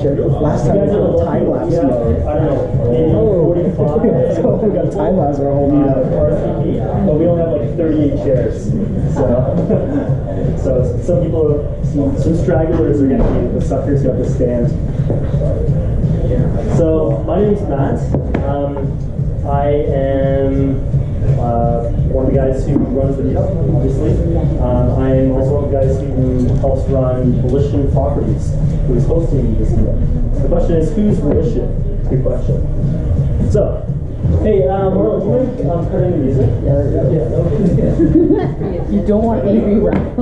Last time we had a time lapse. I don't know, maybe 45. So we got time lapse for a whole meetup. RSVP, but we only have like 38 chairs. So some people, some stragglers are going to be the suckers who have to stand. So my name's Matt. I am one of the guys who runs the meetup, obviously. I am also one of the guys who helps run Volition Properties, who is hosting this meetup. The question is, who's Volition? Good question. So, hey, Marla, do you mind cutting the music? Yeah. You don't want angry rap.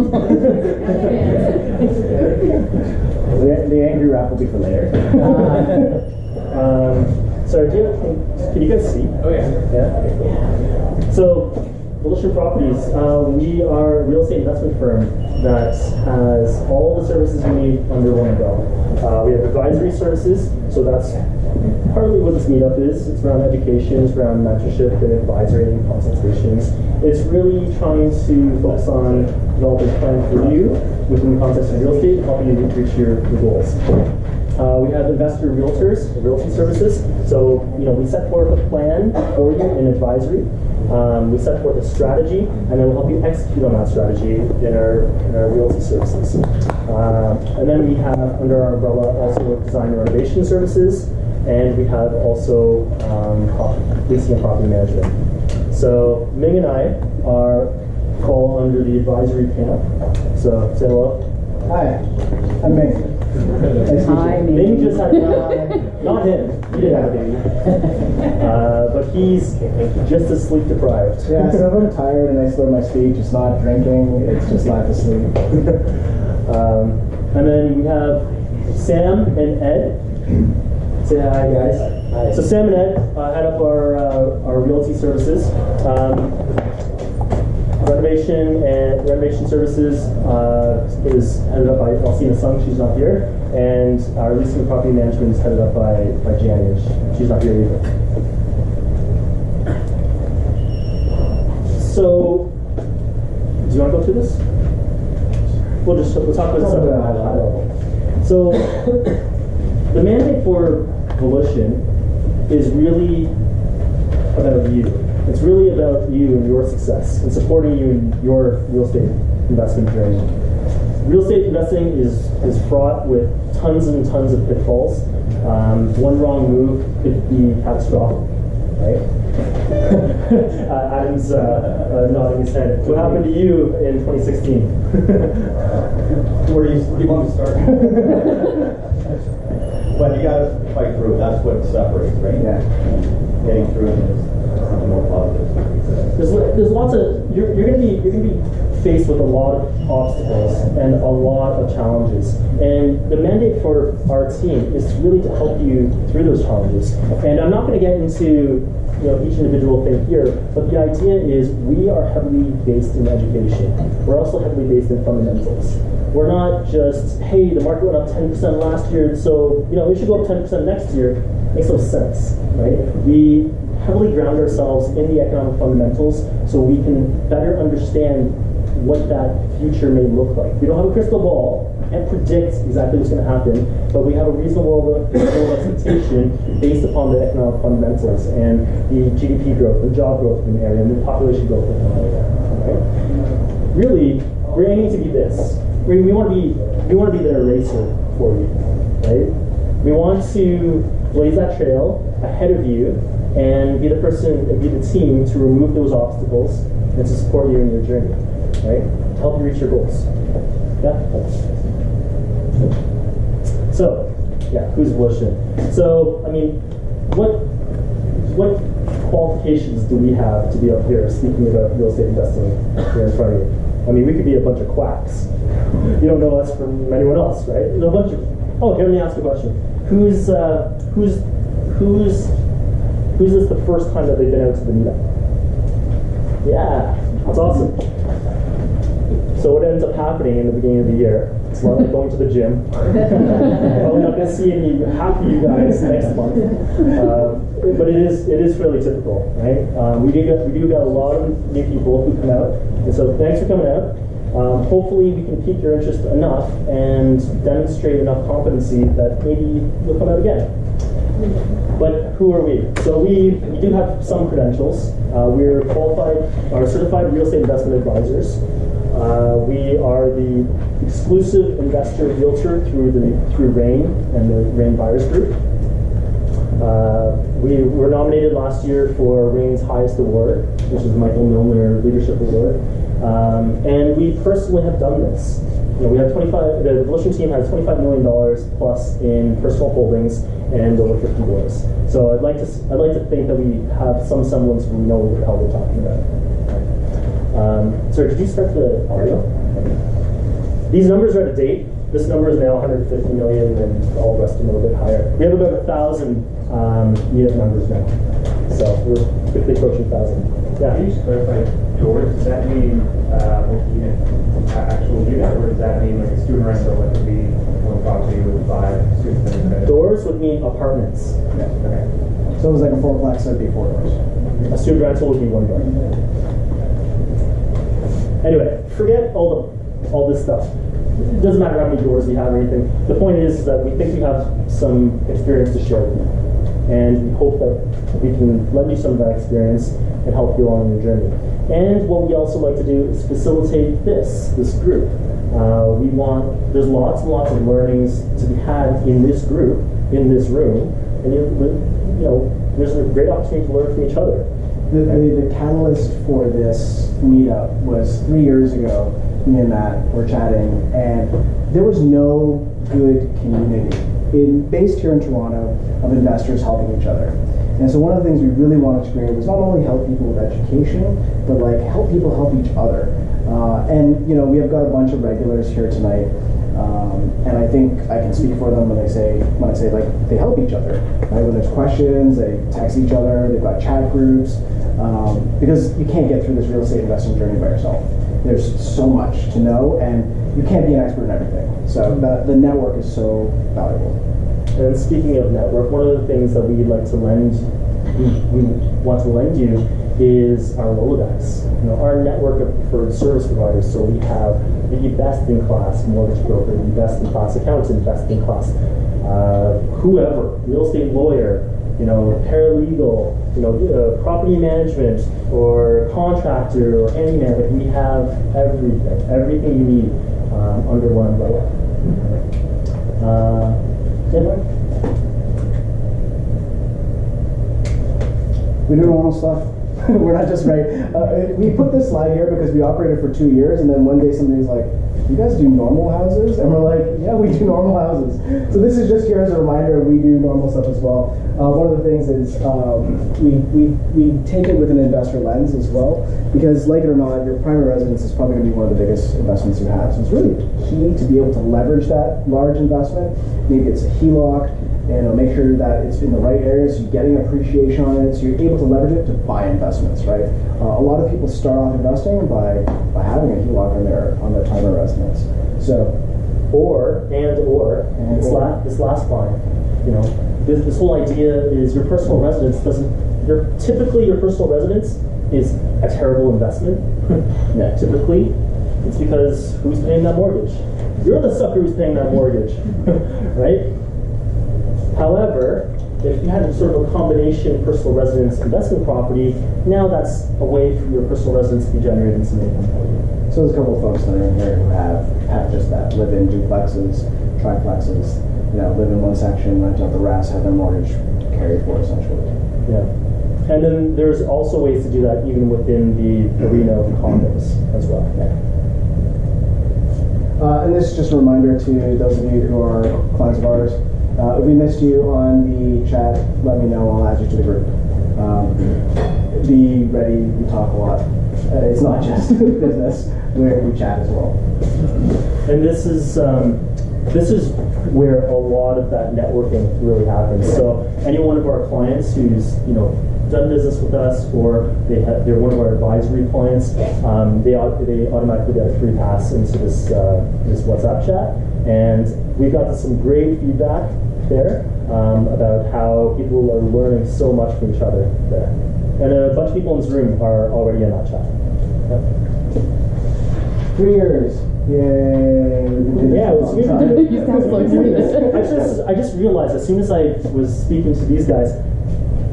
The angry rap will be for later. So, can you guys see? Oh, yeah. Yeah? Okay, cool. So, Volition Properties, we are a real estate investment firm that has all the services we need under one umbrella. We have advisory services, so that's partly what this meetup is. It's around education, it's around mentorship and advisory and consultations. It's really trying to focus on developing a plan for you within the context of real estate, helping you reach your goals. We have investor realtors, realty services. So, we set forth a plan for you in advisory. We set forth a strategy, and then we'll help you execute on that strategy in our realty services. And then we have under our umbrella also design and renovation services, and we have also leasing and property management. So Ming and I fall under the advisory camp. So say hello. Hi, I'm Ming. Hi, Ming just had not him. He didn't have a baby, but he's just as sleep deprived. Yeah, so if I'm tired and I slur my speech, it's not drinking, it's just lack of sleep. And then we have Sam and Ed. Say hi, guys. Hi. So Sam and Ed head up our realty services. Renovation services is headed up by Alcina Sung, she's not here, and our leasing and property management is headed up by Janish, she's not here either. So, do you want to go through this? We'll talk about this at a high level. So, the mandate for Volition is really about you. It's really about you and your success and supporting you in your real estate investment journey. Real estate investing is fraught with tons and tons of pitfalls. One wrong move could be catastrophic, right? Adam's nodding his head. What happened to you in 2016? Where do you want to start? But you got to fight through it. That's what separates, right? Yeah. Getting through it is something more positive. There's lots of you're gonna be faced with a lot of obstacles and a lot of challenges, and the mandate for our team is really to help you through those challenges. And I'm not going to get into each individual thing here, but the idea is we are heavily based in education. We're also heavily based in fundamentals. We're not just, hey, the market went up 10% last year, so it should go up 10% next year. Makes no sense, right? We heavily ground ourselves in the economic fundamentals so we can better understand what that future may look like. We don't have a crystal ball and predict exactly what's going to happen, but we have a reasonable expectation based upon the economic fundamentals and the GDP growth, the job growth in the area, and the population growth in the area. Right? Really, we're aiming to be this. We want to be the eraser for you, right? We want to blaze that trail ahead of you and be the person, be the team to remove those obstacles and to support you in your journey, right? To help you reach your goals. Yeah? So, who's Volition? So, what qualifications do we have to be up here speaking about real estate investing here in front of you? We could be a bunch of quacks. You don't know us from anyone else, right? There's a bunch of. Oh, here, let me ask a question. Who's this the first time that they've been out to the meetup? Yeah, that's awesome. So what ends up happening in the beginning of the year? It's not like going to the gym. Probably not going to see any half of you guys next month. But it is fairly typical, right? We do get a lot of new people who come out, and so thanks for coming out. Hopefully we can pique your interest enough and demonstrate enough competency that maybe you'll come out again. But who are we? So we do have some credentials. We're qualified, or certified real estate investment advisors. We are the exclusive investor realtor through RAIN and the RAIN Buyers Group. We were nominated last year for RAIN's highest award, which is the Michael Milner Leadership Award. And we personally have done this. You know, we have the Volition team has $25 million plus in personal holdings and over 50 doors. So I'd like to think that we have some semblance we know what the hell we're talking about. Sir, could you start the audio? These numbers are out of date. This number is now 150 million, and all the rest are a little bit higher. We have about 1,000 meetup members now, so we're quickly approaching 1,000. Yeah. Can you just clarify doors? Does that mean multi-unit, actual unit, or does that mean like a student rental that could be one property with 5 students in it? Doors would mean apartments. Yeah. Okay. So it was like a fourplex, so it'd be 4 doors. A student rental would be 1 door. Anyway, forget all this stuff. It doesn't matter how many doors we have or anything. The point is that we think we have some experience to share with you. And we hope that we can lend you some of that experience and help you along your journey. And what we also like to do is facilitate this group. There's lots and lots of learnings to be had in this group, in this room, and you know, there's a great opportunity to learn from each other. The catalyst for this meetup was 3 years ago. Me and Matt were chatting, and there was no good community based here in Toronto of investors helping each other. And so one of the things we really wanted to create was not only help people with education, but like help people help each other. And you know, we have got a bunch of regulars here tonight, and I think I can speak for them when I say like they help each other. Right? When there's questions, they text each other. They've got chat groups, because you can't get through this real estate investing journey by yourself. There's so much to know, and you can't be an expert in everything. So the network is so valuable. And speaking of network, one of the things that we want to lend you is our Rolodex. You know, our network of preferred service providers. So we have the best-in-class mortgage broker, the best-in-class accountant, best-in-class whoever, real estate lawyer, you know, paralegal, you know, property management, or contractor, or handyman. Like, we have everything you need under one umbrella. We do normal stuff. We're not just right. We put this slide here because we operated for 2 years, and then one day somebody's like, "You guys do normal houses?" And we're like, "Yeah, we do normal houses." So this is just here as a reminder, we do normal stuff as well. One of the things is we take it with an investor lens as well, because like it or not, your primary residence is probably going to be one of the biggest investments you have. So it's really key to be able to leverage that large investment. Maybe it's a HELOC, and make sure that it's in the right areas, so you're getting appreciation on it, so you're able to leverage it to buy investments, right? A lot of people start off investing by having a HELOC on their primary residence. So, this last line, you know, this whole idea is your personal residence typically your personal residence is a terrible investment. Yeah, typically, it's because who's paying that mortgage? You're the sucker who's paying that mortgage, right? However, if you had sort of a combination personal residence investment property, now that's a way for your personal residence to be generating some income for you. So there's a couple of folks that are in here who have just that, live in duplexes, triplexes, you know, live in one section, rent out the rest, have their mortgage carried for essentially. Yeah. And then there's also ways to do that even within the arena of condos as well. Yeah. And this is just a reminder to those of you who are clients of ours. If we missed you on the chat, let me know. I'll add you to the group. Be ready. We talk a lot. It's not just business. We chat as well. And this is where a lot of that networking really happens. So any one of our clients who's done business with us, or they're one of our advisory clients, they automatically get a free pass into this WhatsApp chat, and we've got some great feedback there about how people are learning so much from each other there, and a bunch of people in this room are already in that chat. Yep. 3 years. Yay. Yeah, it was really You sound so excited. I just realized as soon as I was speaking to these guys,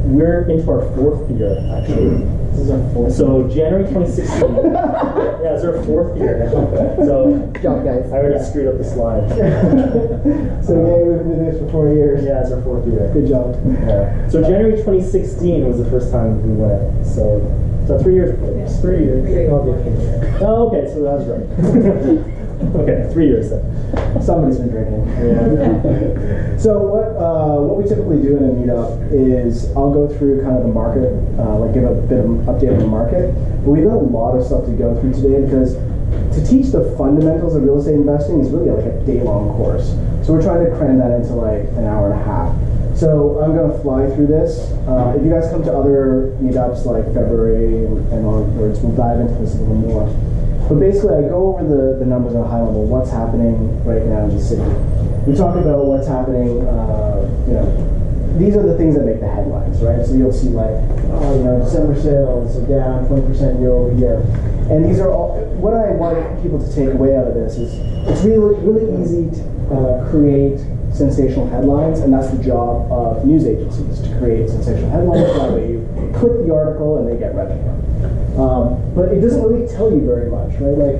we're into our 4th year, actually. This is our 4th. So January 2016. Yeah, it's our 4th year now. So Good job, guys. I already screwed up the slide. So yeah, we've been doing this for 4 years. Yeah, it's our 4th year. Good job. Yeah. So January 2016 was the first time we went. So 3 years ago. It's 3 years. Oh, okay, so that was right. Okay, 3 years then. Somebody's been drinking. Yeah. So what we typically do in a meetup is I'll go through kind of the market, like give a bit of an update on the market. But we've got a lot of stuff to go through today because to teach the fundamentals of real estate investing is really like a day-long course. So we're trying to cram that into like an hour and a half. So I'm going to fly through this. If you guys come to other meetups like February and onwards, we'll dive into this a little more. But basically, I go over the numbers on a high level, what's happening right now in the city. We talk about what's happening, these are the things that make the headlines, right? So you'll see like, December sales are down 20% year over year. And these are all, what I want people to take away out of this is, it's really, really easy to create sensational headlines, and that's the job of news agencies, to create sensational headlines. That way you click the article and they get revenue. But it doesn't really tell you very much, right? Like,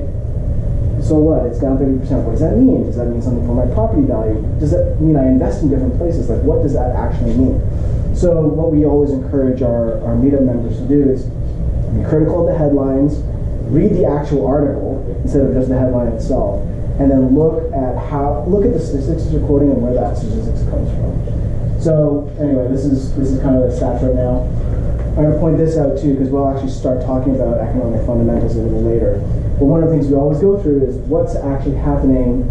so what? It's down 30%. What does that mean? Does that mean something for my property value? Does that mean I invest in different places? Like, what does that actually mean? So what we always encourage our meetup members to do is be critical of the headlines, read the actual article instead of just the headline itself, and then look at the statistics you're quoting and where that statistics comes from. So anyway, this is kind of the stats right now. I'm going to point this out too because we'll actually start talking about economic fundamentals a little later. But one of the things we always go through is what's actually happening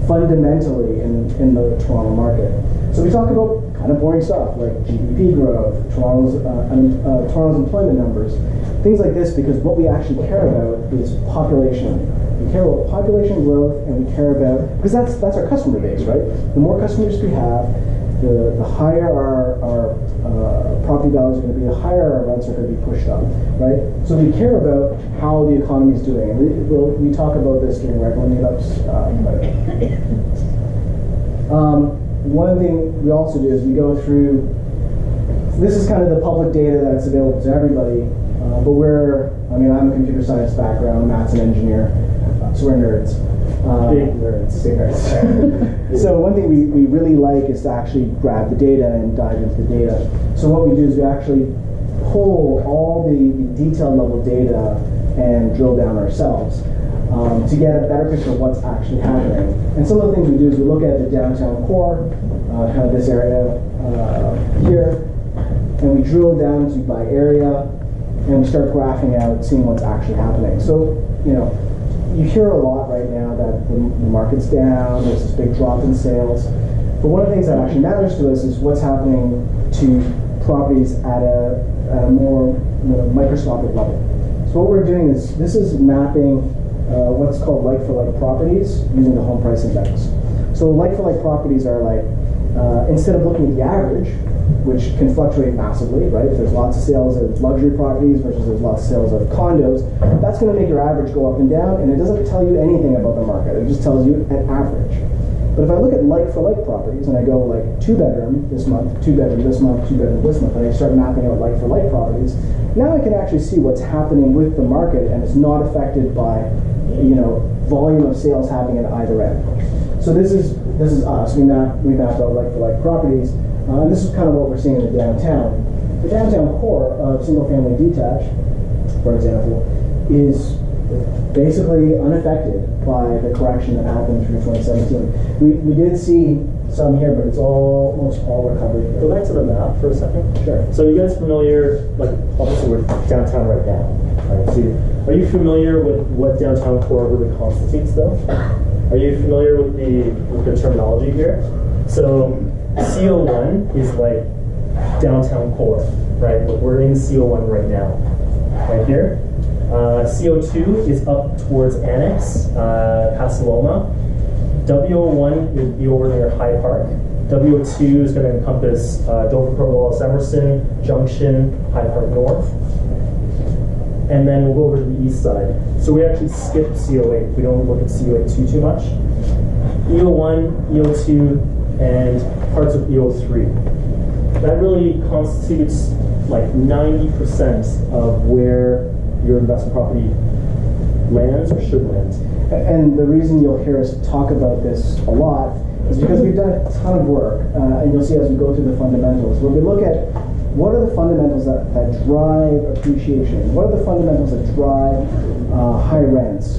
fundamentally in the Toronto market. So we talk about kind of boring stuff like GDP growth, Toronto's employment numbers, things like this, because what we actually care about is population. We care about population growth, and we care about, because that's our customer base, right? The more customers we have, the higher our property values are going to be, the higher our rents are going to be pushed up, right? So we care about how the economy is doing, and we talk about this during regular meetups. One thing we also do is we go through, this is kind of the public data that's available to everybody, but I'm a computer science background, Matt's an engineer, so we're nerds. Big nerds. So one thing we really like is to actually grab the data and dive into the data. So what we do is we actually pull all the detailed level data and drill down ourselves to get a better picture of what's actually happening. And some of the things we do is we look at the downtown core, kind of this area here, and we drill down to by area, and we start graphing out, seeing what's actually happening. So, you hear a lot right now that the market's down, there's this big drop in sales. But one of the things that actually matters to us is what's happening to properties at a more microscopic level. So what we're doing is, this is mapping what's called like-for-like properties using the home price index. So like-for-like properties are like, instead of looking at the average, which can fluctuate massively, right? If there's lots of sales of luxury properties versus there's lots of sales of condos, that's going to make your average go up and down, and it doesn't tell you anything about the market. It just tells you an average. But if I look at like-for-like properties, and I go like 2-bedroom this month, 2-bedroom this month, 2-bedroom this month, and I start mapping out like-for-like properties, now I can actually see what's happening with the market, and it's not affected by, volume of sales happening at either end. So this is us. We map out like-for-like properties. And this is kind of what we're seeing in the downtown. The downtown core of single-family detached, for example, is basically unaffected by the correction that happened through 2017. We did see some here, but it's almost all recovered. Go back to the map for a second. Sure. So you guys familiar, like obviously we're downtown right now, right? So are you familiar with what downtown core really constitutes though? Are you familiar with the terminology here? So CO1 is like downtown core, right? We're in CO1 right now, right here. CO2 is up towards Annex, past Loma. WO1 would be over near Hyde Park. WO2 is going to encompass Dover, Port Wallace, Emerson, Junction, Hyde Park North. and then we'll go over to the east side. So we actually skip CO8. We don't look at CO8 too much. EO1, EO2, and parts of EO3. That really constitutes like 90% of where your investment property lands or should land. And the reason you'll hear us talk about this a lot is because we've done a ton of work, and you'll see as we go through the fundamentals, where we look at what are the fundamentals that drive appreciation, what are the fundamentals that drive high rents,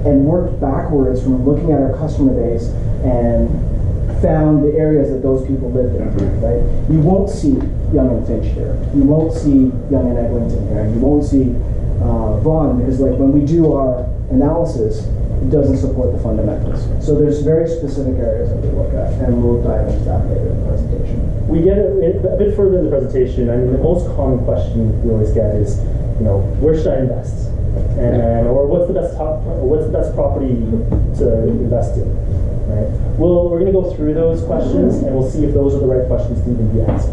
and worked backwards from looking at our customer base and found the areas that those people lived in, right? You won't see Yonge and Finch here. You won't see Yonge and Eglinton here. You won't see Vaughan, because like when we do our analysis, it doesn't support the fundamentals. So there's very specific areas that we look at, and we'll dive into that later in the presentation. We get a bit further in the presentation. I mean, the most common question we always get is, you know, where should I invest? And or what's the best property to invest in? Right. Well, we're going to go through those questions, and we'll see if those are the right questions to even be asked.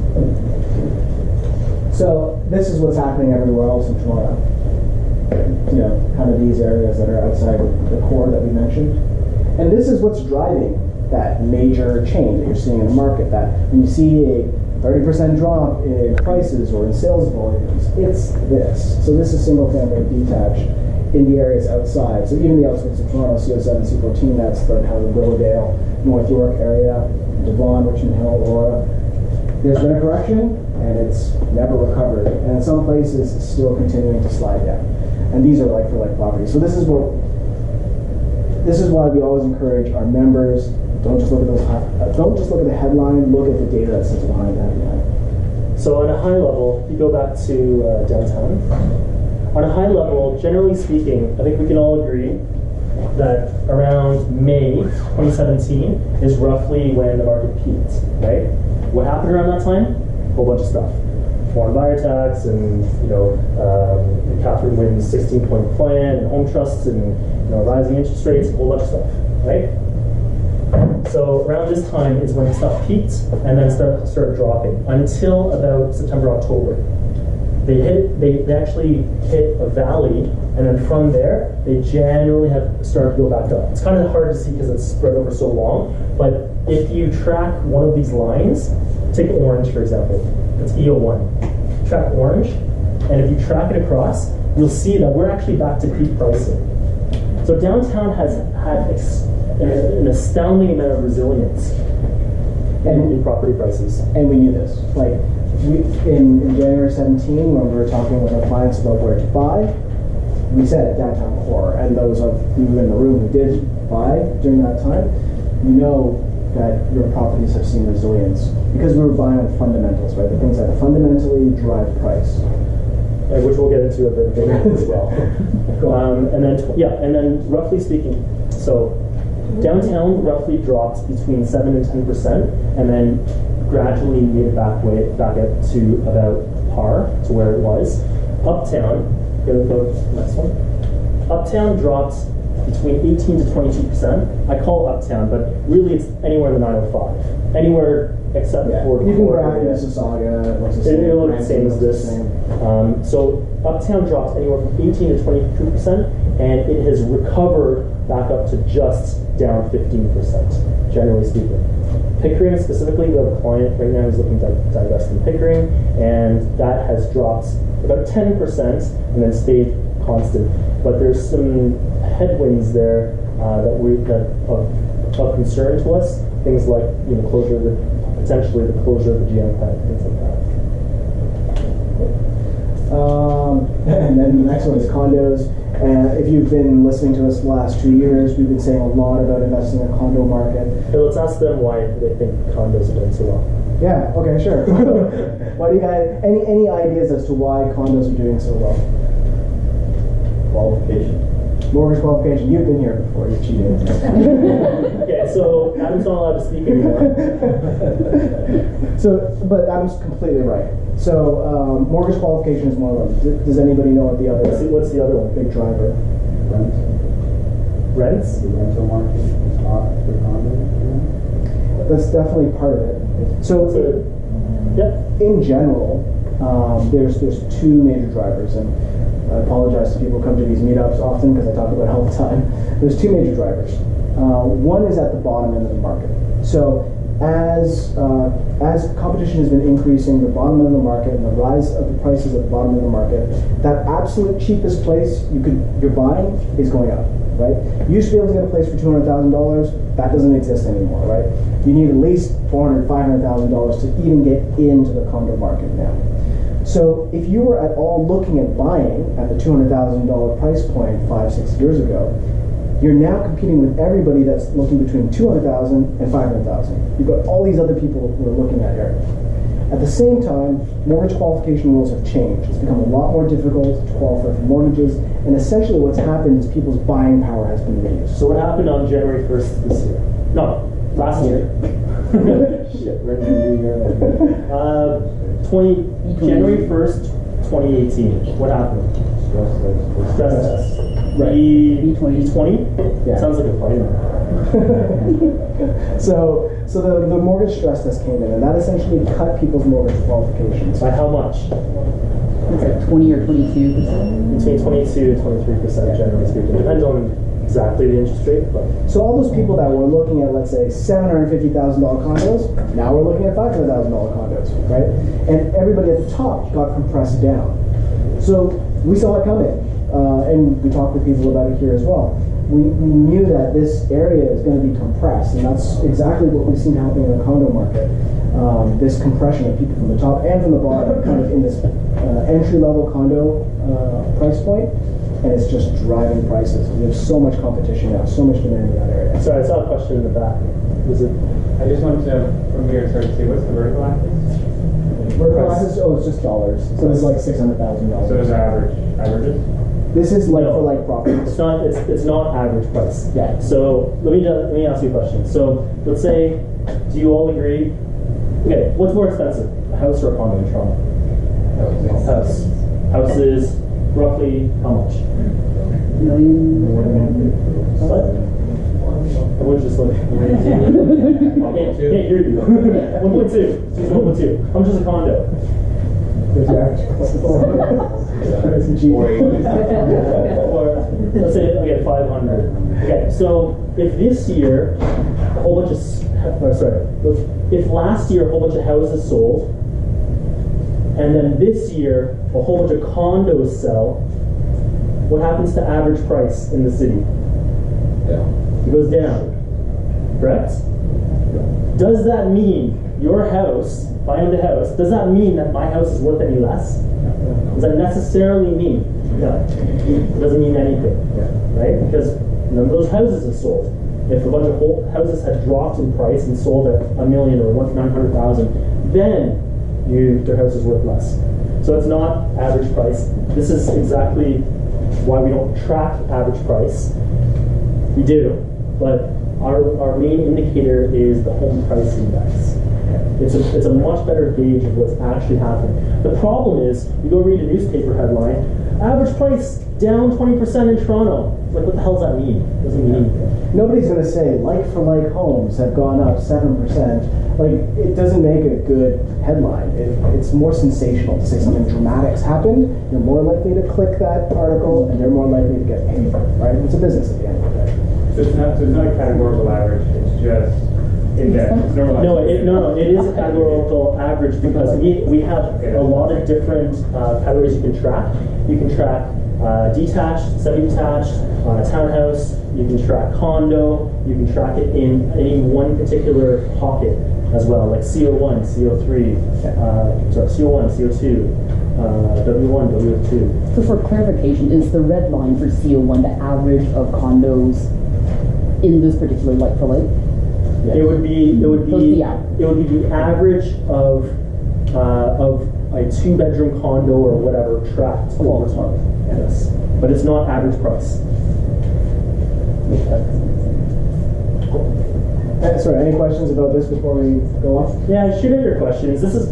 So this is what's happening everywhere else in Toronto. You know, kind of these areas that are outside the core that we mentioned. And this is what's driving that major change that you're seeing in the market. That when you see a 30% drop in prices or in sales volumes, it's this. So this is single family detached in the areas outside. So even the outskirts of Toronto, CO7, C14, that's the kind of Willowdale, North York area, Devon, Richmond Hill, Aurora. There's been a correction, and it's never recovered. And in some places, it's still continuing to slide down. And these are like for like properties. So this is why we always encourage our members, don't just look at the headline, look at the data that sits behind the headline. So on a high level, if you go back to downtown, on a high level, generally speaking, I think we can all agree that around May 2017 is roughly when the market peaked, right? What happened around that time? A whole bunch of stuff. Foreign buyer tax, and Catherine Wynn's 16-point plan, and home trusts, and rising interest rates, a whole bunch of stuff, right? So around this time is when stuff peaked and then started dropping until about September, October. They actually hit a valley, and then from there they generally have started to go back up. It's kind of hard to see because it's spread over so long, but if you track one of these lines, take orange for example. It's EO1. Track orange, and if you track it across, you'll see that we're actually back to peak pricing. So downtown has had an astounding amount of resilience in property prices. And we knew this. Like in January 17, when we were talking with our clients about where to buy, we said downtown core, and those of you in the room who did buy during that time, you know that your properties have seen resilience because we were buying on fundamentals, right? The things that fundamentally drive price, which we'll get into a bit later as well. And then roughly speaking, so downtown roughly dropped between 7 and 10%, and then gradually made it back up to about par to where it was. Uptown, go to the next one. Uptown dropped between 18 to 22%. I call it uptown, but really it's anywhere in the 905. Anywhere except for you can grab Mississauga. It looks the same as this. So uptown dropped anywhere from 18 to 22%, and it has recovered back up to just down 15%, generally speaking. Pickering specifically, we have a client right now who's looking to divest in Pickering, and that has dropped about 10% and then stayed constant. But there's some headwinds there that of concern to us. Things like potentially the closure of the GM plant, things like that. And then the next one is condos. If you've been listening to us the last 2 years, we've been saying a lot about investing in the condo market. Hey, let's ask them why they think condos are doing so well. Yeah, okay, sure. Why do you guys, any ideas as to why condos are doing so well? Qualification. Mortgage qualification. You've been here before, you're cheating. Okay, so Adam's not allowed to speak anymore. But Adam's completely right. So mortgage qualification is one of them. Does anybody know what the other? What's the other one? Big driver. Rents? The rental market is hot for condos. That's definitely part of it. So yeah. in general, There's two major drivers, and I apologize to people who come to these meetups often because I talk about it all the time. There's two major drivers. One is at the bottom end of the market. So as competition has been increasing, the bottom end of the market and the rise of the prices at the bottom end of the market, that absolute cheapest place you're buying is going up, right? You used to be able to get a place for $200,000. That doesn't exist anymore, right? You need at least $400,000, $500,000 to even get into the condo market now. So if you were at all looking at buying at the $200,000 price point 5-6 years ago, you're now competing with everybody that's looking between $200,000 and $500,000. You've got all these other people who are looking at here. At the same time, mortgage qualification rules have changed. It's become a lot more difficult to qualify for mortgages, and essentially what's happened is people's buying power has been reduced. So what happened on January 1st this year? No, last year. Shit, we're gonna be here. January 1st, 2018. What happened? Stress test. Right. B20? Yeah. Sounds like a party. So the mortgage stress test came in, and that essentially cut people's mortgage qualifications. By how much? It's like 20 or 22%. Between 22 and 23%, generally speaking. Depends on exactly the interest rate, but So all those people that were looking at, let's say, $750,000 condos, now we're looking at $500,000 condos, right? And everybody at the top got compressed down. So we saw it coming, and we talked with people about it here as well. We knew that this area is going to be compressed, and that's exactly what we've seen happening in the condo market. This compression of people from the top and from the bottom, kind of in this entry-level condo price point, and it's just driving prices. We have so much competition now, so much demand in that area. sorry, I saw a question in the back. Was it? I just wanted to, from here, start to see what's the vertical axis? Vertical axis, it's just dollars. So this is like $600,000. So there's averages? This is like No. for like properties. It's not average price. Yeah. So let me ask you a question. So let's say, do you all agree? Okay, what's more expensive, a house or a condo in Toronto? House. House is roughly how much? Million. What? Everyone's just like, can't hear you. 1.2. She's 1.2. How much is a condo? Or let's say okay, 500. Okay, so if this year a whole bunch of if last year a whole bunch of houses sold, and then this year a whole bunch of condos sell, what happens to average price in the city? It goes down. Correct? Does that mean your house, if I owned a house, does that mean that my house is worth any less? Does that necessarily mean? No. It doesn't mean anything. Right? Because none of those houses have sold. If a bunch of houses had dropped in price and sold at $1 million or 900,000, then your house is worth less. So it's not average price. This is exactly why we don't track average price. We do, but our main indicator is the home price index. It's a much better gauge of what's actually happening. The problem is, you go read a newspaper headline, average price down 20% in Toronto. Like, what the hell does that mean? It doesn't mean anything. Nobody's going to say like-for-like homes have gone up 7%. Like, it doesn't make a good headline. It's more sensational to say something dramatic's happened. You're more likely to click that article, and you're more likely to get paid, right? It's a business at the end of the day. So it's not a categorical average, it's just index. It's normalized. No, it is a categorical average because we have a lot of different categories you can track. You can track detached, semi-detached, townhouse, you can track condo, you can track it in any one particular pocket as well, like CO1, CO3, CO1, CO2, W1, W2. So for clarification, is the red line for CO1 the average of condos in this particular like-for-like? Yes. It would be the average of a 2-bedroom condo or whatever tracked over time. Yes, but it's not average price. Sorry, any questions about this before we go on? Yeah, shoot at your questions. This is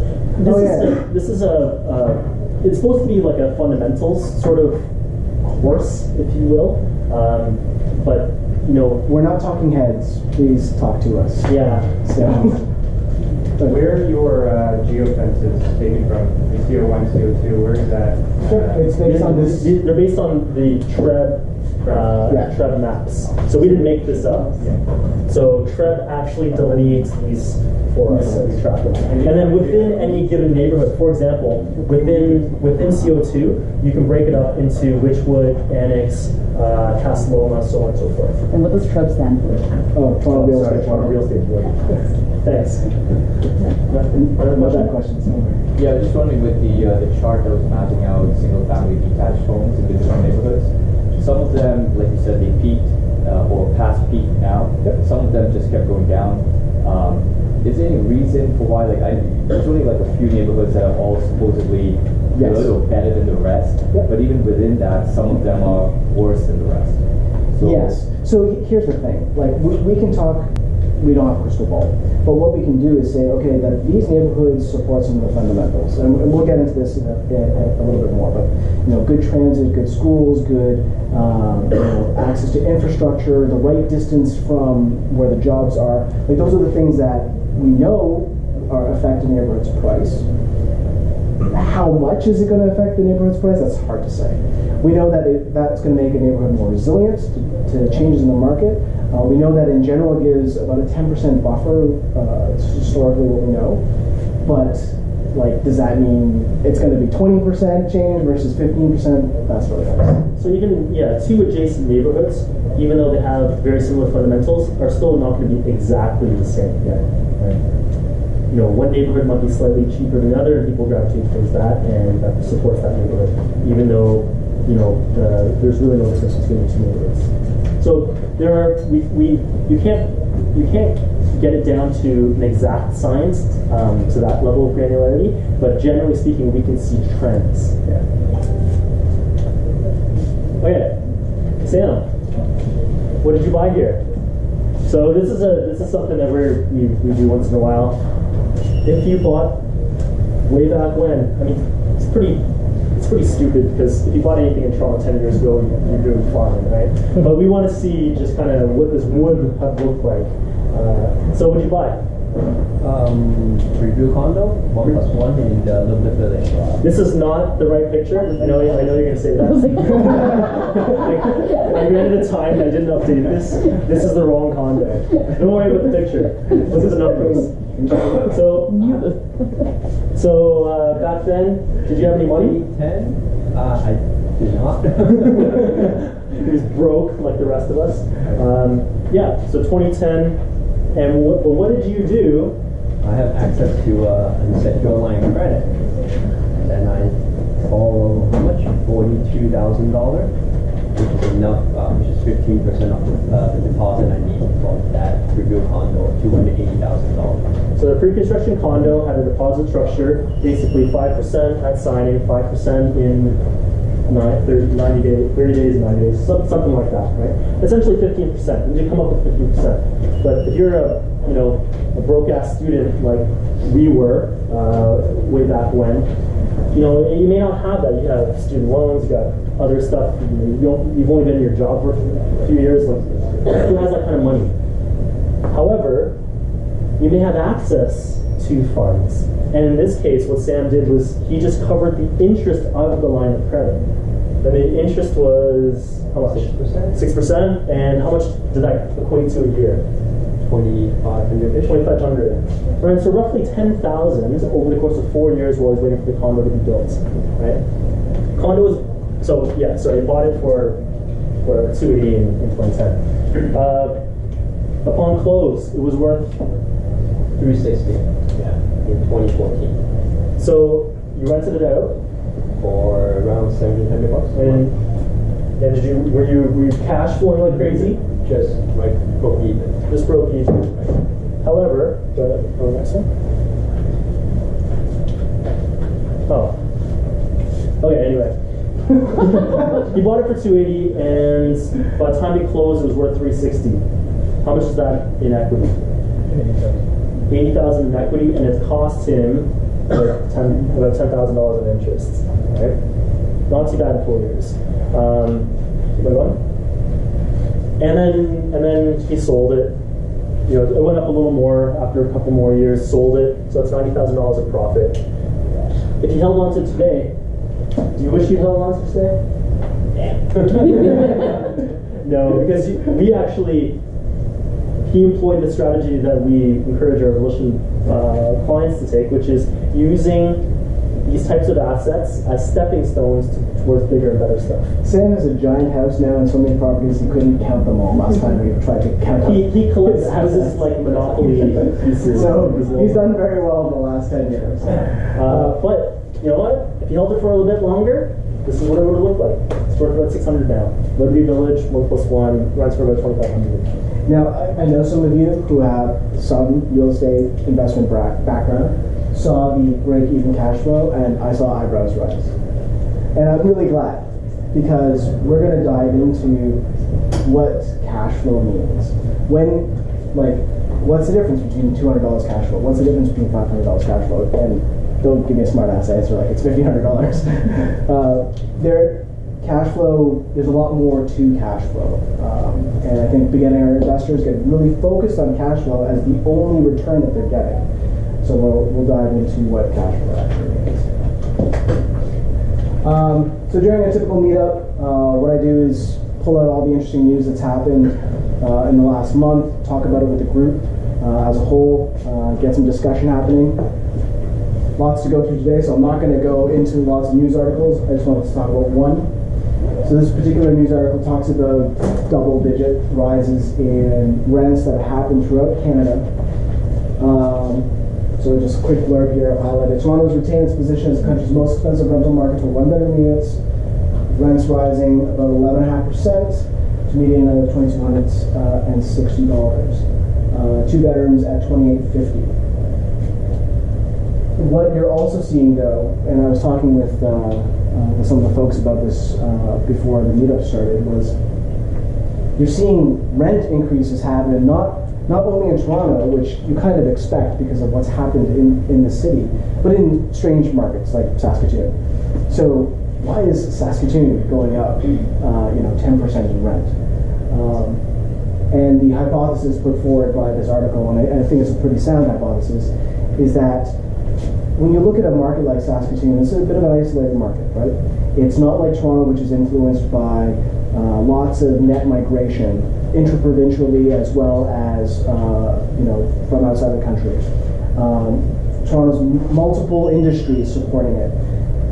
it's supposed to be like a fundamentals sort of course, if you will, but you know, We're not talking heads. Please talk to us. yeah. So, Where are your geofences taken from? The CO1, CO2, where is that? It's based on this. They're based on the TREB maps. So we didn't make this up. So TREB actually delineates these for us and we track them. And then within any given neighborhood, for example, within CO2, you can break it up into Witchwood, Annex, Castelloma, so on and so forth. And what does TREB stand for? Oh, Toronto Real Estate. Toronto Real Estate Board. Thanks. What's that question? Yeah, I was just wondering with the chart that was mapping out single-family detached homes in the different neighborhoods. Some of them, like you said, they peaked or past peak now. Yep. Some of them just kept going down. Is there any reason for why? There's only like a few neighborhoods that are all supposedly Yes. good or better than the rest. Yep. But even within that, some of them are worse than the rest. So, Yes. So here's the thing. Like we can talk. We don't have a crystal ball, but what we can do is say, okay, that these neighborhoods support some of the fundamentals, and we'll get into this in a little bit more. But good transit, good schools, good access to infrastructure, the right distance from where the jobs are. Like those are the things that we know are affect a neighborhood's price. How much is it going to affect the neighborhood's price? That's hard to say. We know that that's going to make a neighborhood more resilient to changes in the market. We know that in general it gives about a 10% buffer. It's historically what we know. But does that mean it's going to be 20% change versus 15%? That's really hard. So even two adjacent neighborhoods, even though they have very similar fundamentals, are still not going to be exactly the same. Yeah. Right. One neighborhood might be slightly cheaper than the other, and people gravitate towards that, and that supports that neighborhood, even though there's really no difference between the two neighborhoods. So you can't get it down to an exact science to that level of granularity, but generally speaking, we can see trends. Yeah. Okay, Sam, what did you buy here? So this is something that we do once in a while. If you bought way back when, I mean, it's pretty stupid because if you bought anything in Toronto 10 years ago, you're doing fine, right? But we want to see just kind of what this would have looked like. So what did you buy? Review condo, 1+1 in the Lubna Village. This is not the right picture. I know you're going to say that. I ran out of time. I didn't update this. This is the wrong condo. Don't worry about the picture. Look at the numbers. So back then, did you have any money? 10? I did not. He was broke like the rest of us. So 2010. And what did you do? I have access to an essential line of credit. And then I borrow how much? $42,000, which is enough, which is 15% of the deposit I need for that review condo, $280,000. So the pre-construction condo had a deposit structure, basically 5% at signing, 5% in 30 days, 90 days, something like that, right? Essentially 15%. And you come up with 15%. But if you're a broke ass student like we were way back when, you may not have that. You have student loans, you got other stuff. You've only been in your job for a few years. Like, who has that kind of money? However, you may have access to funds. And in this case, what Sam did was he just covered the interest of the line of credit. And the interest was how much? 6%. 6%. And how much did that equate to a year? 2,500. 2,500. Right. So roughly 10,000 over the course of 4 years while he's waiting for the condo to be built. Right. Condo was he bought it for $280 in 2010. Upon close, it was worth $360. Yeah, in 2014. So you rented it out For around $1,700. and were you cash flowing like crazy? Just like broke even. Just broke even. However, the next one. Oh. Okay. Anyway, he bought it for $280, and by the time he closed, it was worth $360. How much is that in equity? $80,000 in equity, and it cost him about $10,000 in interest. Right? Not too bad in 4 years. And then he sold it, it went up a little more after a couple more years, sold it, so it's $90,000 of profit. If you held on to today, do you wish you held on to today? No, because he employed the strategy that we encourage our Evolution clients to take, which is using these types of assets as stepping stones towards bigger and better stuff. Sam has a giant house now and so many properties he couldn't count them all last time we tried to count them. He collects houses like Monopoly pieces. So he's done very well in the last 10 years. But you know what? If you held it for a little bit longer, this is what it would have looked like. It's worth about $600 now. Liberty Village, 1+1, rents for about $2,500. Now, I know some of you who have some real estate investment background saw the break-even cash flow, and I saw eyebrows rise. And I'm really glad, because we're going to dive into what cash flow means. What's the difference between $200 cash flow? What's the difference between $500 cash flow? And don't give me a smart ass answer like it's $1,500. Cash flow, there's a lot more to cash flow. And I think beginner investors get really focused on cash flow as the only return that they're getting. So we'll dive into what cash flow actually means. So during a typical meetup, what I do is pull out all the interesting news that's happened in the last month, talk about it with the group as a whole, get some discussion happening. Lots to go through today, so I'm not going to go into lots of news articles. I just wanted to talk about one. So this particular news article talks about double-digit rises in rents that have happened throughout Canada. So just a quick blurb here, I've highlighted. Toronto's retained its position as the country's most expensive rental market for one-bedroom units. Rents rising about 11.5% to median of $2,260. Two bedrooms at $2,850. What you're also seeing, though, and I was talking with some of the folks about this before the meetup started, was you're seeing rent increases happen not only in Toronto, which you kind of expect because of what's happened in the city, but in strange markets like Saskatoon. So why is Saskatoon going up 10% in rent? And the hypothesis put forward by this article, and I think it's a pretty sound hypothesis, is that when you look at a market like Saskatoon, it's a bit of an isolated market, right? It's not like Toronto, which is influenced by lots of net migration, intraprovincially as well as from outside the country. Toronto's multiple industries supporting it.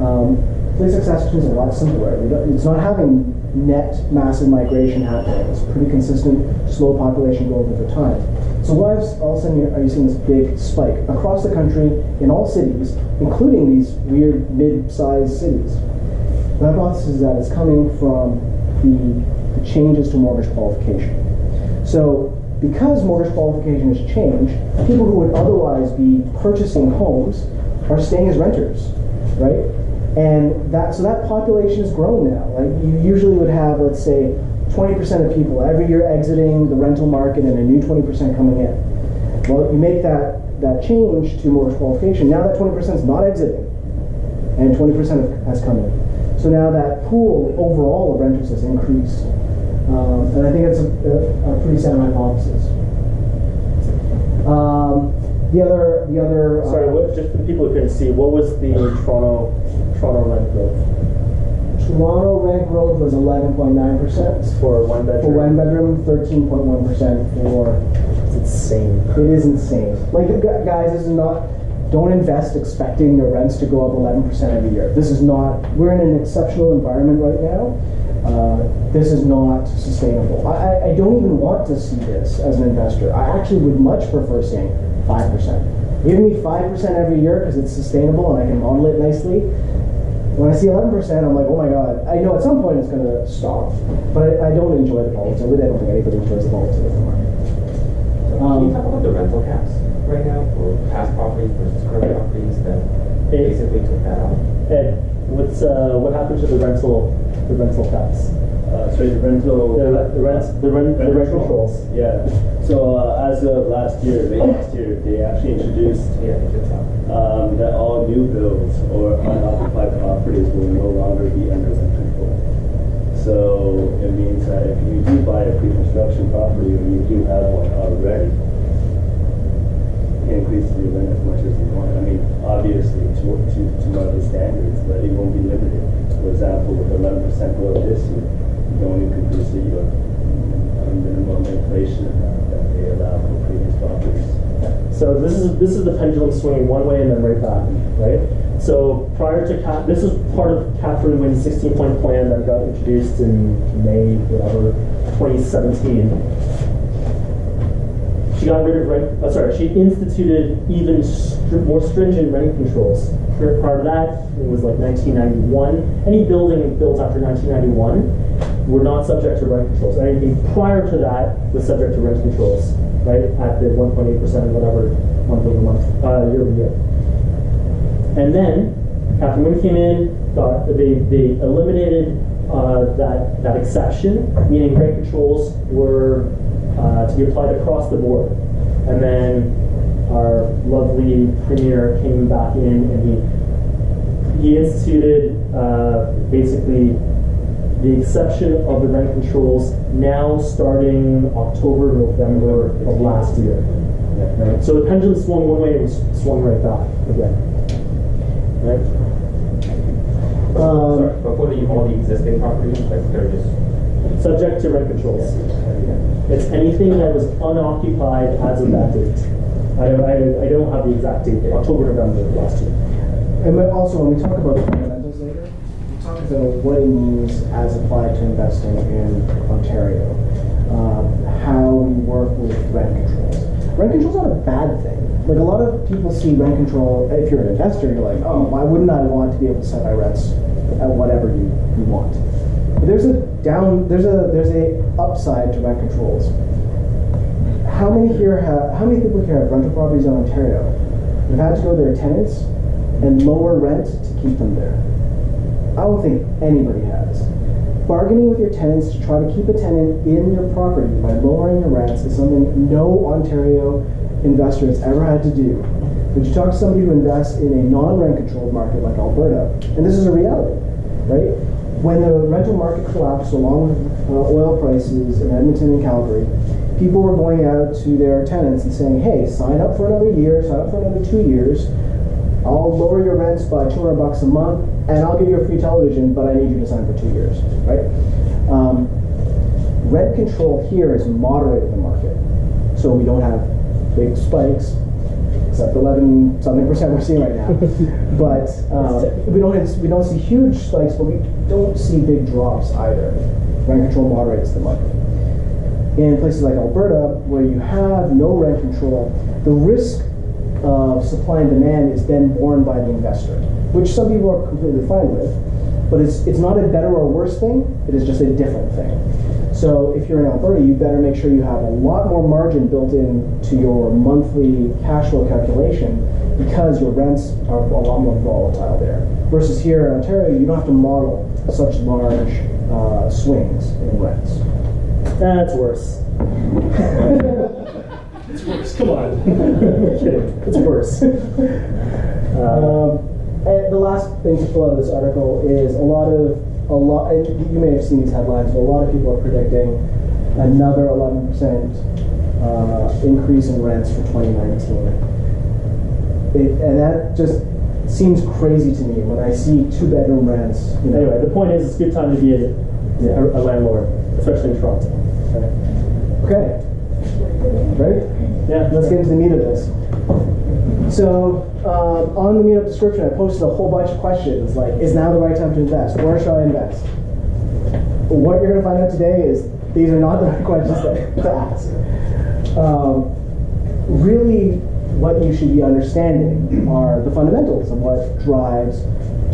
A place like Saskatoon is a lot simpler. It's not having net massive migration happening. It's pretty consistent, slow population growth over time. So why all of a sudden are you seeing this big spike across the country in all cities, including these weird mid-sized cities? The hypothesis is that it's coming from the changes to mortgage qualification. So because mortgage qualification has changed, people who would otherwise be purchasing homes are staying as renters, right? And that population has grown now. Like you usually would have, let's say, 20% of people every year exiting the rental market and a new 20% coming in. Well, you make that change to mortgage qualification, now that 20% is not exiting, and 20% has come in. So now that pool overall of renters has increased. And I think it's a pretty sound hypothesis. The other. Sorry, just for the people who couldn't see, what was the Toronto rent growth? Toronto rent growth was 11.9% for one bedroom. For one bedroom, 13.1% for. It's insane. It is insane. Like, guys, this is not. Don't invest expecting your rents to go up 11% every year. This is not. We're in an exceptional environment right now. This is not sustainable. I don't even want to see this as an investor. I actually would much prefer seeing 5%. Give me 5% every year because it's sustainable and I can model it nicely. When I see 11%, I'm like, oh my god. I know at some point it's going to stop, but I don't enjoy the volatility. I don't think anybody enjoys the volatility of the market. Can you talk about the rental caps right now for past properties versus current properties that basically took that out? Ed, what happened to the rental caps? The rent controls. Yeah. So as of late last year, they actually introduced that all new builds or unoccupied properties will no longer be under rent control. So it means that if you do buy a pre-construction property or you do have one already, can increase the rent as much as you want. I mean, obviously to market standards, but it won't be limited. For example, with 11% growth this year, you can only increase your minimum inflation amount that they allow for previous properties. So this is the pendulum swinging one way and then right back, right? So prior to this is part of Catherine Wynn's 16-point plan that got introduced in May, 2017. She got rid of she instituted even more stringent rent controls. Prior to that, it was like 1991. Any building built after 1991 were not subject to rent controls. Anything prior to that was subject to rent controls, right? At the 1.8% whatever month over month, year over year. And then Catherine Wynn came in, they eliminated that exception, meaning rent controls were to be applied across the board. And then our lovely premier came back in and he instituted basically the exception of the rent controls now starting October, November of last year. Right? So the pendulum swung one way and swung right back again. Right? Sorry, before all the existing properties, like they're just subject to rent controls. It's anything that was unoccupied as of that date. I don't have the exact date. October, November of last year. And also, when we talk about the fundamentals later, we talk about what it means as applied to investing in Ontario, how we work with rent controls. Rent controls are a bad thing. Like a lot of people see rent control, if you're an investor, you're like, oh, why wouldn't I want to be able to set my rents at whatever you want? But there's a upside to rent controls. How many people here have rental properties in Ontario who've had to go to their tenants and lower rent to keep them there? I don't think anybody has. Bargaining with your tenants to try to keep a tenant in your property by lowering your rents is something no Ontario investor has ever had to do. But you talk to somebody who invests in a non-rent controlled market like Alberta, and this is a reality, right? When the rental market collapsed along with oil prices in Edmonton and Calgary, people were going out to their tenants and saying, hey, sign up for another year, sign up for another 2 years, I'll lower your rents by $200 a month, and I'll give you a free television, but I need you to sign for 2 years, right? Rent control here has moderated the market, so we don't have big spikes, except 11-something% we're seeing right now. But we don't see huge spikes, but we don't see big drops either. Rent control moderates the market. In places like Alberta, where you have no rent control, the risk of supply and demand is then borne by the investor, which some people are completely fine with. But it's not a better or worse thing, it is just a different thing. So if you're in Alberta, you better make sure you have a lot more margin built into your monthly cash flow calculation because your rents are a lot more volatile there. Versus here in Ontario, you don't have to model such large swings in rents. That's worse. It's worse. Come on. I'm kidding. It's worse. And the last thing to pull out of this article is a lot, and you may have seen these headlines, but a lot of people are predicting another 11% increase in rents for 2019. And that just seems crazy to me when I see 2-bedroom rents. Anyway, the point is it's a good time to be a landlord, especially in Toronto. Okay. Right? Yeah. Let's get into the meat of this. So, on the meetup description, I posted a whole bunch of questions like, is now the right time to invest? Where should I invest? What you're going to find out today is these are not the right questions to ask. Really, what you should be understanding are the fundamentals of what drives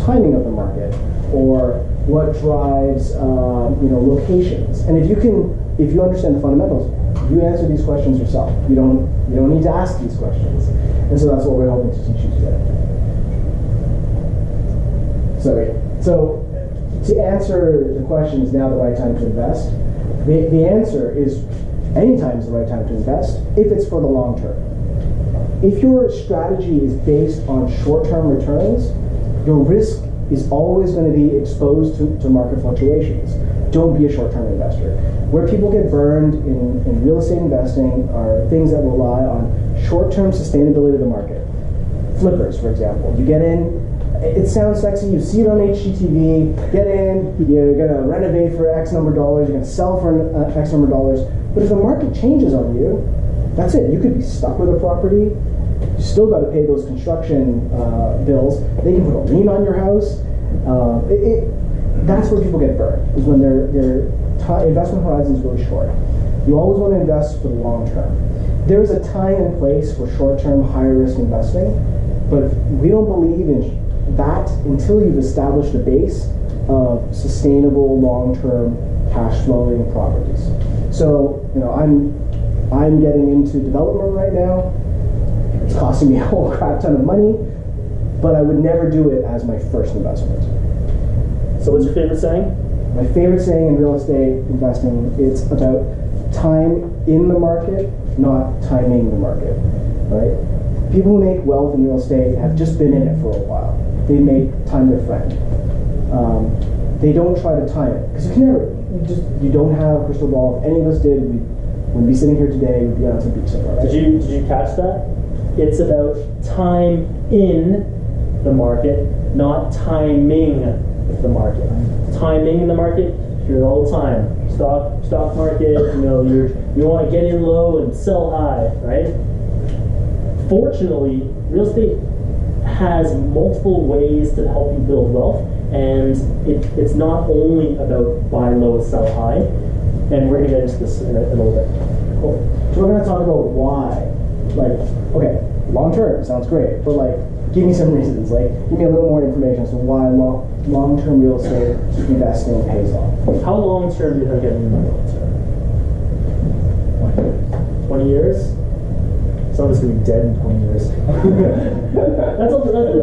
timing of the market, or what drives locations. And if you understand the fundamentals, you answer these questions yourself. You don't need to ask these questions. And so that's what we're hoping to teach you today. So to answer the question, is now the right time to invest? The answer is anytime is the right time to invest if it's for the long term. If your strategy is based on short-term returns, your risk is always going to be exposed to market fluctuations. Don't be a short-term investor. Where people get burned in real estate investing are things that rely on short-term sustainability of the market. Flippers, for example. You get in, it sounds sexy, you see it on HGTV, get in, you're gonna renovate for X number of dollars, you're gonna sell for X number of dollars, but if the market changes on you, that's it. You could be stuck with a property, you still gotta pay those construction bills, they can put a lien on your house. That's where people get burned, is when their investment horizon is really short. You always want to invest for the long term. There's a time and place for short-term, higher-risk investing, but we don't believe in that until you've established a base of sustainable, long-term, cash-flowing properties. So, I'm getting into development right now. It's costing me a whole crap ton of money, but I would never do it as my first investment. So what's your favorite saying? My favorite saying in real estate investing, it's about time in the market, not timing the market, right? People who make wealth in real estate have just been in it for a while. They make time their friend. They don't try to time it, because you don't have a crystal ball. If any of us did, we'd be sitting here today, we'd be on some beach somewhere, right? Did you catch that? It's about time in the market, not timing the market. Timing in the market, you hear it all the time. Stock market, you want to get in low and sell high, right? Fortunately, real estate has multiple ways to help you build wealth, and it's not only about buy low, sell high. And we're going to get into this in a little bit. Cool. So we're going to talk about why. Okay, long term sounds great, but give me some reasons. Give me a little more information as to why long-term real estate investing pays off. How long term do you think it is? 20 years? Some of us going to be dead in 20 years. that's a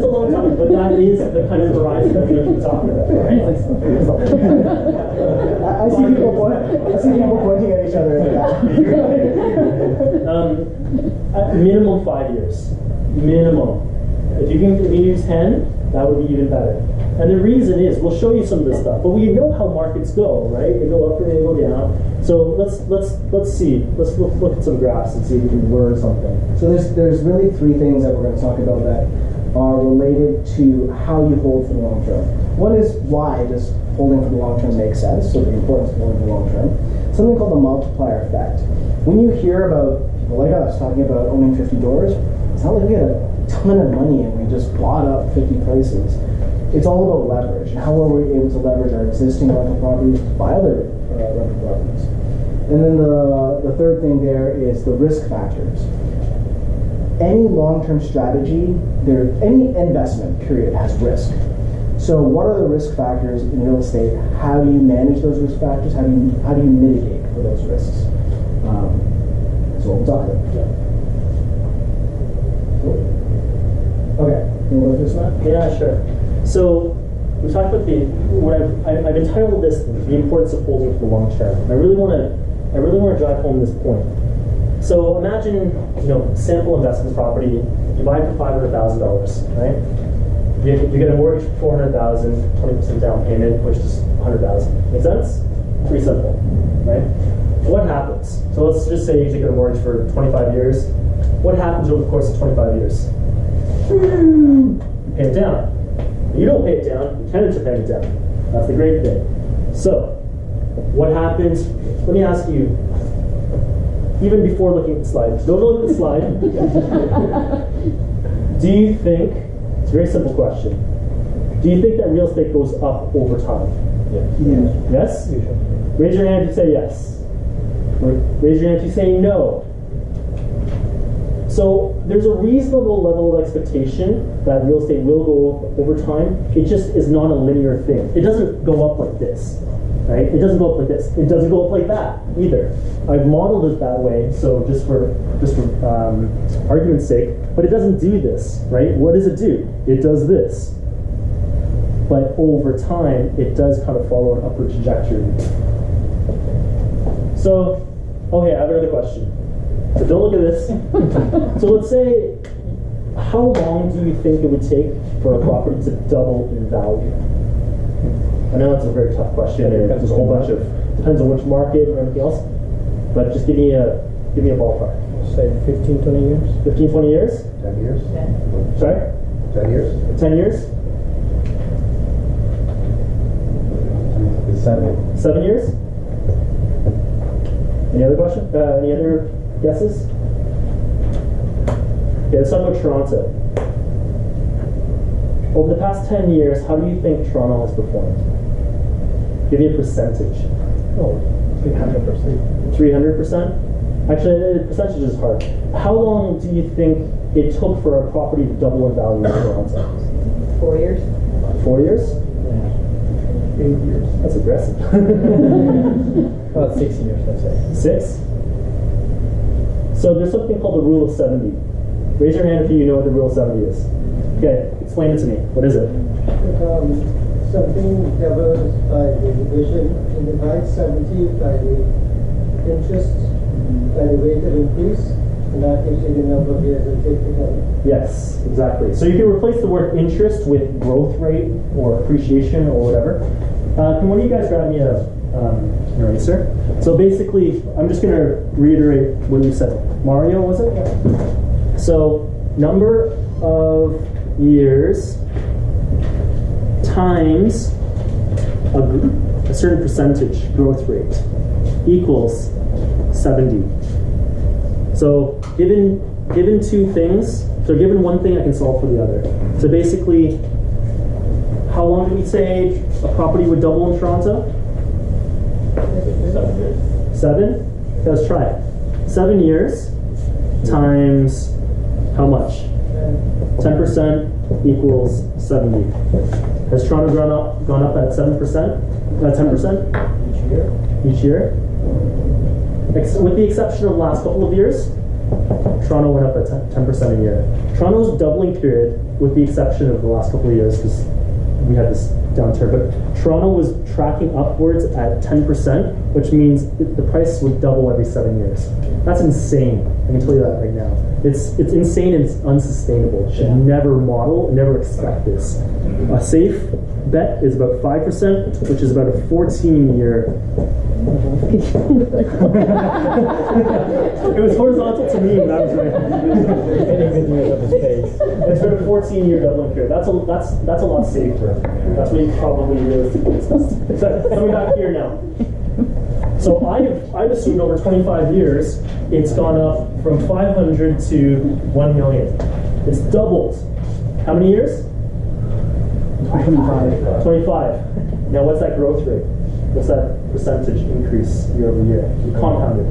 long time, but that is the kind of horizon that we're talking about, right? I see people pointing at each other. Minimum 5 years. Minimum. If you can do 10, that would be even better. And the reason is, we'll show you some of this stuff, but we know how markets go, right? They go up and they go down. So let's see. Let's look at some graphs and see if we can learn something. So there's really three things that we're going to talk about that are related to how you hold for the long term. One is why does holding for the long term make sense? So the importance of holding for the long term. Something called the multiplier effect. When you hear about people like us talking about owning 50 doors, it's not like we had a ton of money and we just bought up 50 places. It's all about leverage and how are we able to leverage our existing rental properties to buy other rental properties. And then the third thing there is the risk factors. Any long-term strategy, any investment period has risk. So what are the risk factors in real estate? How do you manage those risk factors? How do you mitigate for those risks? That's what we'll talk about. Yeah. Cool. Okay, you want to go through this, Matt? Yeah, sure. So we talked about I've entitled this "The Importance of Holding for the Long Term." I really want to drive home this point. So imagine, sample investment property. You buy it for $500,000, right? You get a mortgage for $400,000, 20% down payment, which is $100,000. Make sense? Pretty simple, right? What happens? So let's just say you take out a mortgage for 25 years. What happens over the course of 25 years? You pay it down. You don't pay it down, the tenants are paying it down. That's the great thing. So, what happens? Let me ask you, even before looking at the slide, don't look at the slide. Do you think, it's a very simple question, do you think that real estate goes up over time? Yes? Raise your hand if you say yes. Raise your hand if you say no. So there's a reasonable level of expectation that real estate will go up over time. It just is not a linear thing. It doesn't go up like this, right? It doesn't go up like this. It doesn't go up like that either. I've modeled it that way, so just for argument's sake. But it doesn't do this, right? What does it do? It does this. But over time, it does kind of follow an upward trajectory. So, okay, I have another question. So don't look at this. So let's say, how long do you think it would take for a property to double in value? I know that's a very tough question, and there's a whole bunch of, depends on which market or anything else, but just give me a ballpark. say 15, 20 years. 15, 20 years? 10 years? Sorry? 10 years? 10 years? 7 years? Any other question? Any other guesses? Okay, let's talk about Toronto. Over the past 10 years, how do you think Toronto has performed? Give me a percentage. Oh, 300%. 300%? Actually, the percentage is hard. How long do you think it took for a property to double in value in Toronto? 4 years. 4 years? 8 years. That's aggressive. About 6 years, let's say. 6? So there's something called the rule of 70. Raise your hand if you know what the rule of 70 is. Okay, explain it to me. What is it? Something doubles by the division in the right 70 by the interest, by the rate of increase, and that gives you the number of years it takes to double. Yes, exactly. So you can replace the word interest with growth rate or appreciation or whatever. Can one of you guys grab me an eraser? So basically, I'm just going to reiterate what you said. Mario, was it? Yeah. So number of years times a certain percentage growth rate equals 70. So given two things, so given one thing, I can solve for the other. So basically, how long do we say a property would double in Toronto? 7 years. 7? Okay, let's try it. 7 years times how much? 10% equals 70. Has Toronto gone up at 7%? 10%? Each year. Each year? With the exception of the last couple of years, Toronto went up at 10% a year. Toronto's doubling period, with the exception of the last couple of years, because we had this downturn, but Toronto was tracking upwards at 10%, which means the price would double every 7 years. That's insane. I can tell you that right now. It's insane and it's unsustainable. You should never model, never expect this. A safe bet is about 5%, which is about a 14-year. It was horizontal to me when I was It's been a 14-year doubling period. That's a lot safer. That's what you probably realistically expect. So coming back here now. So I've assumed over 25 years it's gone up from 500 to 1 million. It's doubled. How many years? 25. Now what's that growth rate? What's that percentage increase year over year? Compounded.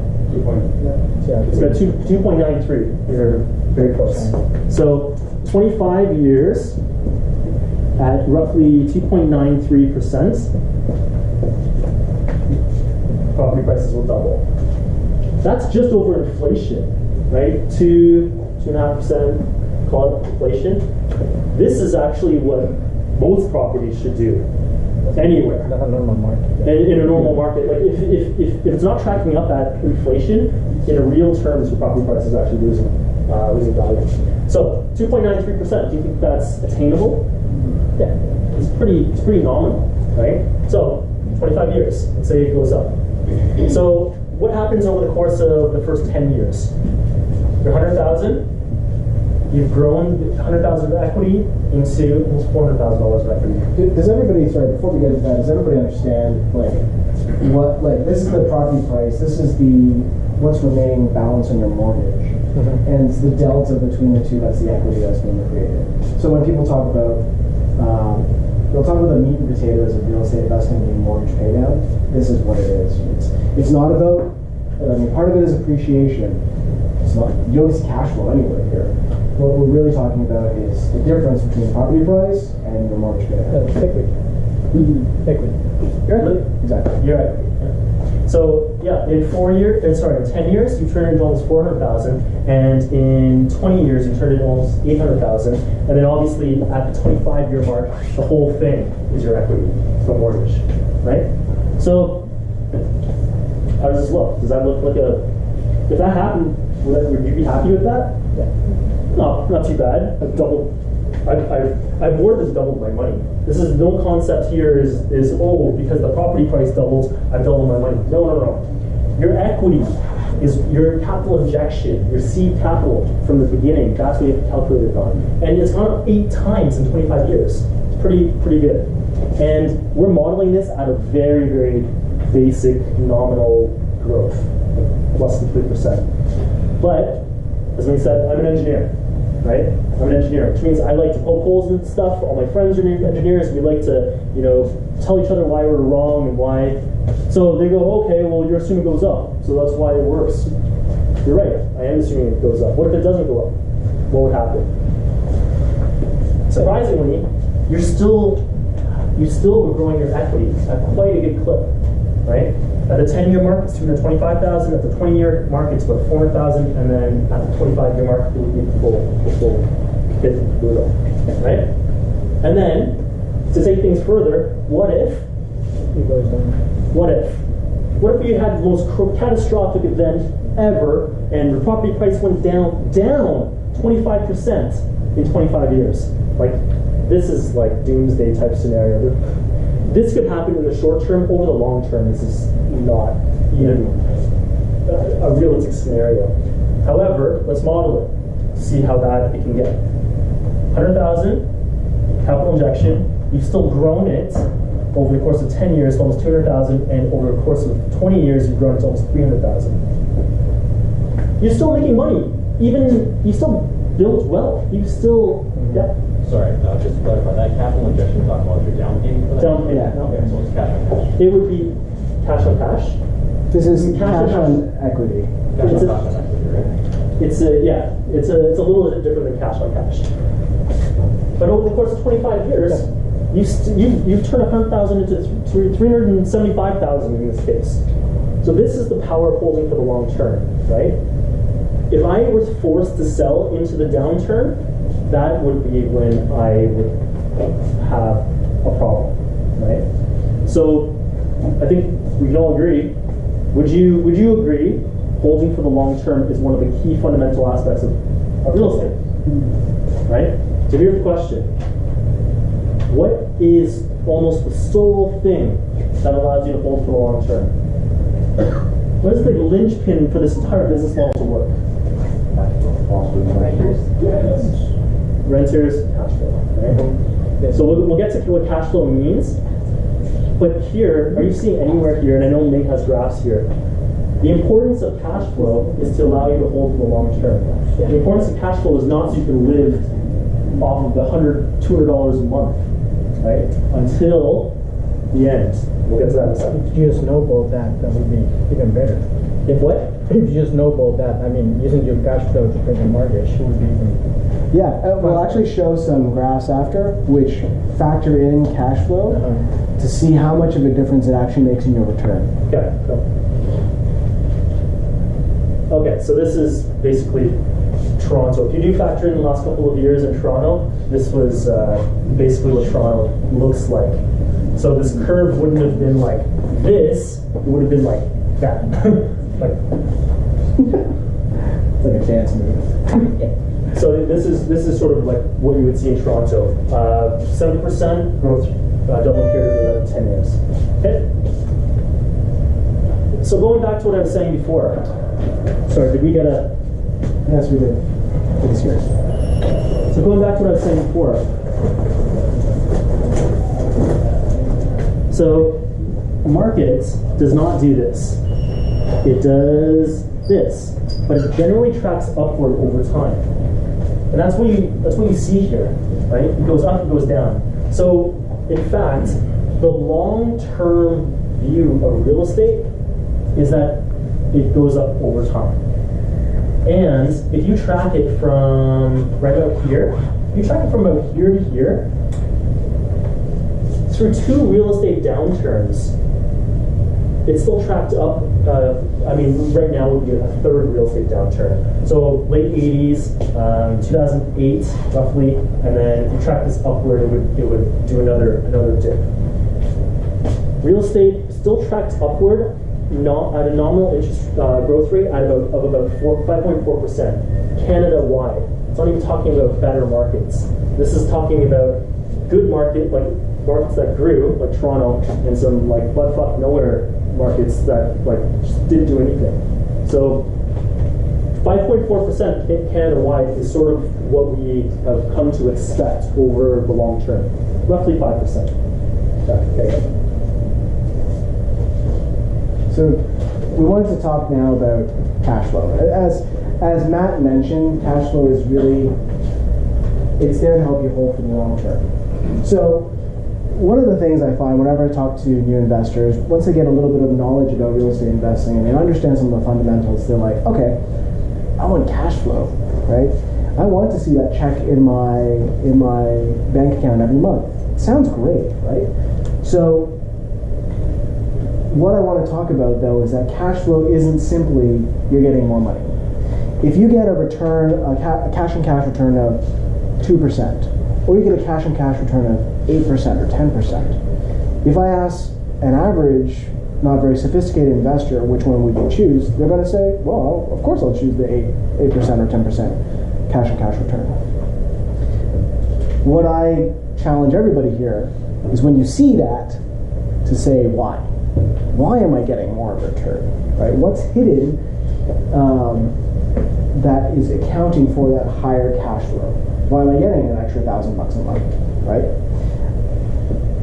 It's about 2.93. You're very close. So 25 years at roughly 2.93%, property prices will double. That's just over inflation, right? 2.5%, call it inflation. This is actually what most properties should do anywhere. Not a normal market. In a normal market, like if it's not tracking up at inflation, in a real terms, your property price is actually losing value. So 2.93%. Do you think that's attainable? Yeah, it's pretty nominal, right? So 25 years. Let's say it goes up. So what happens over the course of the first 10 years? You're 100,000. You've grown 100,000 of equity into almost $400,000 of equity. Does everybody, sorry, before we get into that, does everybody understand, this is the property price, this is what's remaining balance on your mortgage, and it's the delta between the two, that's the equity that's being created. So when people talk about, they'll talk about the meat and potatoes of real estate investment being mortgage pay down. This is what it is. It's not about, part of it is appreciation. It's not, you don't see cash flow anywhere here. What we're really talking about is the difference between property price and your mortgage payment. Equity. Equity. You're right. Exactly. You're right. So yeah, in 10 years, you turn into almost 400,000, and in 20 years, you turn into almost 800,000, and then obviously at the 25-year mark, the whole thing is your equity, the mortgage, right? So how does this look? Does that look like if that happened, would you be happy with that? Yeah. No, not too bad. I've more than doubled my money. This is no concept here is because the property price doubles, I've doubled my money. No. Your equity is your capital injection, your seed capital from the beginning. That's what you have to calculate it on. And it's gone up 8 times in 25 years. It's pretty good. And we're modeling this at a very, very basic nominal growth, less than 3%. But, as we said, I'm an engineer, right? I'm an engineer, which means I like to poke holes in stuff. All my friends are engineers. We like to, tell each other why we're wrong and why. So they go, okay, well, you're assuming it goes up, so that's why it works. You're right, I am assuming it goes up. What if it doesn't go up? What would happen? Surprisingly, you're still growing your equity at quite a good clip, right? At the 10-year mark, it's 225,000. At the 20-year mark, it's about 400,000, and then at the 25-year mark, it would be the full hit brutal, right? And then to take things further, what if it goes down? What if you had the most catastrophic event ever, and the property price went down 25% in 25 years? Like, this is like doomsday type scenario. This could happen in the short term. Over the long term, this is not even a realistic scenario. However, let's model it to see how bad it can get. 100,000 capital injection. You've still grown it over the course of 10 years to almost 200,000, and over the course of 20 years, you've grown it to almost 300,000. You're still making money. You still build wealth. You still, yeah. Sorry, just to clarify, that capital injection you're talking about your down payment for that? Down payment. Okay, so it's cash on cash. It would be cash on cash. This is Cash cash on on equity. Cash on cash on equity, right? It's a little bit different than cash on cash. But over the course of 25 years, you've turned 100,000 into 375,000 in this case. So this is the power of holding for the long term, right? If I was forced to sell into the downturn, that would be when I would have a problem, right? So I think we can all agree. Would you agree holding for the long term is one of the key fundamental aspects of real estate, right? So here's the question. What is almost the sole thing that allows you to hold for the long term? What is the linchpin for this entire business model to work? Renters, cash flow, right? So we'll get to what cash flow means. But here, are you seeing anywhere here, and I know Meg has graphs here, the importance of cash flow is to allow you to hold for the long term. The importance of cash flow is not so you can live off of the $100, $200 a month, right? Until the end. We'll get to that in a second. If you just snowball that would be even better. If what? If you just snowball that, I mean, using your cash flow to pay the mortgage would be even. Yeah, we'll actually show some graphs after which factor in cash flow to see how much of a difference it actually makes in your return. Okay, cool. Okay, so this is basically Toronto. If you do factor in the last couple of years in Toronto, this was basically what Toronto looks like. So this curve wouldn't have been like this, it would have been like that. It's like a dance move. So this is sort of like what you would see in Toronto. 70% growth, double period of 10 years. Okay. So going back to what I was saying before. Sorry, did we get a? Yes, we did. It's here. So going back to what I was saying before. So market does not do this. It does this, but it generally tracks upward over time. And that's what you see here, right? It goes up, it goes down. So in fact, the long-term view of real estate is that it goes up over time. And if you track it from right out here, you track it from about here to here, through 2 real estate downturns, it's still tracked up. Right now would be a 3rd real estate downturn. So late 80s, 2008 roughly, and then if you track this upward, it would do another dip. Real estate still tracks upward, not at a nominal interest growth rate at about 5.4%, Canada-wide. It's not even talking about better markets. This is talking about good markets that grew, like Toronto, and some like butt-fuck nowhere markets that like just didn't do anything. So 5.4% Canada-wide is sort of what we have come to expect over the long term, roughly 5%. Okay. So we wanted to talk now about cash flow. As Matt mentioned, cash flow is really, it's there to help you hold for the long term. So one of the things I find whenever I talk to new investors, once they get a little bit of knowledge about real estate investing and they understand some of the fundamentals, they're like, okay, I want cash flow, right? I want to see that check in my bank account every month. It sounds great, right? So what I want to talk about though is that cash flow isn't simply you're getting more money. If you get a return, a cash and cash return of 2%, or you get a cash and cash return of 8% or 10%, if I ask an average, not very sophisticated investor which one would you choose, they're going to say, well, of course I'll choose the 8% or 10% cash and cash return. What I challenge everybody here is when you see that to say why. Why am I getting more of a return? Right? What's hidden that is accounting for that higher cash flow? Why am I getting an extra $1,000 a month? Right?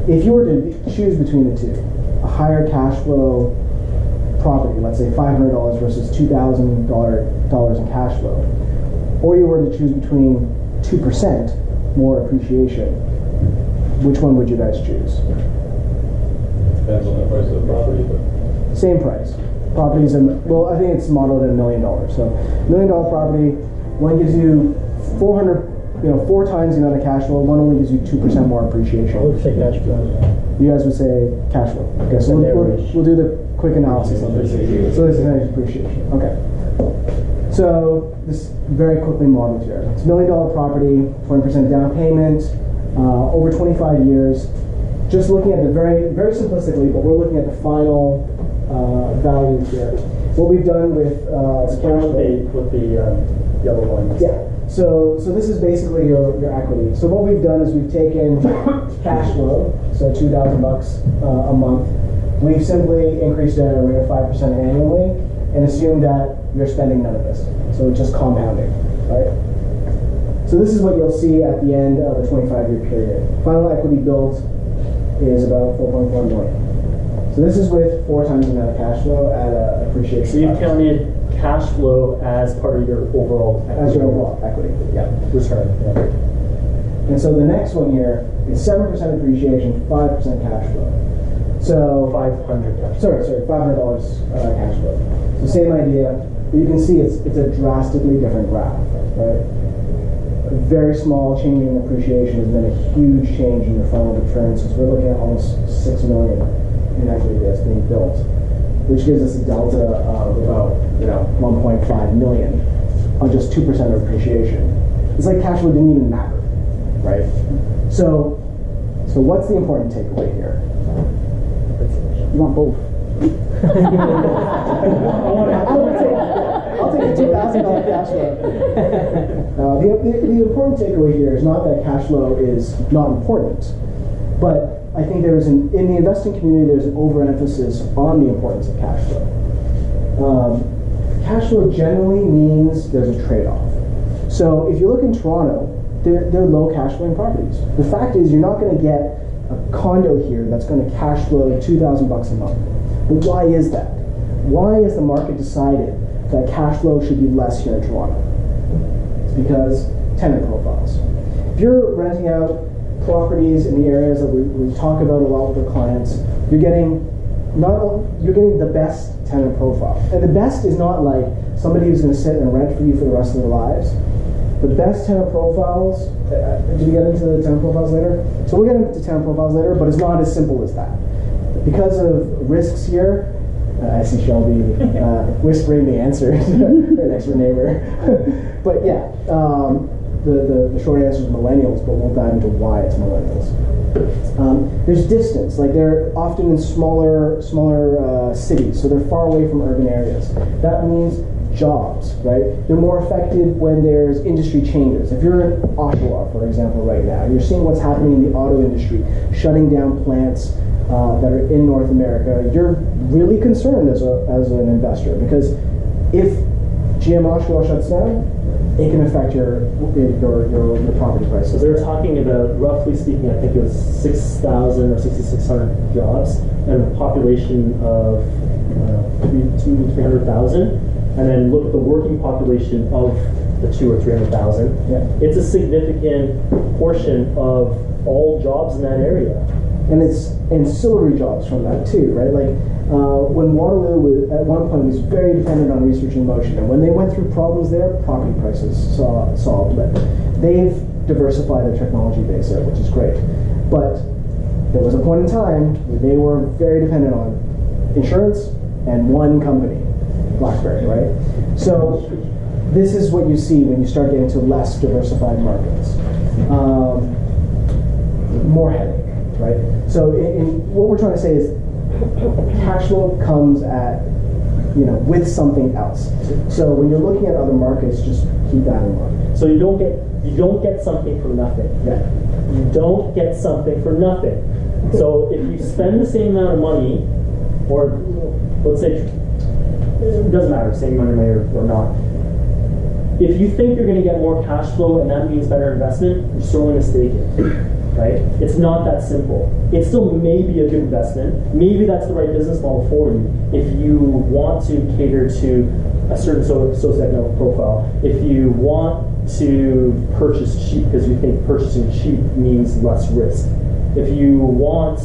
If you were to choose between the two, a higher cash flow property, let's say $500 versus $2,000 in cash flow, or you were to choose between 2% more appreciation, which one would you guys choose? Depends on the price of the property, but same price. Properties, well, I think it's modeled at $1 million. So, $1 million property, one gives you 4 times the amount of cash flow. One only gives you 2% more appreciation. I would say cash flow. You guys would say cash flow. Okay, so we'll do the quick analysis on this. So this is appreciation. Okay. So this very quickly modeled here. It's $1 million property, 20% down payment, over 25 years. Just looking at the very simplistically, but we're looking at the final value here. What we've done with with the yellow line. Yeah. So this is basically your equity. So what we've done is we've taken cash flow, so $2,000 a month. We've simply increased it at a rate of 5% annually and assumed that you're spending none of this. So it's just compounding, right? So this is what you'll see at the end of the 25-year period. Final equity built is about $4.1 million. So this is with 4 times the amount of cash flow at appreciation. So you've counted cash flow as part of your overall equity. As your overall equity, yeah. Return. Yeah. And so the next one here is 7% appreciation, 5% cash flow. So $500 cash. Sorry, $500 cash flow. So same idea. But you can see it's a drastically different graph, right? A very small change in appreciation has been a huge change in your final return, since we're looking at almost $6 million in equity that's being built, which gives us a delta of about 1.5 million on just 2% of appreciation. It's like cash flow didn't even matter, right? So what's the important takeaway here? You want both. I'll take the $2,000 cash flow. The important takeaway here is not that cash flow is not important, but I think in the investing community there's an overemphasis on the importance of cash flow. Cash flow generally means there's a trade-off. So if you look in Toronto, they're low cash flowing properties. The fact is you're not going to get a condo here that's going to cash flow $2,000 a month. But why is that? Why has the market decided that cash flow should be less here in Toronto? It's because tenant profiles. If you're renting out properties in the areas that we talk about a lot with our clients, you're getting the best tenant profile. And the best is not like somebody who's going to sit and rent for you for the rest of their lives. The best tenant profiles, did we get into the tenant profiles later? So we'll get into tenant profiles later, but it's not as simple as that. Because of risks here, I see Shelby whispering the answer to her next door neighbor. But yeah, the short answer is millennials, but we'll dive into why it's millennials. There's distance, like they're often in smaller cities, so they're far away from urban areas. That means jobs, right? They're more affected when there's industry changes. If you're in Ottawa, for example, right now, you're seeing what's happening in the auto industry, shutting down plants that are in North America. You're really concerned as an investor because if GM Oshawa shuts down, it can affect your property So prices. they're talking about, roughly speaking, I think it was 6,000 or 6,600 jobs and a population of 200,000 to 300,000, and then look at the working population of the 200,000 or 300,000. Yeah. It's a significant portion of all jobs in that area. And it's ancillary jobs from that too, right? Like when Waterloo at one point was very dependent on research in motion, and when they went through problems there, property prices saw a blip. They've diversified their technology base there, which is great. But there was a point in time where they were very dependent on insurance and one company, BlackBerry, right? So this is what you see when you start getting to less diversified markets. More headache, right? So what we're trying to say is cash flow comes at, with something else. So when you're looking at other markets, just keep that in mind. So you don't get something for nothing. Yeah. You don't get something for nothing. So if you spend the same amount of money, or let's say, it doesn't matter, same amount of money or not. If you think you're going to get more cash flow and that means better investment, you're sorely mistaken. Right? It's not that simple. It still may be a good investment. Maybe that's the right business model for you if you want to cater to a certain socioeconomic profile. If you want to purchase cheap because you think purchasing cheap means less risk. If you want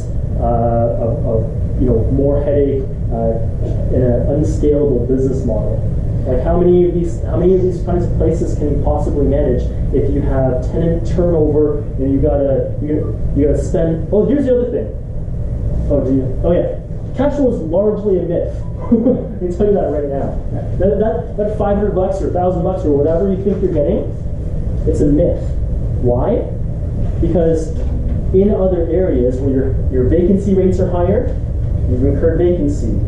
more headache in an unscalable business model. Like how many of these kinds of places can you possibly manage if you have tenant turnover and you gotta spend? Oh, here's the other thing. Oh yeah, cash flow is largely a myth. I can tell you that right now. That $500 or $1,000 or whatever you think you're getting, it's a myth. Why? Because in other areas where your vacancy rates are higher, you've incurred vacancy.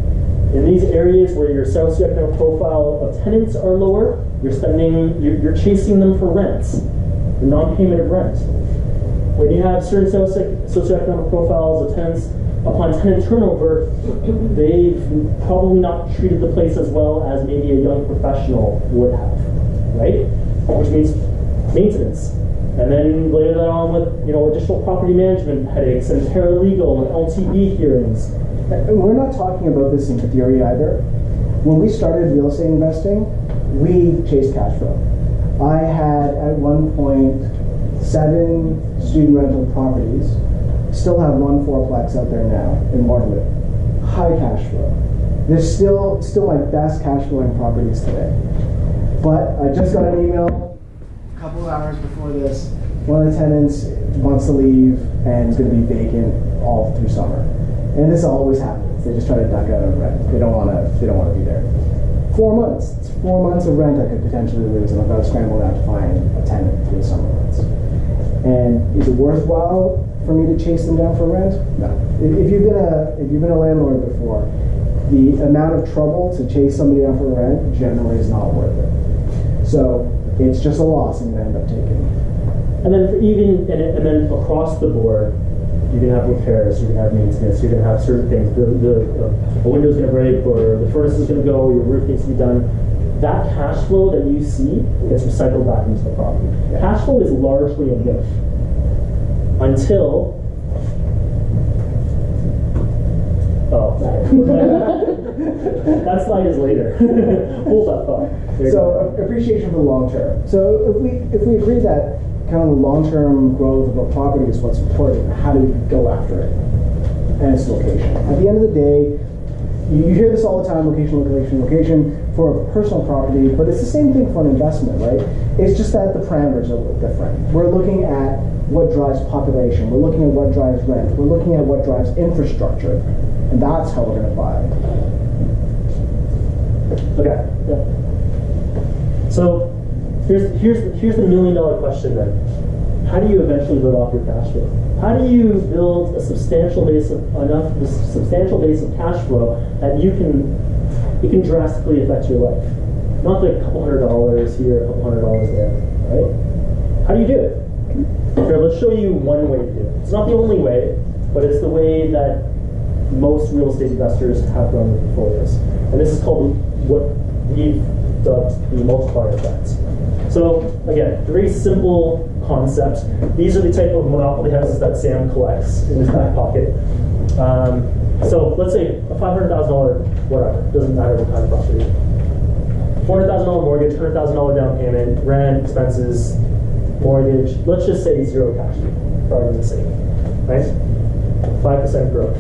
In these areas where your socioeconomic profile of tenants are lower, you're chasing them for rents, the non-payment of rent. When you have certain socioeconomic profiles of tenants, upon tenant turnover, they've probably not treated the place as well as maybe a young professional would have, right? Which means maintenance. And then later that on with additional property management headaches and paralegal and LTV hearings. And we're not talking about this in theory either. When we started real estate investing, we chased cash flow. I had at one point 7 student rental properties. Still have 1 fourplex out there now in Waterloo. High cash flow. They're still my best cash flowing properties today. But I just got an email a couple of hours before this. One of the tenants wants to leave and is going to be vacant all through summer. And this always happens. They just try to duck out of rent. They don't want to be there. 4 months. It's 4 months of rent I could potentially lose if I was scrambling out to find a tenant for the summer months. And is it worthwhile for me to chase them down for rent? No. If you've been a landlord before, the amount of trouble to chase somebody down for rent generally is not worth it. So it's just a loss I'm going to end up taking. And then and then across the board, you're going to have repairs, you're going to have maintenance, you're going to have certain things. The window's going to break, or the furnace is going to go, your roof needs to be done. That cash flow that you see gets recycled back into the property. Yeah. Cash flow is largely a myth until. That slide is later. Hold that thought. So appreciation for the long term. So if we agree that kind of the long-term growth of a property is what's important, how do we go after it? And its location. At the end of the day, you hear this all the time, location, for a personal property, but it's the same thing for an investment, right? It's just that the parameters are a little different. We're looking at what drives population, we're looking at what drives rent, we're looking at what drives infrastructure, and that's how we're going to buy. Okay. Yeah. So here's the $1 million question then. How do you eventually live off your cash flow? How do you build a substantial base of cash flow that it can drastically affect your life? Not the couple $100 here, a couple $100 there, right? How do you do it? Here, let's show you one way to do it. It's not the only way, but it's the way that most real estate investors have run their portfolios. And this is called what we've dubbed the multiplier effect. So again, very simple concept. These are the type of monopoly houses that Sam collects in his back pocket. So let's say a $500,000, whatever, doesn't matter what kind of property. $400,000 mortgage, $100,000 down payment, rent, expenses, mortgage. Let's just say zero cash for argument's sake, right? 5% growth.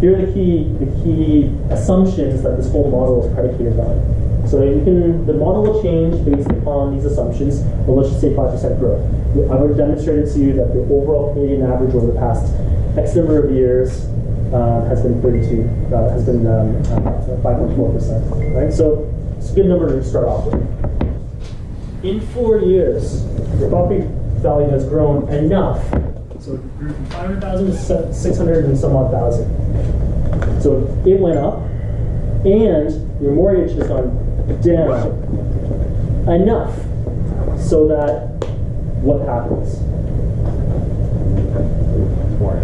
Here are the key assumptions that this whole model is predicated on. So the model will change based upon these assumptions, but let's just say 5% growth. I've already demonstrated to you that the overall Canadian average over the past X number of years has been 5.4%, right? So it's a good number to start off with. In 4 years, your property value has grown enough. So it grew from 500,000 to 600 and some odd thousand. So it went up, and your mortgage has gone down enough so that what happens? What?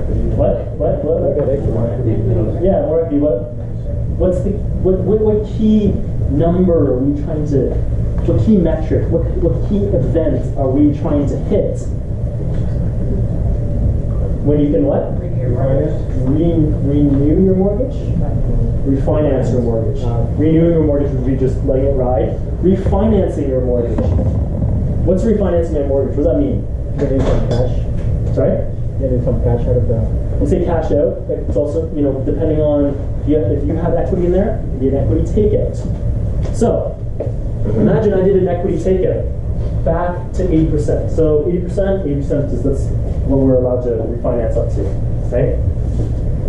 Yeah, more equity. What key number are we trying to? What key metric? What key event are we trying to hit? When you can what? Renew your mortgage? Refinance your mortgage. Renewing your mortgage would be just letting it ride. Refinancing your mortgage. What's refinancing my mortgage? What does that mean? Getting some cash. Sorry? Getting some cash out of the... When you say cash out, it's also, depending on if you have equity in there, it'd be an equity takeout. So, imagine I did an equity takeout back to 80%. So 80% is that's what we're allowed to refinance up to, right?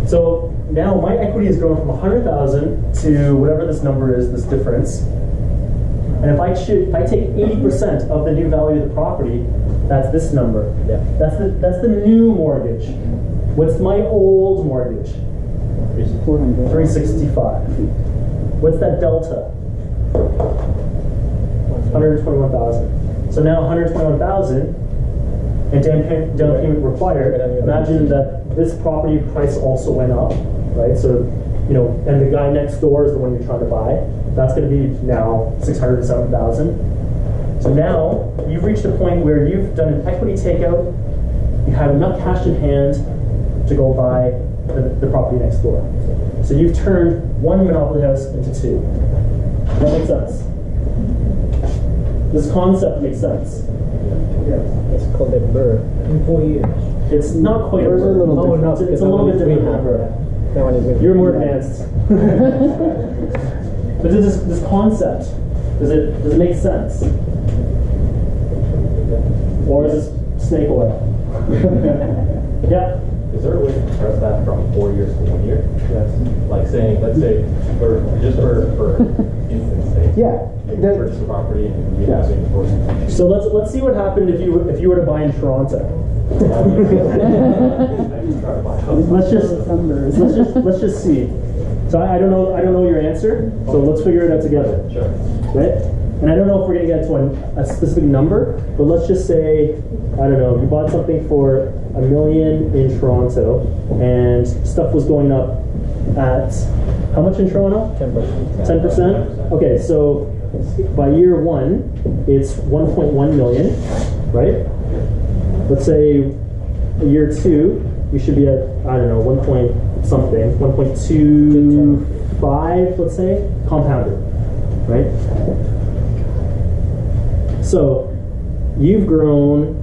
So now my equity has grown from 100,000 to whatever this number is, this difference. And if I take 80% of the new value of the property, that's this number. Yeah. That's the new mortgage. What's my old mortgage? 365. What's that delta? 121,000. So now 121,000 and down payment required. Imagine that this property price also went up, right? So, and the guy next door is the one you're trying to buy. That's going to be now 607,000. So now you've reached a point where you've done an equity takeout. You have enough cash in hand to go buy the property next door. So you've turned one monopoly house into two. Does that make sense? This concept makes sense. It's called a burr. In 4 years. It's not quite a burr. It's a little bit different than a burr. That one is You're more advanced. But this concept, does it make sense? Or is this snake oil? Yeah. Is there a way to compress that from 4 years to 1 year? Yes. Like saying, let's say, for instance sake. Yeah. You purchase a property and you have to So let's see what happened if you were to buy in Toronto. Let's just see. So I don't know your answer. So let's figure it out together. Sure. Right? And I don't know if we're going to get to a specific number, but let's just say, I don't know, you bought something for $1 million in Toronto, and stuff was going up at how much in Toronto? 10%. 10%? Okay, so by year one, it's 1.1 million, right? Let's say year two, you should be at, I don't know, 1 point something, 1.25, let's say, compounded, right? So you've grown,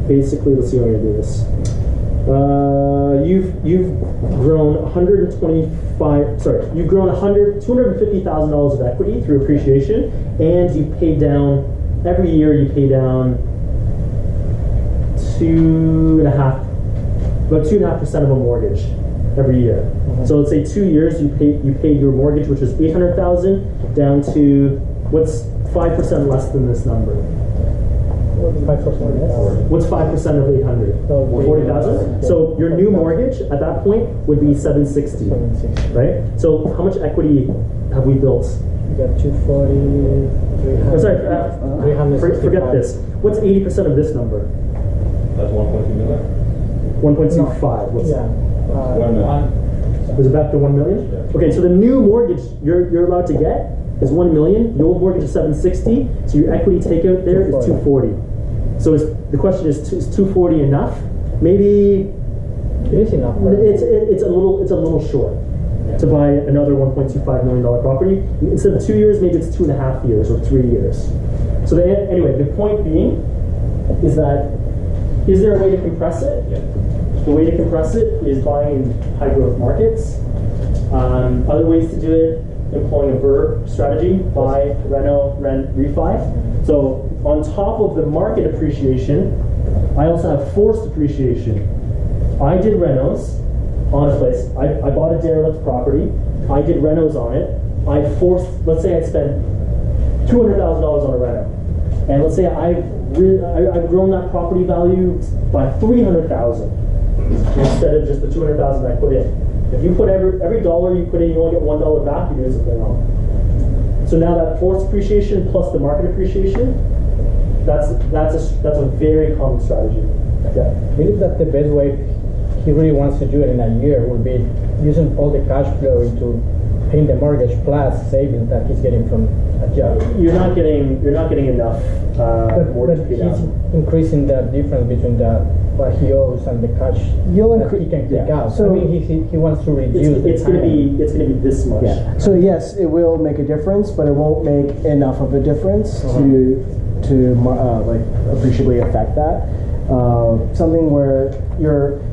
basically, let's see how I'm going to do this. You've grown $250,000 of equity through appreciation, and you paid down, every year you pay down about 2.5% of a mortgage every year. Mm-hmm. So let's say 2 years you paid your mortgage, which was $800,000, down to what's 5% less than this number? 5%. What's 5% of 800? 40,000. So your new mortgage at that point would be 760, right? So how much equity have we built? You got 240. 300. Forget this. What's 80% of this number? That's 1.2 million. 1.25. What's yeah. 1 million. Was it back to 1 million? Yeah. Okay, so the new mortgage you're allowed to get is 1 million. The old mortgage is 760. So your equity takeout there is 240. So the question is 240 enough? Maybe It is enough. it's a little short to buy another $1.25 million property. Instead of 2 years, maybe it's 2.5 years or 3 years. So anyway, the point being is that is there a way to compress it? Yeah. The way to compress it is buying in high growth markets. Other ways to do it, employing a VERB strategy, buy, reno, rent, refi. So on top of the market appreciation, I also have forced appreciation. I did renos on a place. I bought a derelict property. I did renos on it. I forced, let's say I spent $200,000 on a reno. And let's say I've grown that property value by $300,000 instead of just the $200,000 I put in. If you put every dollar you put in, you only get $1 back, you're doing something wrong. So now that forced appreciation plus the market appreciation, that's a very common strategy. Yeah. I believe that the best way he really wants to do it in a year would be using all the cash flow into paying the mortgage plus savings that he's getting from a job. You're not getting enough mortgage But paid he's out. increasing the difference between what he owes and the cash that he can take out. So I mean, he wants to reduce It's going to be this much. Yeah. So yes, it will make a difference, but it won't make enough of a difference to like appreciably affect that. Something where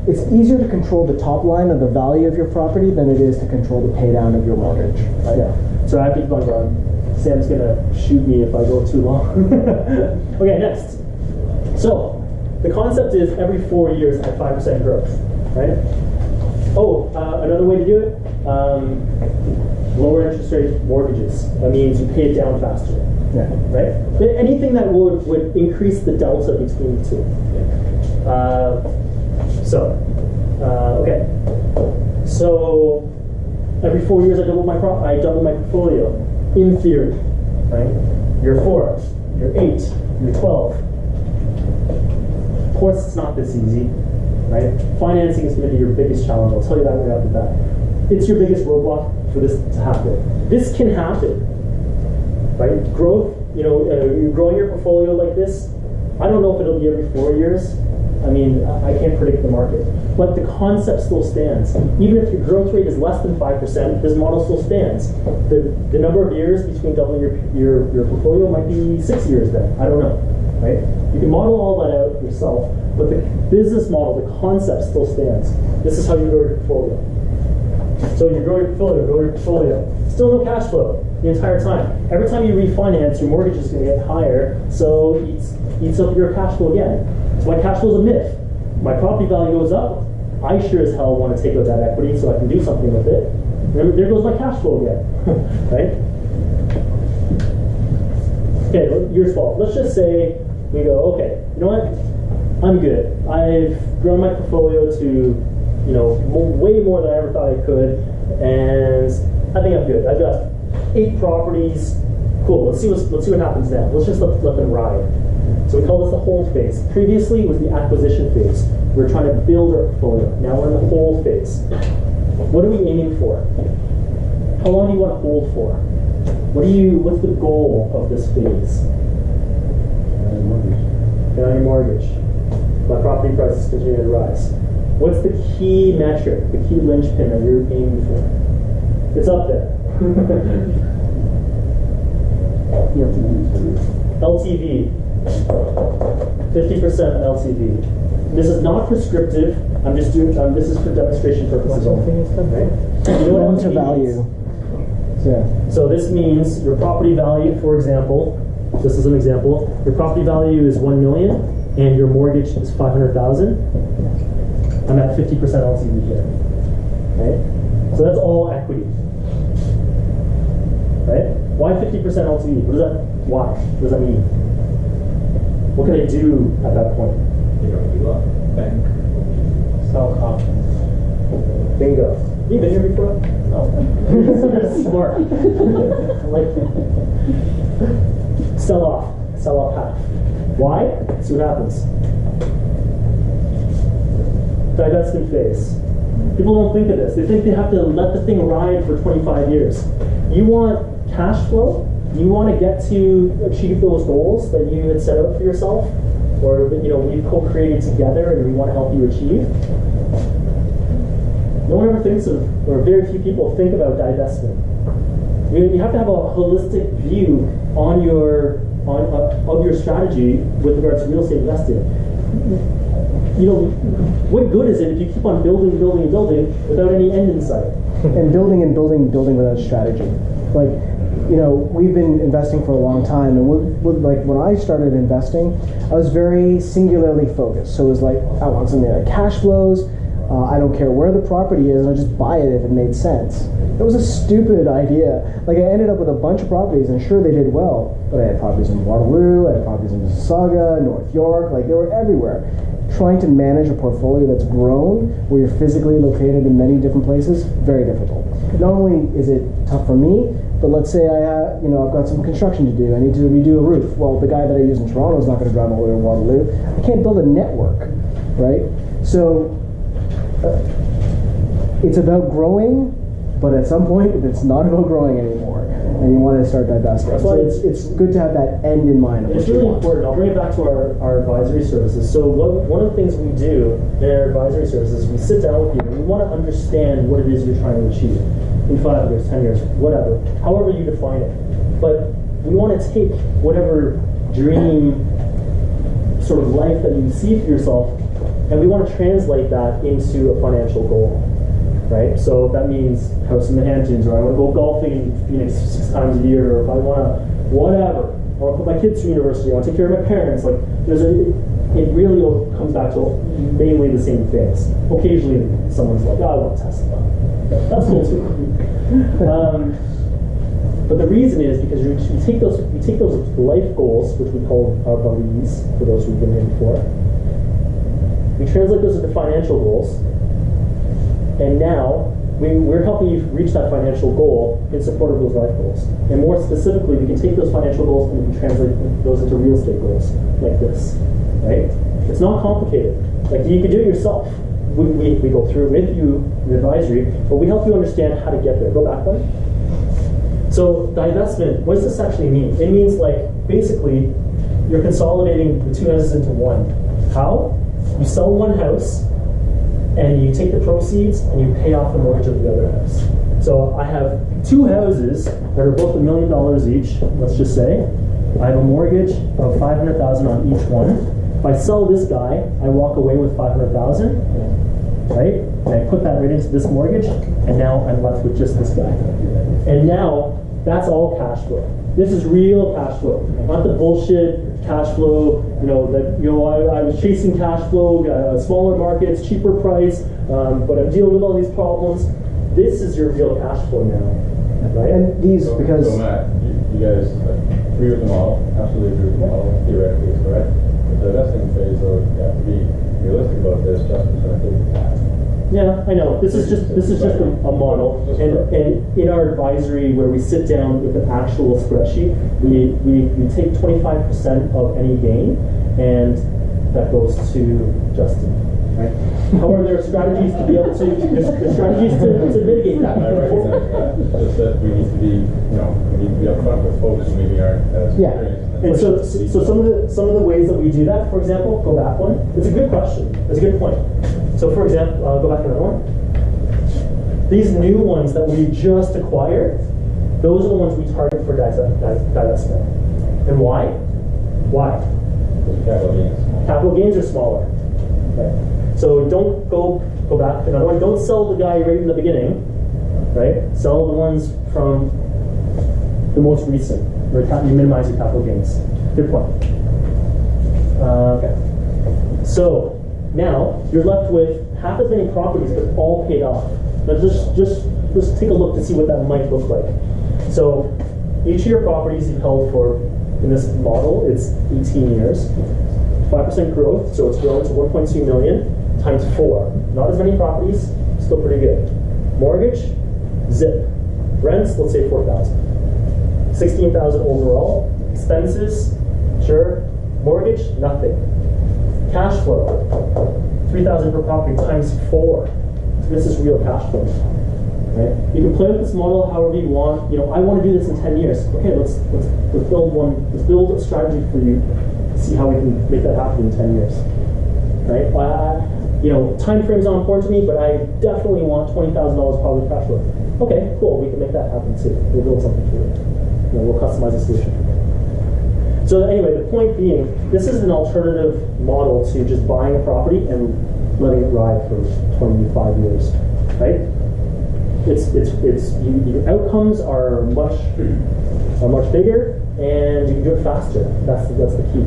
it's easier to control the top line of the value of your property than it is to control the pay down of your mortgage. Right? Yeah. So I have to keep on going. Sam's gonna shoot me if I go too long. Okay, next. So the concept is every 4 years at 5% growth, right? Another way to do it, lower interest rate mortgages. That means you pay it down faster. Yeah. Right? Anything that would increase the delta between the two. Okay. So every 4 years I double my portfolio. In theory, right? You're 4, you're 8, you're 12. Of course, it's not this easy, right? Financing is going to be your biggest challenge. I'll tell you that right off the bat. It's your biggest roadblock for this to happen. This can happen. Right? Growth, you're growing your portfolio like this. I don't know if it'll be every 4 years. I mean, I can't predict the market. But the concept still stands. Even if your growth rate is less than 5%, this model still stands. The number of years between doubling your portfolio might be 6 years then. I don't know. Right? You can model all that out yourself, but the business model, the concept still stands. This is how you grow your portfolio. So you grow your portfolio. Still no cash flow the entire time. Every time you refinance, your mortgage is going to get higher, so it eats up your cash flow again. So my cash flow is a myth. My property value goes up. I sure as hell want to take out that equity so I can do something with it. Remember, there goes my cash flow again, right? Okay, your fault. Let's just say we go, okay, you know what? I'm good. I've grown my portfolio to, way more than I ever thought I could, and I think I'm good. I've got 8 properties. Cool. Let's see what happens now. Let's just let them ride. So we call this the hold phase. Previously it was the acquisition phase. We're trying to build our portfolio. Now we're in the hold phase. What are we aiming for? How long do you want to hold for? What's the goal of this phase? Get on your mortgage. My property prices continue to rise. What's the key metric, the key linchpin that you're aiming for? It's up there. LTV. 50% LTV. This is not prescriptive. I'm just doing. This is for demonstration purposes only. Right? You know what LTV value. Yeah. So this means your property value, for example, this is an example. Your property value is $1 million, and your mortgage is $500,000. I'm at 50% LTV here. Right? So that's all equity. Right? Why 50% LTV? Why? What does that mean? What can I do at that point? Bank. Sell cops. Bingo. You been here before? No. You're smart. I like that. Sell off half. Why? See what happens. Divestment phase. People don't think of this. They think they have to let the thing ride for 25 years. You want cash flow. You want to get to achieve those goals that you had set out for yourself, or that we've co-created together, and we want to help you achieve. No one ever thinks of, or very few people think about divestment. You have to have a holistic view on of your strategy with regards to real estate investing. What good is it if you keep on building without any end in sight? And building without strategy. Like, we've been investing for a long time, and like when I started investing, I was very singularly focused. So it was like, I want something that cash flows. I don't care where the property is, and I just buy it if it made sense. It was a stupid idea. Like, I ended up with a bunch of properties, and sure, they did well, but I had properties in Waterloo, I had properties in Mississauga, North York, like they were everywhere. Trying to manage a portfolio that's grown, where you're physically located in many different places, very difficult. Not only is it tough for me, but let's say I've got some construction to do. I need to redo a roof. Well, the guy that I use in Toronto is not going to drive all the way to Waterloo. I can't build a network, right? So it's about growing, but at some point, it's not about growing anymore, and you want to start divesting. So it's good to have that end in mind. It's really important. I'll bring it back to our advisory services. So one of the things we do in our advisory services, we sit down with you, and we want to understand what it is you're trying to achieve in 5 years, 10 years, whatever, however you define it. But we want to take whatever dream sort of life that you see for yourself, and we want to translate that into a financial goal, right? So if that means house in the Hamptons, or I want to go golfing in Phoenix 6 times a year, or if I want to whatever, I want to put my kids through university, I want to take care of my parents, like it really comes back to mainly the same things. Occasionally someone's like, I want Tesla. That's cool too. But the reason is because you take those life goals, which we call our values, for those who've been here before. We translate those into financial goals, and now we're helping you reach that financial goal in support of those life goals. And more specifically, we can take those financial goals and we can translate those into real estate goals, like this, right? It's not complicated. Like, you can do it yourself. We go through with you in advisory, but we help you understand how to get there. Go back one. So divestment, what does this actually mean? It means, like, basically, you're consolidating the two houses into one. How? You sell one house, and you take the proceeds, and you pay off the mortgage of the other house. So I have two houses that are both $1 million each, let's just say. I have a mortgage of $500,000 on each one. If I sell this guy, I walk away with $500,000, right? And I put that right into this mortgage, and now I'm left with just this guy. And now, that's all cash flow. This is real cash flow, not the bullshit cash flow. I was chasing cash flow, smaller markets, cheaper price, but I'm dealing with all these problems. This is your real cash flow now, right? And these because so Matt, you guys agree with the model, absolutely agree with the model, theoretically it's correct. But the investing phase, though, you have to be realistic about this. Justin's going to take that. Yeah, I know. This is just a model, and in our advisory where we sit down with an actual spreadsheet, we take 25% of any gain, and that goes to Justin. Right? However, there are strategies to be able to mitigate that. I recognize that. Just that we need to be, we need to be upfront with folks who maybe aren't as experienced. And so some of the ways that we do that, for example, go back one. It's a good question. It's a good point. So for example, go back to another one. These new ones that we just acquired, those are the ones we target for divestment. And why? Why? Capital gains. Capital gains are smaller. Okay. So don't go back. In other words, don't sell the guy right in the beginning, right? Sell the ones from the most recent. You minimize your capital gains. Good point. Okay. So now you're left with half as many properties, but all paid off. Now just take a look to see what that might look like. So each of your properties you've held for, in this model, it's 18 years. 5% growth, so it's grown to 1.2 million times 4. Not as many properties, still pretty good. Mortgage, zip. Rents, let's say 4,000. 16,000 overall. Expenses, sure. Mortgage, nothing. Cash flow, 3,000 per property times 4. this is real cash flow. Right? You can play with this model however you want. You know, I want to do this in 10 years. Okay, let's build one. Let's build a strategy for you. See how we can make that happen in 10 years. Right? You know, time frames are important to me, but I definitely want $20,000 probably cash flow. Okay, cool. We can make that happen too. We'll build something for you. You know, we'll customize a solution. So anyway, the point being, this is an alternative model to just buying a property and letting it ride for 25 years, right? Your outcomes are much bigger, and you can do it faster. That's the key.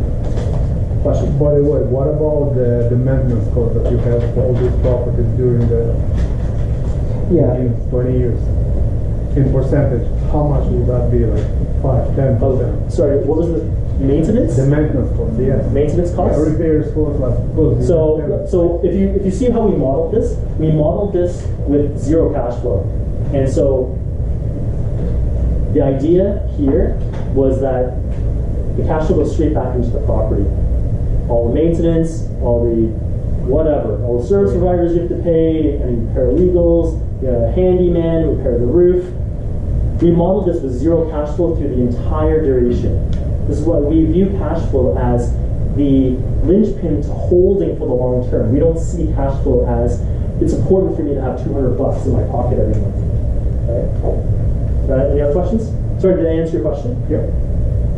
Question. By the way, what about the maintenance cost that you have for all these properties during the 20 years? In percentage, how much will that be? Like 5, 10%? Sorry, what was the maintenance? The maintenance cost, yes. Maintenance costs? Yeah, repairs cost, like So if you see how we modeled this, we modeled this with zero cash flow. And so the idea here was that the cash flow goes straight back into the property. All the maintenance, all the whatever, all the service providers you have to pay, and paralegals, you know, a handyman, repair the roof. We modeled this with zero cash flow through the entire duration. This is what we view cash flow as the linchpin to holding for the long term. We don't see cash flow as it's important for me to have $200 in my pocket every month. Right? Any other questions? Sorry, did I answer your question? Yeah.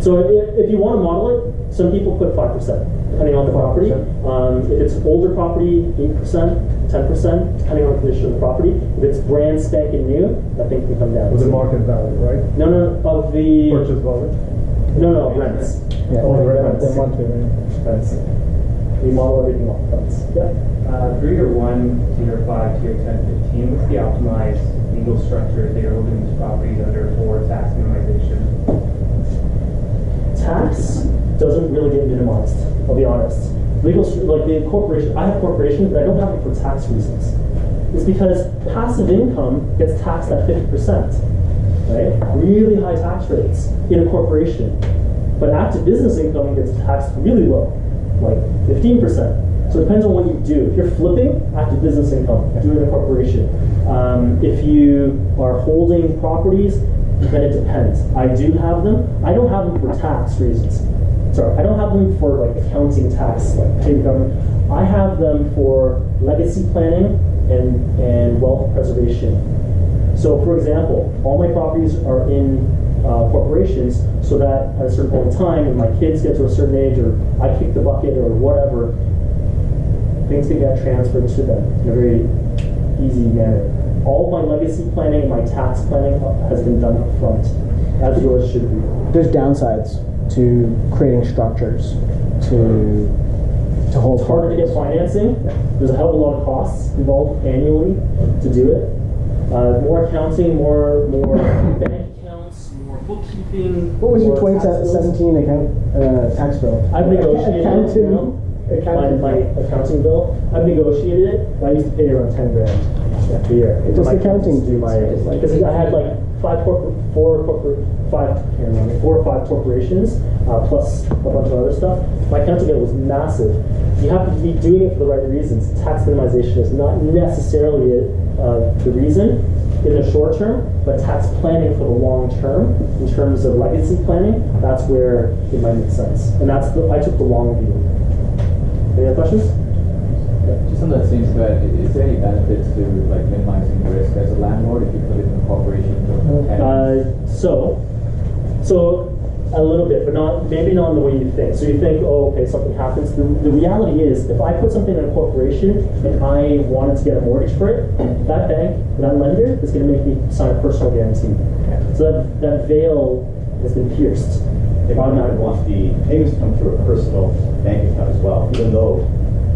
So if you want to model it, some people put 5%, depending on the property. If it's older property, 8%, 10%, depending on the condition of the property. If it's brand spanking new, I think can come down. With the market value, right? No, of the purchase value. No, rents. Yeah, oh, the rents. The monthly rent. Rents. We model everything off rents. Yeah. For year 1 to year 5 to year 10, 15, what's the optimized legal structure that you're holding these properties under for tax minimization? Tax doesn't really get minimized, I'll be honest. Like the corporation, I have corporations, but I don't have it for tax reasons. It's because passive income gets taxed at 50%, right? Really high tax rates in a corporation. But active business income gets taxed really low, like 15%. So it depends on what you do. If you're flipping, active business income, do it in a corporation. If you are holding properties, then it depends. I do have them. I don't have them for tax reasons. Sorry, I don't have them for like accounting tax, like pay the government. I have them for legacy planning and wealth preservation. So for example, all my properties are in corporations so that at a certain point in time, when my kids get to a certain age or I kick the bucket or whatever, things can get transferred to them in a very easy manner. All my legacy planning and my tax planning has been done up front, as yours should be. There's downsides to creating structures to hold. It's harder to get financing. There's a hell of a lot of costs involved annually to do it. More accounting, more bank accounts, more bookkeeping. What was your 2017 tax bill? I've negotiated my accounting bill. I've negotiated it. I used to pay around $10 grand a year. Just accounting do my because I had like four or five corporations plus a bunch of other stuff. My accounting bill was massive. You have to be doing it for the right reasons. Tax minimization is not necessarily the reason in the short term, but tax planning for the long term, in terms of legacy planning, that's where it might make sense. And I took the long view. Any other questions? Just on that same thread, is there any benefits to like minimizing risk as a landlord if you put it in a corporation? So a little bit, but maybe not in the way you think. So you think, oh, okay, something happens. The reality is, if I put something in a corporation and I wanted to get a mortgage for it, that bank, that lender, is going to make me sign a personal guarantee. So that veil has been pierced. They automatically want the payments to come through a personal bank account as well, even though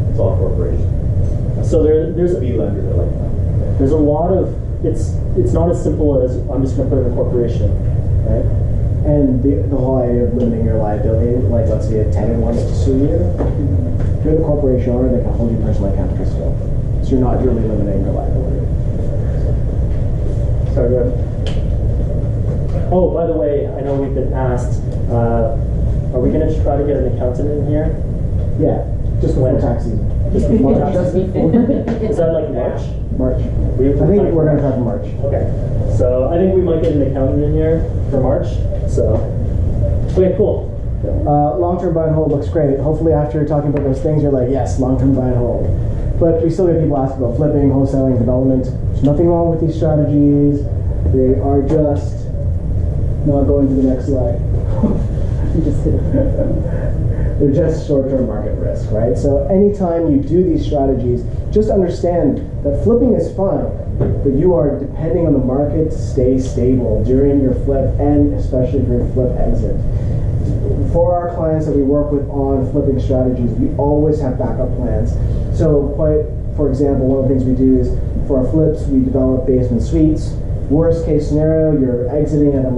it's all corporation. So there's B lenders are like that. There's a lot of it's not as simple as I'm just going to put it in a corporation, right? And the whole idea of limiting your liability, like let's say a tenant wants to sue you, if you're the corporation owner, they can hold your personal account still. So you're not really limiting your liability. Sorry, go ahead. Oh, by the way, I know we've been asked, are we going to try to get an accountant in here? Yeah. Just before When? tax season. Just before March. tax season? Is that like March? March. We- I think we're gonna try for March. Okay, so I think we might get an accountant in here for March, so, okay, cool. Long-term buy and hold looks great. Hopefully after talking about those things, you're like, yes, long-term buy and hold. But we still get people ask about flipping, wholesaling, development. There's nothing wrong with these strategies. They are just not going to the next slide. You just hit it. They're just short-term market risk, right? So anytime you do these strategies, just understand that flipping is fine, but you are depending on the market to stay stable during your flip and especially for your flip exit. For our clients that we work with on flipping strategies, we always have backup plans. So for example, one of the things we do is for our flips, we develop basement suites. Worst case scenario, you're exiting as the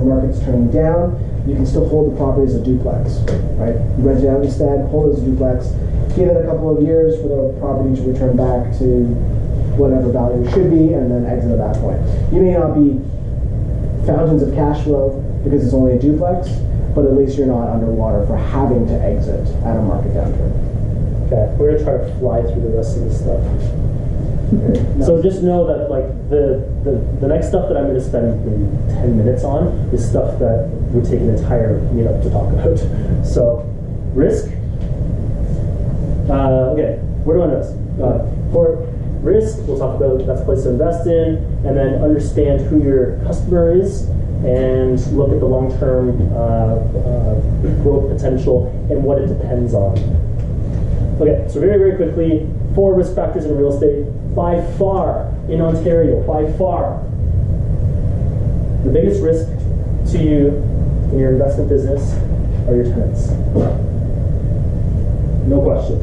market's turning down. You can still hold the property as a duplex, right? You rent it out instead, hold it as a duplex. Give it a couple of years for the property to return back to whatever value it should be, and then exit at that point. You may not be fountains of cash flow because it's only a duplex, but at least you're not underwater for having to exit at a market downturn. Okay, we're gonna try to fly through the rest of this stuff. So just know that like the next stuff that I'm going to spend maybe 10 minutes on is stuff that would take an entire meetup to talk about. So risk. Okay, where do I know? For risk, we'll talk about that's a place to invest in, and then understand who your customer is, and look at the long-term growth potential and what it depends on. Okay, so very, very quickly, 4 risk factors in real estate. By far, in Ontario, by far, the biggest risk to you in your investment business are your tenants. No question.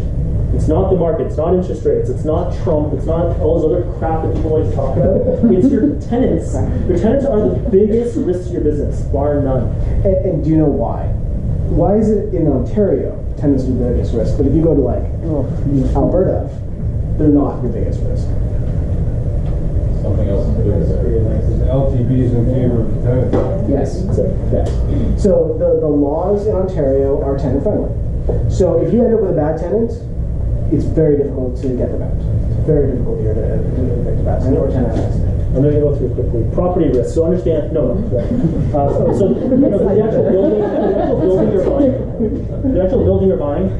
It's not the market, it's not interest rates, it's not Trump, it's not all this other crap that people like to talk about. It's your tenants. Your tenants are the biggest risk to your business, bar none. And do you know why? Why is it in Ontario tenants are the biggest risk, but if you go to like Alberta, they're not your biggest risk? Something else to do with it. LTVs in favor of the tenants. Yes. So the laws in Ontario are tenant friendly. So if you end up with a bad tenant, it's very difficult to get them out. It's very difficult here to evict a bad tenant or tenant accident. I'm going to go through it quickly. Property risk. So understand. So the actual building you're buying,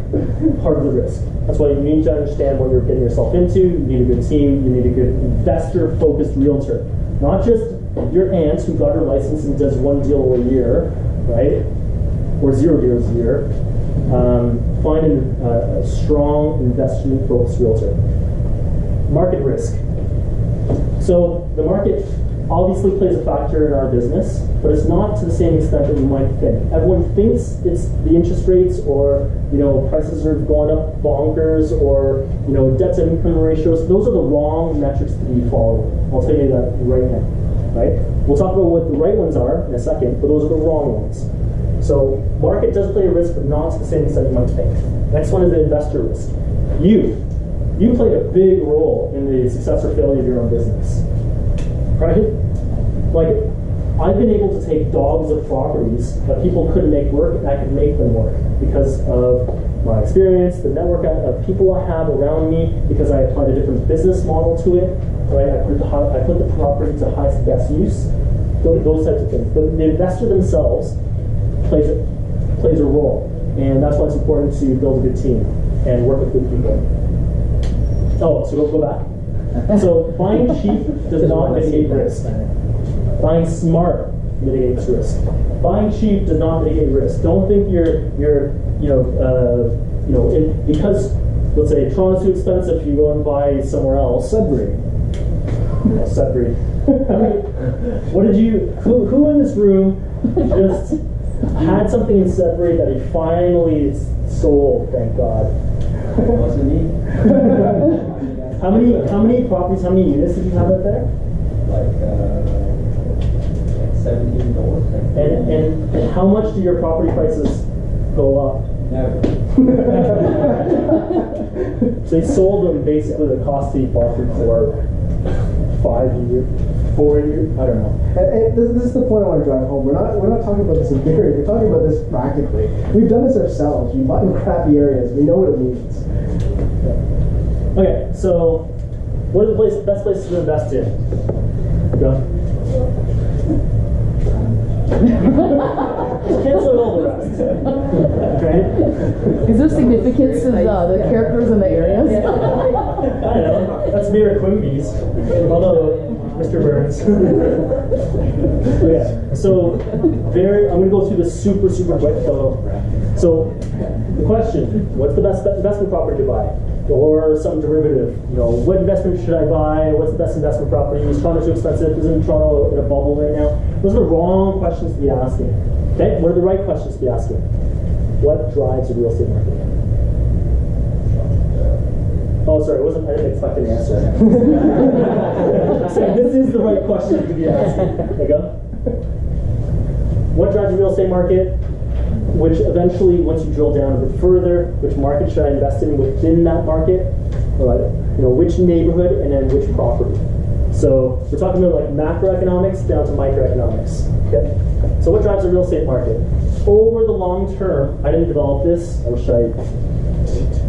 part of the risk. That's why you need to understand what you're getting yourself into. You need a good team. You need a good investor-focused realtor, not just your aunt who got her license and does 1 deal a year, right, or 0 deals a year. Find a strong investment-focused realtor. Market risk. So the market obviously plays a factor in our business, but it's not to the same extent that you might think. Everyone thinks it's the interest rates, or prices are going up bonkers, or debt to income ratios. Those are the wrong metrics to be following. I'll tell you that right now. Right? We'll talk about what the right ones are in a second, but those are the wrong ones. So market does play a risk, but not to the same extent you might think. Next one is the investor risk. You played a big role in the success or failure of your own business, right? Like, I've been able to take dogs of properties that people couldn't make work, and I could make them work because of my experience, the network of people I have around me, because I applied a different business model to it, right? I put the property to highest best use, those types of things. But the investor themselves plays a role, and that's why it's important to build a good team and work with good people. Oh, so go back. So buying cheap does not mitigate risk. Buying smart mitigates risk. Buying cheap does not mitigate risk. Don't think because let's say Toronto's too expensive, you go and buy somewhere else. Sudbury. Sudbury. Who in this room just had something in Sudbury that he finally sold? Thank God. Wasn't me. How many properties, how many units did you have out there? Like 17 doors. And how much do your property prices go up? Never. They sold them basically the cost they bought them for 5 years. 4 years, I don't know. And this is the point I want to drive home. We're not talking about this in theory. We're talking about this practically. We've done this ourselves. We bought in crappy areas. We know what it means. Yeah. Okay, so what are the best places to invest in? Go. Cancel all the rest. Okay. Is there significance to the characters in the areas? I don't know. That's Mayor Quimby's. Although, Mr. Burns. Okay. So, I'm going to go through this super quick. So, the question: what's the best investment property to buy? Or some derivative? What investment should I buy? What's the best investment property? Is Toronto too expensive? Isn't Toronto in a bubble right now? Those are the wrong questions to be asking. Okay, what are the right questions to be asking? What drives the real estate market? Oh, sorry, I didn't expect an answer. So this is the right question to be asking. There you go. What drives the real estate market? Which eventually, once you drill down a bit further, which market should I invest in within that market? Right? Which neighborhood and then which property. So we're talking about like macroeconomics down to microeconomics. Okay. So what drives the real estate market? Over the long term, I didn't develop this. I wish I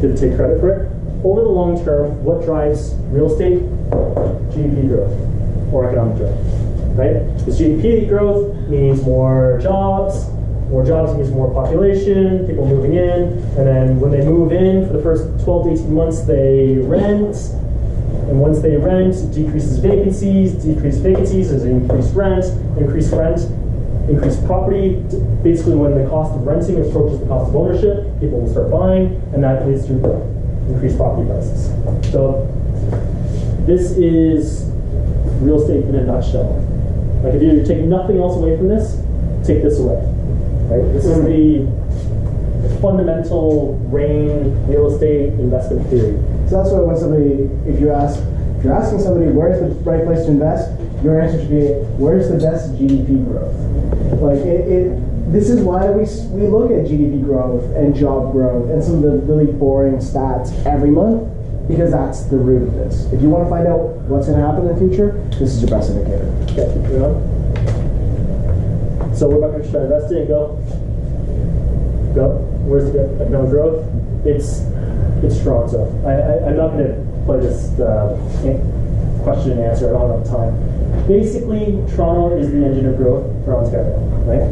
could take credit for it. Over the long term, what drives real estate? GDP growth or economic growth, right? Because GDP growth means more jobs. More jobs means more population, people moving in, and then when they move in for the first 12 to 18 months, they rent. And once they rent, it decreases vacancies. Decreased vacancies is increased rent, increased property. Basically, when the cost of renting approaches the cost of ownership, people will start buying, and that leads to increased property prices. So this is real estate in a nutshell. Like if you take nothing else away from this, take this away. Right? This is the fundamental RAIN real estate investment theory. So that's why when if you're asking somebody where's the right place to invest, your answer should be where's the best GDP growth. Like this is why we look at GDP growth and job growth and some of the really boring stats every month, because that's the root of this. If you want to find out what's going to happen in the future, this is your best indicator. Okay, moving on. So we're about to try to invest in. Go. Where's the economic growth? It's Toronto. I'm not going to play this question and answer. I don't have enough time. Basically, Toronto is the engine of growth for Ontario, right?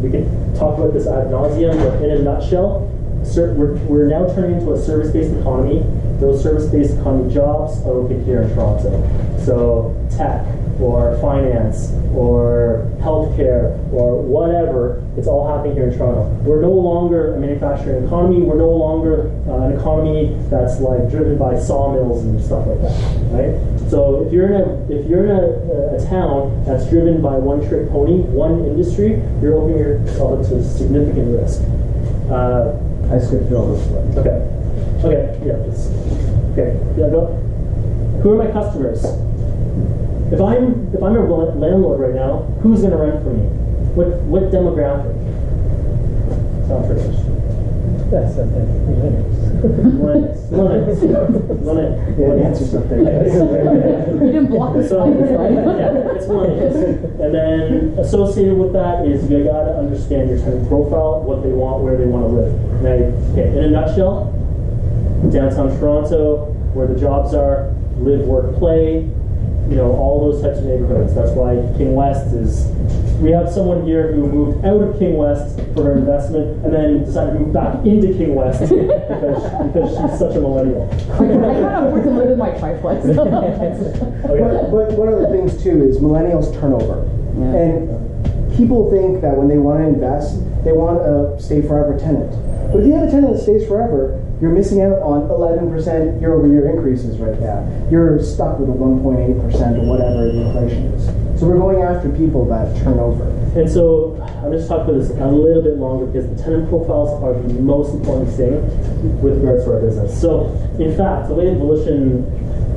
We can talk about this ad nauseum, but in a nutshell, we're now turning into a service-based economy. Those service-based economy jobs are located here in Toronto. So tech, or finance, or healthcare, or whatever, it's all happening here in Toronto. We're no longer a manufacturing economy. We're no longer an economy that's like driven by sawmills and stuff like that, right? So if you're in a town that's driven by one trick pony, one industry, you're opening yourself up to significant risk. I skipped all this one. Okay, yeah, go. Who are my customers? If I'm a landlord right now, who's going to rent for me? What demographic? It's not privileged. That's something. Yeah, the answer's up there. You didn't block the So, yeah, it's millennials. And then associated with that is you got to understand your tenant profile, what they want, where they want to live. Now, okay, in a nutshell, downtown Toronto, where the jobs are, live, work, play, all those types of neighborhoods. That's why King West is. We have someone here who moved out of King West for her investment and then decided to move back into King West because she's such a millennial. I kind of work and live in my triplex. Okay. But one of the things too is millennials turnover. Yeah. And people think that when they want to invest, they want a stay forever tenant. But if you have a tenant that stays forever, you're missing out on 11% year-over-year increases right now. You're stuck with a 1.8% or whatever the inflation is. So we're going after people that turn over. And so I'm just talking about this a little bit longer because the tenant profiles are the most important thing with regards to our business. So in fact, the way at Volition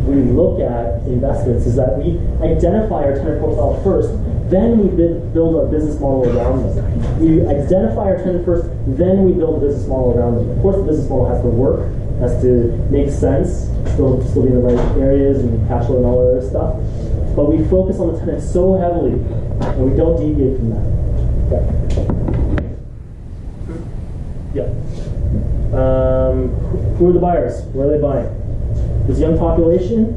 we look at investments is that we identify our tenant profile first, then we build our business model around them. We identify our tenant first, then we build a business model around them. Of course, the business model has to work, has to make sense, still be in the right areas and cash flow and all that other stuff. but we focus on the tenant so heavily, and we don't deviate from that. Yeah. Who are the buyers? Where are they buying? This young population,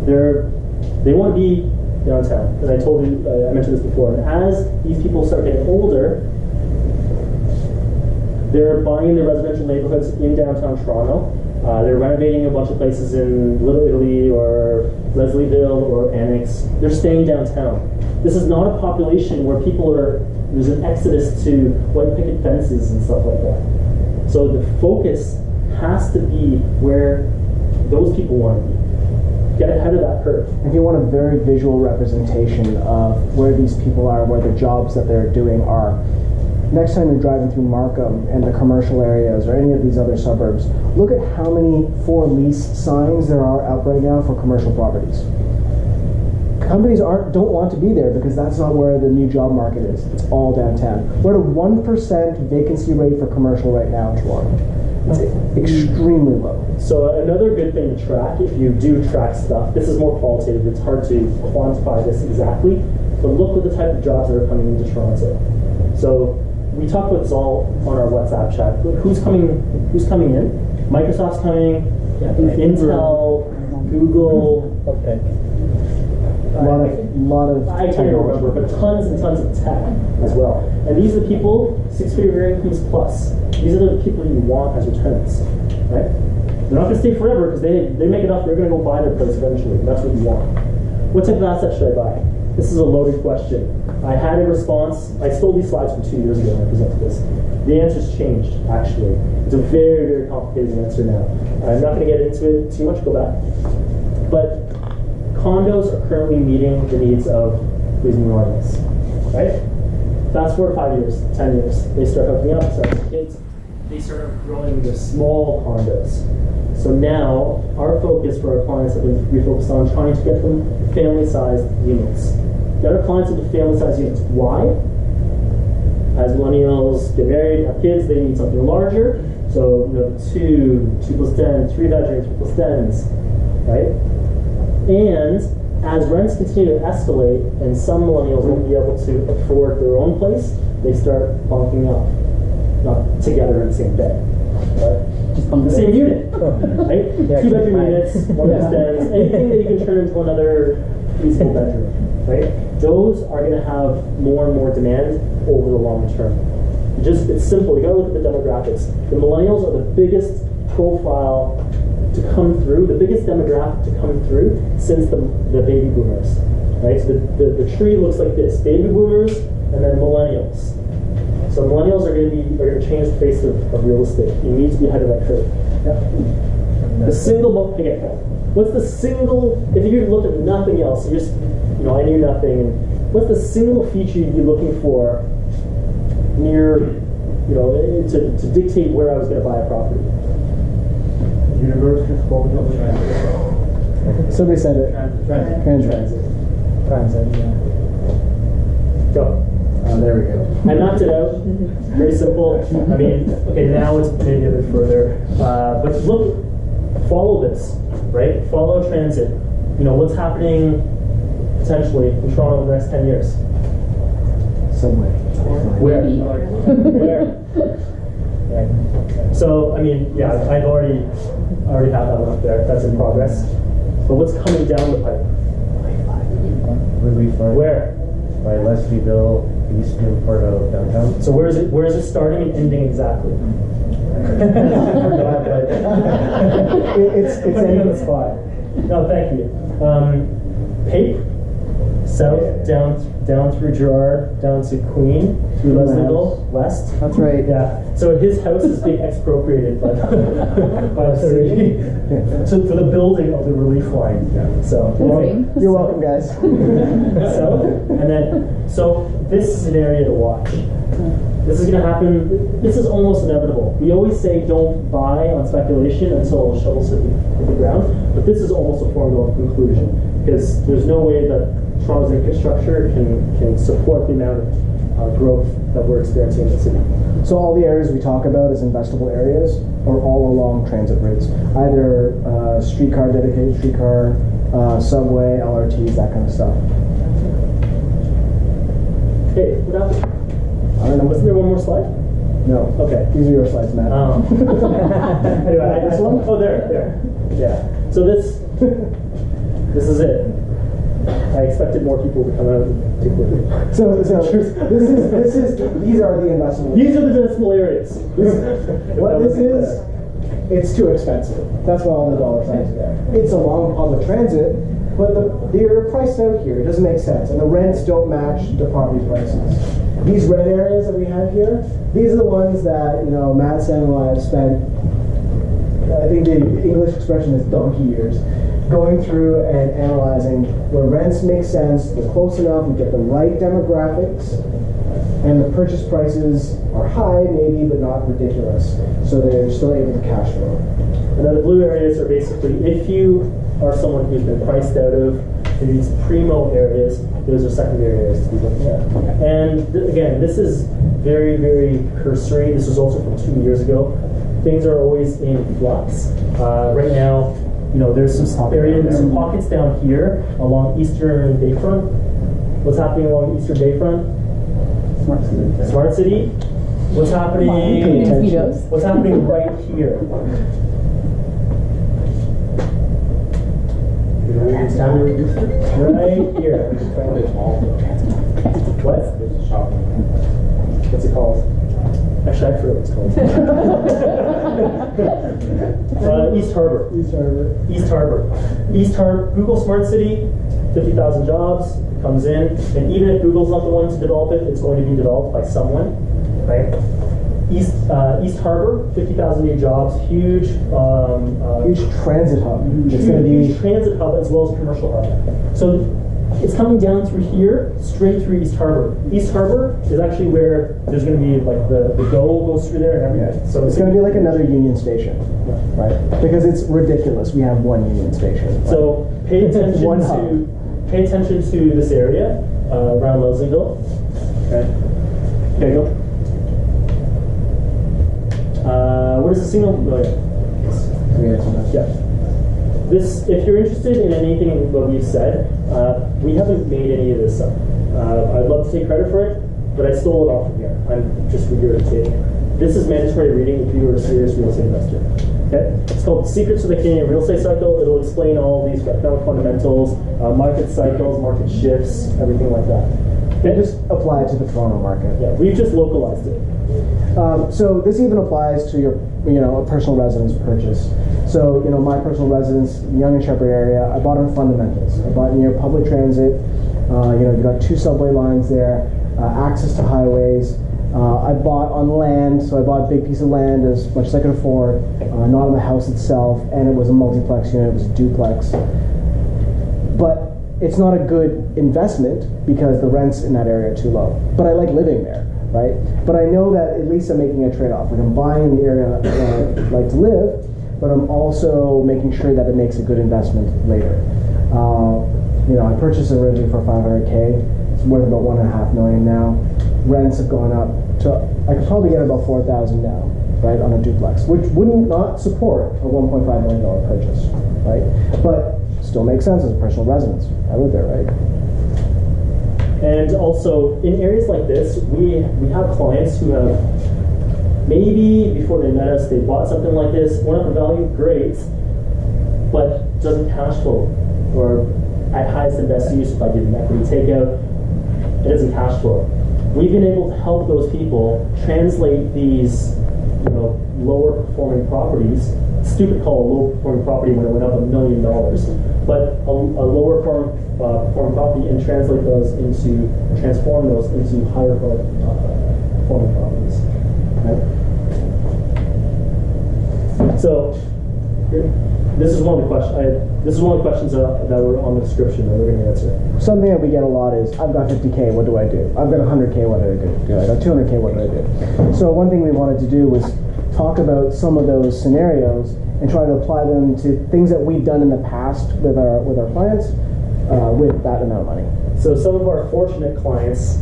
they want to be downtown. And I told you, I mentioned this before. And as these people start getting older, they're buying their residential neighborhoods in downtown Toronto. They're renovating a bunch of places in Little Italy or Leslieville or Annex. They're staying downtown. This is not a population where there's an exodus to white picket fences and stuff like that. So the focus has to be where those people want to be. Get ahead of that curve. If you want a very visual representation of where these people are, where the jobs that they're doing are, next time you're driving through Markham and the commercial areas or any of these other suburbs, look at how many for lease signs there are out right now for commercial properties. Companies don't want to be there because that's not where the new job market is. It's all downtown. We're at a 1% vacancy rate for commercial right now in Toronto. It's extremely low. So another good thing to track, if you do track stuff, this is more qualitative, it's hard to quantify this exactly, but look at the type of jobs that are coming into Toronto. So we talk about this all on our WhatsApp chat. Who's coming in? Microsoft's coming, Intel, Google. Okay. A lot of I can't remember, but tons and tons of tech as well. And these are the people, 6-figure incomes plus. These are the people you want as your tenants, right? They're not going to stay forever because they make enough, they're going to go buy their place eventually. That's what you want. What type of asset should I buy? This is a loaded question. I had a response. I stole these slides from 2 years ago when I presented this. The answer's changed, actually. It's a very, very complicated answer now. I'm not going to get into it too much, go back. But condos are currently meeting the needs of these millennials, right? Fast forward 5 years, 10 years, they start hooking up, start having kids, they start growing into small condos. So now, our focus for our clients have been refocused on trying to get them family-sized units. Get our clients into family-sized units. Why? As millennials get married, have kids, they need something larger. So, 2 plus 10, 3 bedrooms, 3 plus 10s, right? And as rents continue to escalate and some millennials won't be able to afford their own place, they start bunking up. Not together in the same bed, but just the same unit, right? Yeah, 2-bedroom units, 1 plus 10s, anything that you can turn into another feasible bedroom, right? Those are going to have more and more demand over the long term. It's simple. You got to look at the demographics. The millennials are the biggest profile to come through, the biggest demographic to come through since the baby boomers, right? So the tree looks like this: baby boomers and then millennials. So millennials are going to change the face of real estate. You need to be ahead of that curve. Yeah. The single what's the single? If you looked at nothing else, you just I knew nothing. And what's the single feature you'd be looking for near to dictate where I was going to buy a property? University exposure. Somebody said it. Transit, yeah. Go. There we go. I mapped it out. Very simple. I mean, okay, now it's maybe a bit further. But look, follow this, right? Follow transit. What's happening potentially in Toronto in the next 10 years? Somewhere. Where? Right. So, I mean, yeah, I already have that one up there. That's in progress. But what's coming down the pipe? Relief Fund. Where? By Leslieville, eastern part of downtown. So where is it starting and ending exactly? It's ending on the spot. No, thank you. Pape, south, down through Gerrard, down to Queen, through Leslieville, west. That's right. Yeah. So his house is being expropriated by the city for the building of the relief line. Yeah. So you're welcome, guys. So this is an area to watch. This is going to happen. This is almost inevitable. We always say don't buy on speculation until shovels hit the ground, but this is almost a foregone conclusion because there's no way that Toronto's infrastructure can support the amount of growth that we're experiencing in the city. So all the areas we talk about as investable areas are all along transit routes, either streetcar, dedicated streetcar, subway, LRTs, that kind of stuff. Hey, what happened? I don't know. Wasn't there one more slide? No. Okay. These are your slides, Matt. Anyway, This one? Oh, there. Yeah. So this is it. I expected more people to come out and take with me. So these are the investment. These are the decimal areas. What this is, it's too expensive. That's why all the dollar signs are there. It's along public transit, but they're priced out here. It doesn't make sense, and the rents don't match the property prices. These red areas that we have here, these are the ones that Matt, Sam, and I have spent. I think the English expression is donkey years, going through and analyzing where rents make sense, they're close enough, we get the right demographics, and the purchase prices are high, maybe, but not ridiculous, so they're still able to cash flow. And then the blue areas are basically, if you are someone who's been priced out of these primo areas, those are secondary areas to be looking at. And again, this is very, very cursory. This was also from 2 years ago. Things are always in flux. Right now, there's some areas, some pockets down here along Eastern Bayfront. What's happening along Eastern Bayfront? Smart City. Smart City. What's happening? Mosquitoes. What's happening right here? Right here. What? What's it called? Actually, I forget what it's called. East Harbor. East Harbor. Google Smart City, 50,000 jobs, comes in, and even if Google's not the one to develop it, it's going to be developed by someone, right? East Harbor, 50,000 new jobs, huge transit hub. It's going to be a huge transit hub as well as commercial hub. So it's coming down through here, straight through East Harbor. East Harbor is actually where there's going to be like the GO goes through there and everything. So it's going to be like another Union Station, right? Because it's ridiculous. We have one Union Station. So pay attention to this area around Leslieville. Okay, go. What is the signal? Yeah. This, if you're interested in anything what we've said, we haven't made any of this up. I'd love to take credit for it, but I stole it off from here. I'm just regurgitating. This is mandatory reading if you are a serious real estate investor. Okay? It's called Secrets of the Canadian Real Estate Cycle. It'll explain all these economic fundamentals, market cycles, market shifts, everything like that. Okay? Just apply it to the Toronto market. Yeah, we've just localized it. So this even applies to your, a personal residence purchase. So, my personal residence, Yonge and Sheppard area, I bought on fundamentals. I bought near public transit. You got 2 subway lines there, access to highways. I bought on land, so I bought a big piece of land as much as I could afford, not on the house itself, and it was a multiplex unit, it was a duplex. But it's not a good investment because the rents in that area are too low. But I like living there. Right? But I know that at least I'm making a trade-off. Like I'm buying the area that I like to live, but I'm also making sure that it makes a good investment later. I purchased it originally for $500K. It's worth about $1.5 million now. Rents have gone up to, I could probably get about $4,000 now, right, on a duplex, which wouldn't not support a $1.5 million purchase, right? But still makes sense as a personal residence. I live there, right? And also, in areas like this, we have clients who have, maybe before they met us, they bought something like this, went up in value, great, but doesn't cash flow. Or at highest and best use, if I did an equity takeout, it doesn't cash flow. We've been able to help those people translate these lower performing properties. Stupid call a low performing property when it went up $1 million, but a lower performing property and transform those into higher performing properties. Right? So this is one of the questions. This is one of the questions that were on the description that we're going to answer. Something that we get a lot is, I've got 50K, what do I do? I've got 100K, what do I do? I got 200K, what do I do? So one thing we wanted to do was talk about some of those scenarios and try to apply them to things that we've done in the past with our clients with that amount of money. So some of our fortunate clients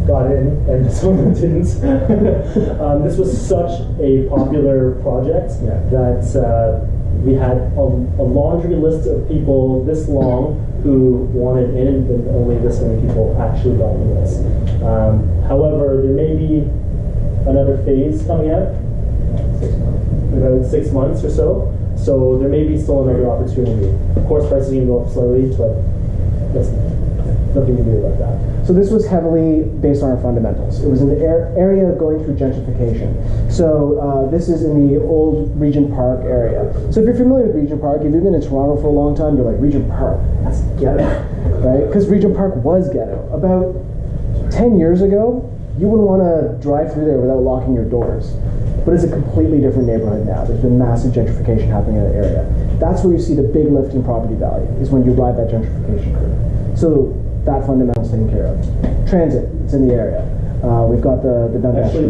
got in and some of them didn't. This was such a popular project that we had a laundry list of people this long who wanted in, but only this many people actually got units. However, there may be another phase coming out, about 6 months or so. So there may be still another opportunity. Of course, prices can go up slightly, but that's nothing to do about that. So this was heavily based on our fundamentals. It was an area going through gentrification. So this is in the old Regent Park area. So if you're familiar with Regent Park, if you've been in Toronto for a long time, you're like, Regent Park, that's ghetto, right? Because Regent Park was ghetto. About 10 years ago, you wouldn't want to drive through there without locking your doors. But it's a completely different neighborhood now. There's been massive gentrification happening in that area. That's where you see the big lift in property value, is when you ride that gentrification curve. So that fundamental's taken care of. Transit, it's in the area. We've got the downtown. Actually,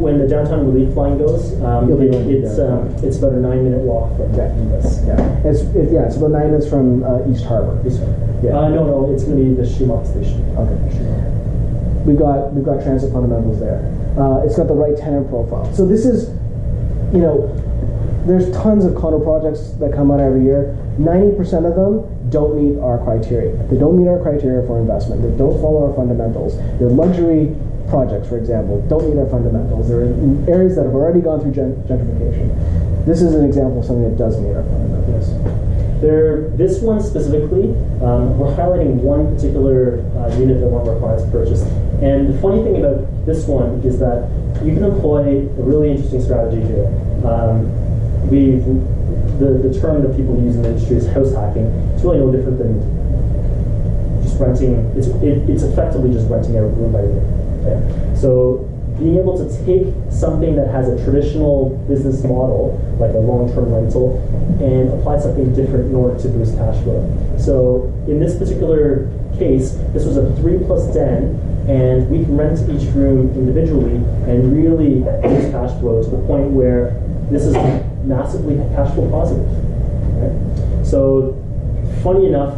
when the downtown relief line goes, it's about a 9-minute walk from this. Yeah, it's about 9 minutes from East Harbor. East Harbor. Yeah. No, it's going to be the Shumack station. Okay. We've got transit fundamentals there. It's got the right tenant profile. So this is, there's tons of condo projects that come out every year. 90% of them don't meet our criteria. They don't meet our criteria for investment. They don't follow our fundamentals. They're luxury projects, for example, don't meet our fundamentals. They're in areas that have already gone through gentrification. This is an example of something that does meet our fundamentals. This one specifically, we're highlighting one particular unit that one of our clients purchased. And the funny thing about this one is that you can employ a really interesting strategy here. The term that people use in the industry is house hacking. It's really no different than just renting. It's effectively just renting out room by room. Okay? So being able to take something that has a traditional business model, like a long-term rental, and apply something different in order to boost cash flow. So in this particular case, this was a 3+ den, and we can rent each room individually and really boost cash flow to the point where this is massively cash flow positive. Right? So funny enough,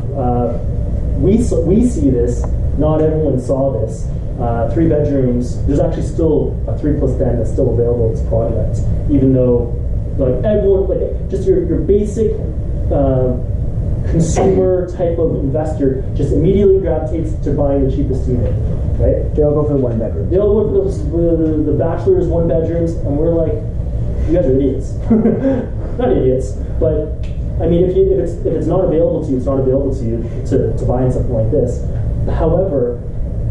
we see this, not everyone saw this. 3 bedrooms, there's actually still a 3+ den that's still available in this project, even though everyone, just your basic consumer type of investor just immediately gravitates to buying the cheapest unit, right? They all go for the 1 bedroom. They all go for the bachelor's 1 bedrooms, and we're like, you guys are idiots. Not idiots, but I mean, if it's not available to you, it's not available to you to buy in something like this. However,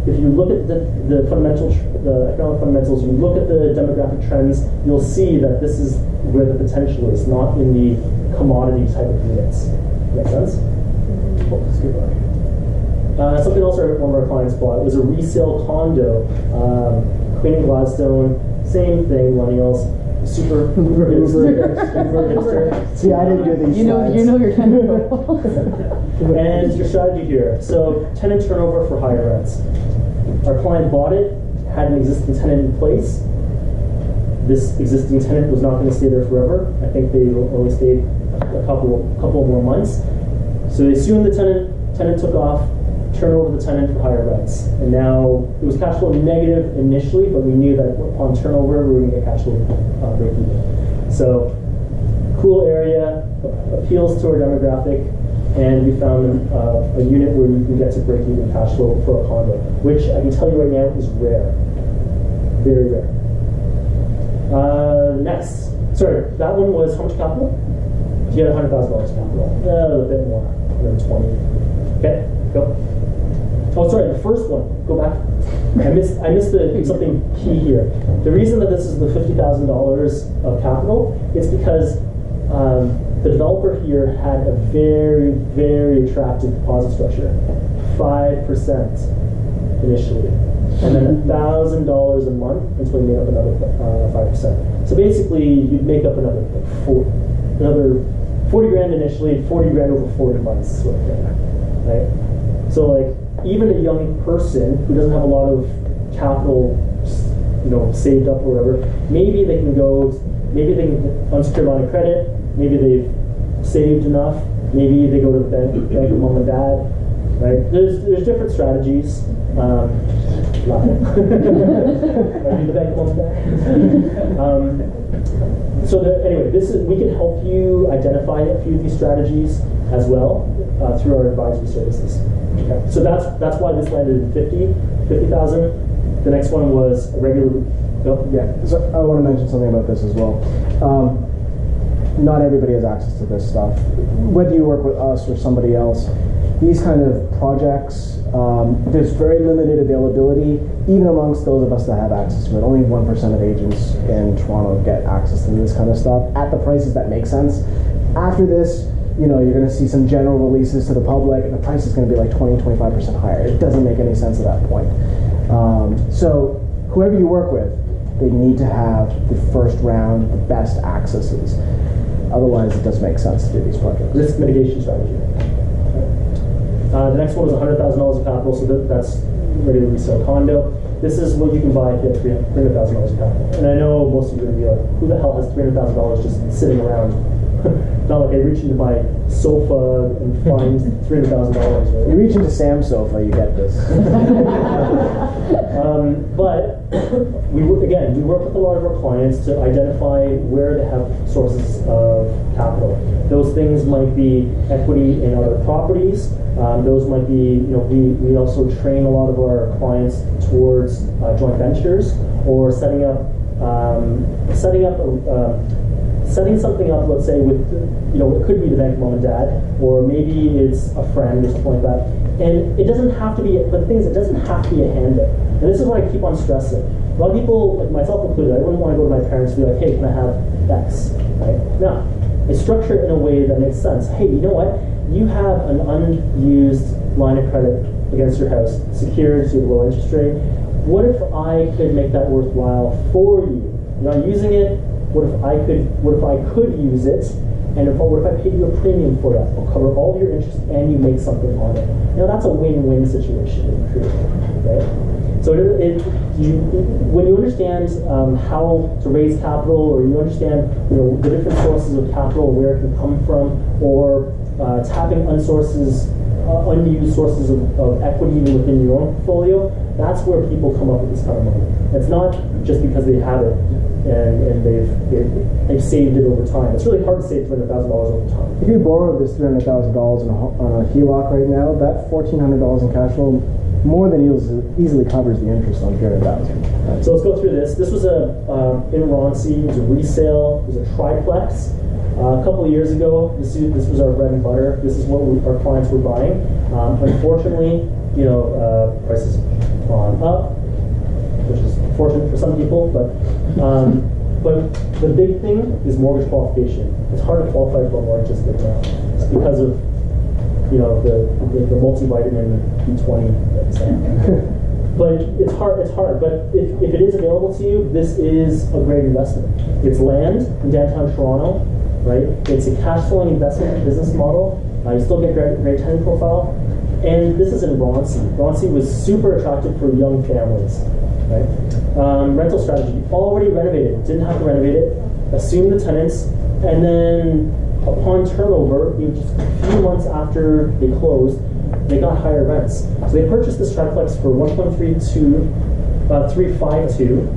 if you look at the fundamentals, the economic fundamentals, you look at the demographic trends, you'll see that this is where the potential is, not in the commodity type of units. Make sense? Something else one of our clients bought was a resale condo, Queen and Gladstone, same thing, millennials, super hipster. See, I didn't do these. You know your tenant profile. And your strategy here. So tenant turnover for higher rents. Our client bought it, had an existing tenant in place. This existing tenant was not going to stay there forever. I think they only stayed a couple more months. So they assumed the tenant took off, turned over the tenant for higher rents. And now it was cash flow negative initially, but we knew that upon turnover we were going to get cash flow break even. So cool area, appeals to our demographic, and we found a unit where you can get to break even cash flow for a condo, which I can tell you right now is rare, very rare. Next, sorry, that one was how much capital? You had $100,000 capital, a bit more, 120. Okay, go. Oh, sorry, the first one. Go back. I missed something key here. The reason that this is the $50,000 of capital is because the developer here had a very, very attractive deposit structure, 5% initially, and then $1,000 a month until you made up another 5%. So basically, you'd make up another 40 grand initially, 40 grand over 40 months, sort of thing, right? So even a young person who doesn't have a lot of capital, saved up or whatever, maybe they can get unsecured line of credit. Maybe they've saved enough. Maybe they go to the bank with mom and dad. Right? There's different strategies. The bank with mom and dad. Anyway, we can help you identify a few of these strategies as well through our advisory services. Okay. So that's why this landed at 50,000. The next one was a regular. Yeah, so I want to mention something about this as well. Not everybody has access to this stuff. Whether you work with us or somebody else, these kind of projects, there's very limited availability, even amongst those of us that have access to it. Only 1% of agents in Toronto get access to this kind of stuff at the prices that make sense. After this, you're going to see some general releases to the public, and the price is going to be like 20-25% higher. It doesn't make any sense at that point. So whoever you work with, they need to have the first round, the best accesses. Otherwise, it doesn't make sense to do these projects. Risk mitigation strategy. The next one is $100,000 of capital, so that's ready to resale condo. This is what you can buy if you have $300,000 of capital. And I know most of you are going to be like, who the hell has $300,000 just sitting around? Not like I reach into my sofa and find $300,000. Right? You reach into Sam's sofa, you get this. But we work with a lot of our clients to identify where they have sources of capital. Those things might be equity in other properties. Those might be, we also train a lot of our clients towards joint ventures or setting something up, let's say, with, it could be the bank mom and dad, or maybe it's a friend or something like that. And it doesn't have to be, but the thing is, it doesn't have to be a handout. And this is what I keep on stressing. A lot of people, like myself included, I wouldn't want to go to my parents and be like, hey, can I have X? Right? No. I structure it in a way that makes sense. Hey, you know what? You have an unused line of credit against your house, secured to a low interest rate. What if I could make that worthwhile for you? You're not using it. What if I could use it, and what if I paid you a premium for that? I'll cover all of your interest and you make something on it. Now that's a win-win situation in create, right? So when you understand how to raise capital, or you understand the different sources of capital, where it can come from, or tapping unused sources of equity within your own portfolio, that's where people come up with this kind of money. It's not just because they have it and they've saved it over time. It's really hard to save $300,000 over time. If you borrow this $300,000 on a HELOC right now, that $1,400 in cash flow more than easily covers the interest on $300,000. So let's go through this. This was in Roncy. It was a resale. It was a triplex. A couple of years ago, this was our bread and butter. This is what our clients were buying. Unfortunately, prices have gone up, which is fortunate for some people, but the big thing is mortgage qualification. It's hard to qualify for a mortgage just now. It's because of the multivitamin B20 that's but it's hard. But if it is available to you, this is a great investment. It's land in downtown Toronto, right? It's a cash flowing investment business model. You still get great tenant profile. And this is in Roncy. Roncy was super attractive for young families. Right? Rental strategy, already renovated, didn't have to renovate it, assume the tenants, and then upon turnover, just a few months after they closed, they got higher rents. So they purchased this triplex for $352.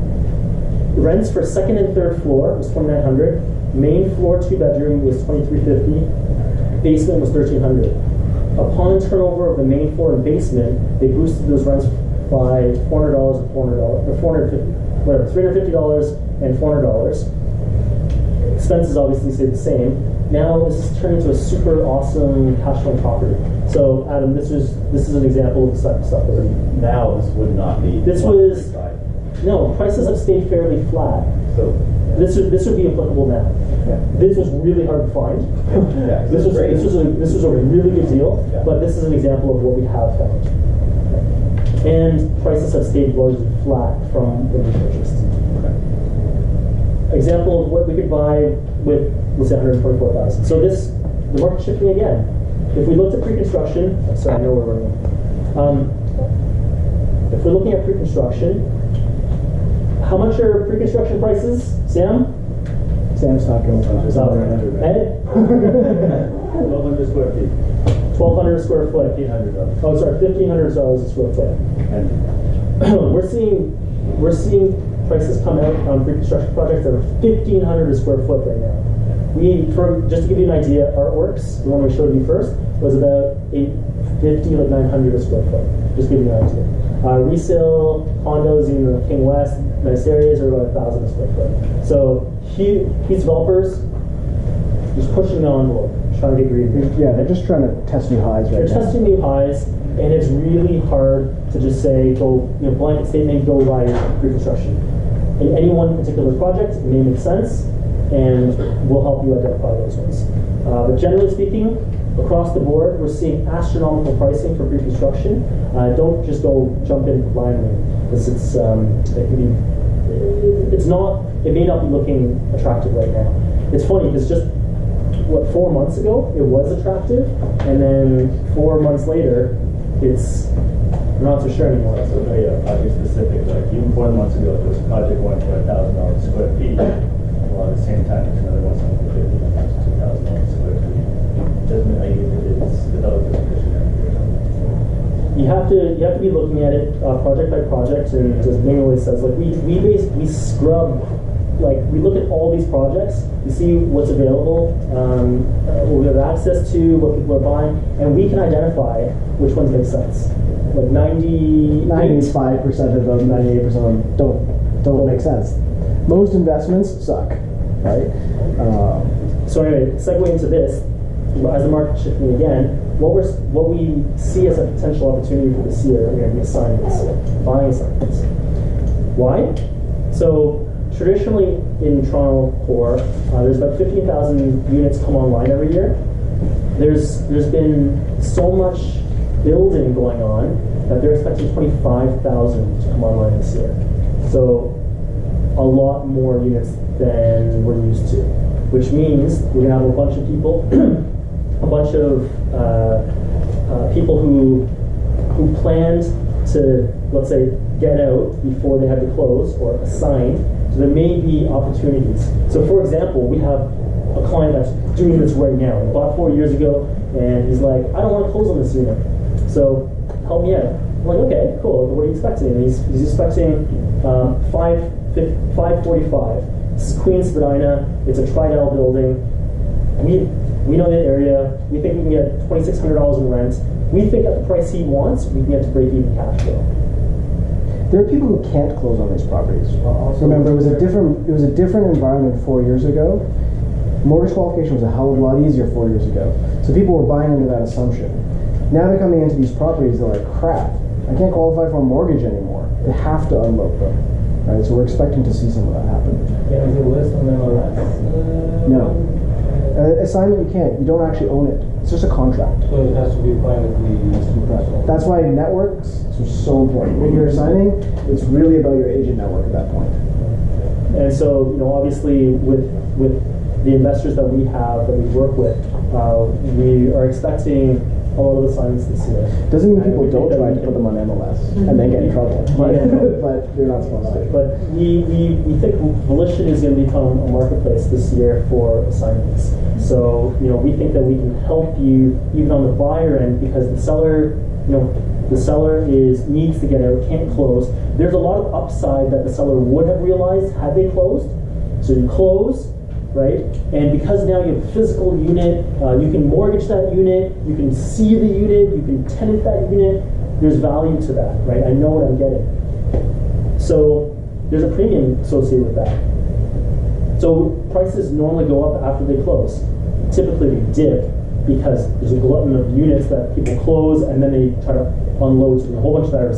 Rents for second and third floor was $2,900. Main floor 2-bedroom was $2,350. Basement was $1,300. Upon turnover of the main floor and basement, they boosted those rents by $400 and $400, or $350 and $400. Expenses obviously stay the same. Now this is turned into a super awesome cash flowing property. So Adam, this is an example of the type of stuff that now this would not be. No, prices have stayed fairly flat. So this would be applicable now. Yeah. This was really hard to find. Yeah, this was a really good deal, yeah. But this is an example of what we have found. And prices have stayed largely flat from when we purchased. Okay. Example of what we could buy with, let's say, $124,000. So the market shifting again. If we looked at pre-construction, sorry, I know we're running. If we're looking at pre-construction, how much are pre-construction prices, Sam? Sam's talking about Ed? 1,200 square feet. 1,200 square foot. $1,500. Oh, sorry, $1,500 a square foot. And we're seeing prices come out on pre-construction projects that are 1,500 a square foot right now. Just to give you an idea, Artworks, the one we showed you first, was about 850, like 900 a square foot. Just to give you an idea. Resale condos in the King West, nice areas, are about 1,000 a square foot. So these developers just pushing the envelope, trying to get greedy. Yeah, they're just trying to test new highs right now. They're testing new highs, and it's really hard to just say, blanket statement, go buy pre-construction. In any one particular project, it may make sense, and we'll help you identify those ones. But generally speaking, across the board, we're seeing astronomical pricing for pre-construction. Don't just go jump in blindly, because it may not be looking attractive right now. It's funny because just 4 months ago it was attractive, and then 4 months later we're not so sure anymore. So project specific, like even 4 months ago there was a project going for $1,000 a square feet, while at the same time there's another one selling for $2,000 a square feet. Doesn't it's developers efficient. You have to be looking at it project by project, and as Ming always says, like we basically scrub. Like, we look at all these projects, we see what's available, what we have access to, what people are buying, and we can identify which ones make sense. Like 95% of them, 98% of them don't make sense. Most investments suck, right? So anyway, segue into this, as the market's shifting again, what we see as a potential opportunity for this year are going to be assignments, buying assignments. Why? So traditionally in Toronto core, there's about 15,000 units come online every year. There's been so much building going on that they're expecting 25,000 to come online this year. So a lot more units than we're used to, which means we're gonna have a bunch of people, a bunch of people who planned to, let's say, get out before they had to close or assign. So there may be opportunities. So for example, we have a client that's doing this right now. He bought 4 years ago, and he's like, I don't want to close on this unit, so help me out. I'm like, okay, cool. What are you expecting? And he's expecting 545. This is Queen Spadina. It's a Tridel building. We know the area. We think we can get $2,600 in rent. We think at the price he wants, we can get to break even cash flow. There are people who can't close on these properties. Remember, it was a different environment 4 years ago. Mortgage qualification was a hell of a lot easier 4 years ago. So people were buying under that assumption. Now they're coming into these properties, they're like, crap, I can't qualify for a mortgage anymore. They have to unload them. Right? So we're expecting to see some of that happen. Can you list on MLS? No. Assignment, you can't. You don't actually own it. It's just a contract. So it has to be privately. That's why networks are so important. When you're assigning, it's really about your agent network at that point. And so, obviously, with the investors that we have, that we work with, we are expecting a lot of assignments this year. Doesn't mean people don't try to put them on MLS and then get in trouble, but they're not supposed to. But we think Volition is going to become a marketplace this year for assignments. So we think that we can help you even on the buyer end, because the seller needs to get out, can't close. There's a lot of upside that the seller would have realized had they closed. So you close, right? And because now you have a physical unit, you can mortgage that unit, you can see the unit, you can tenant that unit. There's value to that, right? I know what I'm getting. So there's a premium associated with that. So prices normally go up after they close. Typically they dip because there's a glutton of units that people close and then they try to unload a whole bunch that are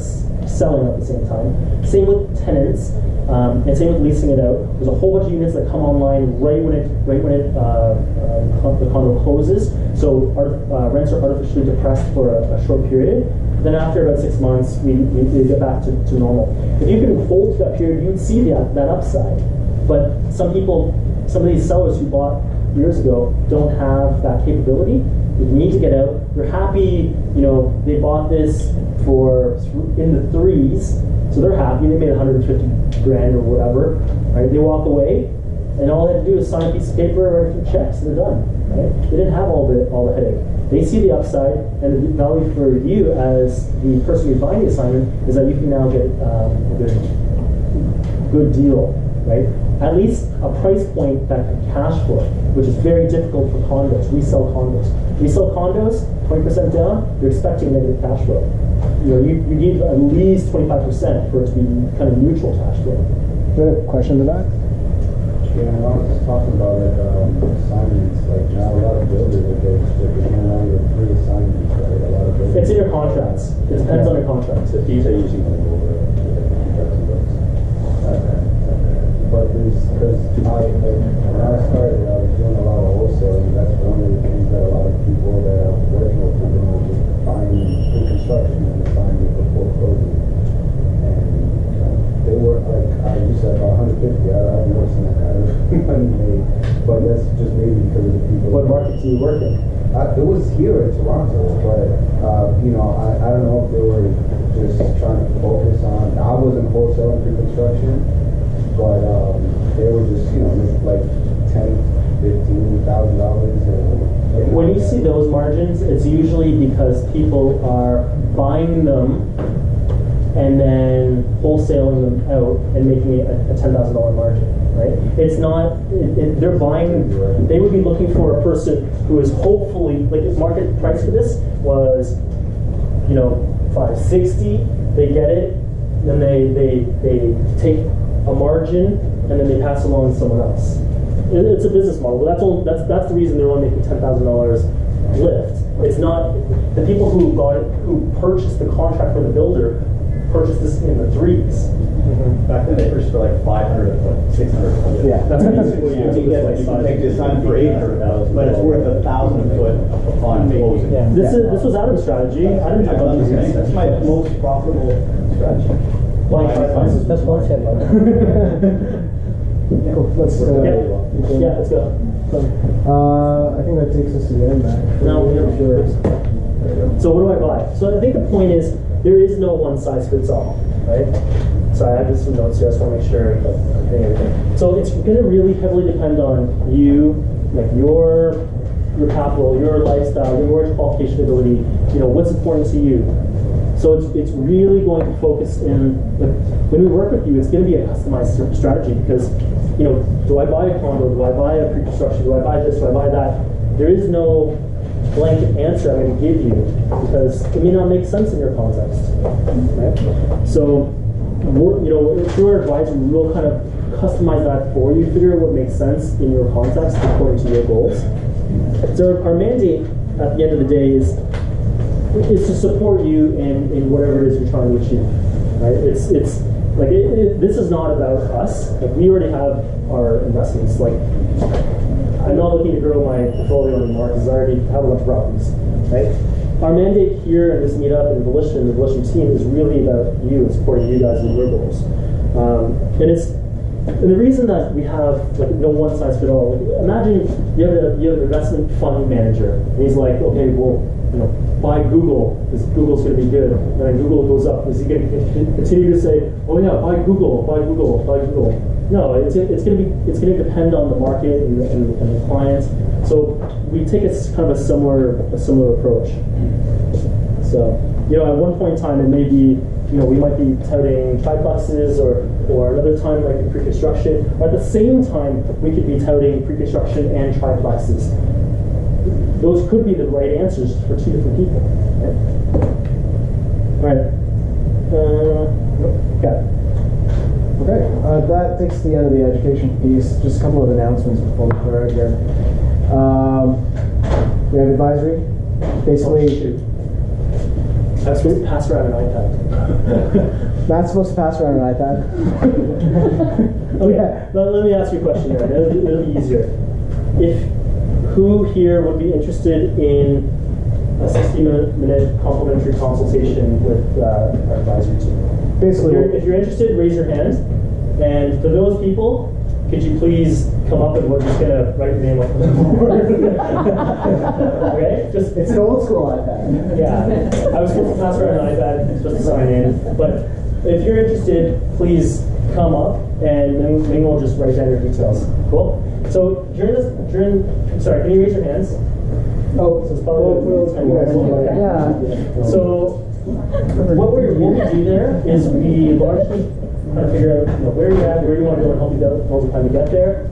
selling at the same time. Same with tenants, and same with leasing it out. There's a whole bunch of units that come online right when the condo closes. So rents are artificially depressed for a short period. Then after about 6 months, we get back to normal. If you can hold that period, you'd see that upside. But some of these sellers who bought years ago don't have that capability. You need to get out. You're happy, they bought this for in the threes, so they're happy. They made 150 grand or whatever, right? They walk away, and all they had to do is sign a piece of paper, write a few checks, and they're done, right? They didn't have all the headache. They see the upside, and the value for you as the person who's buying the assignment is that you can now get a good deal, right? At least a price point that can cash flow, which is very difficult for condos. Resell condos. 20% down, you're expecting negative cash flow. You need at least 25% for it to be kind of neutral cash flow. You have a question in the back? Yeah, I was just talking about assignments. Like now, a lot of builders they no longer free assignments. Right? A lot of builders. It's in your contracts. It depends on your contracts. The fees are usually going to go over the contracts. But because when I started, I was doing a lot of wholesaling. That's one of the things that a lot of people that are working with are doing, is buying pre-construction and assigning it before closing. And they were like, you said about 150. I've never seen that kind of money made. But that's just maybe because of the people. What market do you work in? It was here in Toronto, but I don't know if they were just trying to focus on. I wasn't wholesaling pre-construction, but they were just making like $10,000-$15,000. When you see those margins, it's usually because people are buying them and then wholesaling them out and making it a $10,000 margin, right? It's not, they're buying, they would be looking for a person who is hopefully, like if market price for this was, $560, they get it, then they take a margin and then they pass along to someone else. It's a business model, but that's the reason they're only making $10,000 lift. It's not, the people who purchased the contract from the builder purchased this in the threes. Back then they purchased for like 500 a foot, 600 a foot. Yeah, that's basically you can take this on for 800,000, but it's worth 1,000 a foot upon closing. Yeah. This was Adam's strategy. That's my most profitable strategy. That's one step. Cool. Let's let's go. I think that takes us to the end, Matt. No, so what do I buy? So I think the point is there is no one size fits all, right? So I have just some notes here. I just want to make sure that I'm hitting everything. So it's going to really heavily depend on you, like your capital, your lifestyle, your qualification ability. What's important to you. So it's really going to focus in, when we work with you, it's going to be a customized strategy because, do I buy a condo? Do I buy a pre-construction? Do I buy this? Do I buy that? There is no blanket answer I'm going to give you because it may not make sense in your context. Right? So, through our advisor, we'll kind of customize that for you, figure out what makes sense in your context according to your goals. So our mandate at the end of the day is to support you in whatever it is you're trying to achieve. Right? It's like this is not about us. Like we already have our investments. Like I'm not looking to grow my portfolio anymore because I already have a bunch of properties. Right? Our mandate here in this meetup and the Volition team is really about you and supporting you guys in your goals. And the reason that we have no one size fit all. Imagine you have an investment fund manager and he's like, okay, well, buy Google because Google's going to be good. And then Google goes up. Is he going to continue to say, oh yeah, buy Google, buy Google, buy Google? No, it's going to depend on the market and the clients. So we take a kind of a similar approach. So at one point in time it may be we might be touting triplexes or another time like in pre-construction. Or at the same time we could be touting pre-construction and triplexes. Those could be the right answers for two different people. Right? All right. Okay. That takes the end of the education piece. Just a couple of announcements before we clear out here. We have advisory. Basically, I'm supposed to pass around an iPad. Matt's supposed to pass around an iPad. Okay. Let me ask you a question here. It'll be easier. Who here would be interested in a 60-minute complimentary consultation with our advisory team? Basically, if you're interested, raise your hand. And for those people, could you please come up and we're just going to write your name up on the board? Okay? It's an old school iPad. Yeah. I was supposed to pass around an iPad, supposed to sign in. But if you're interested, please come up and then we'll just write down your details. Cool? So sorry, can you raise your hands? Oh, so it's yeah. So what we do there is we largely kind of figure out where you're at, where you want to go, and help you build a plan to get there.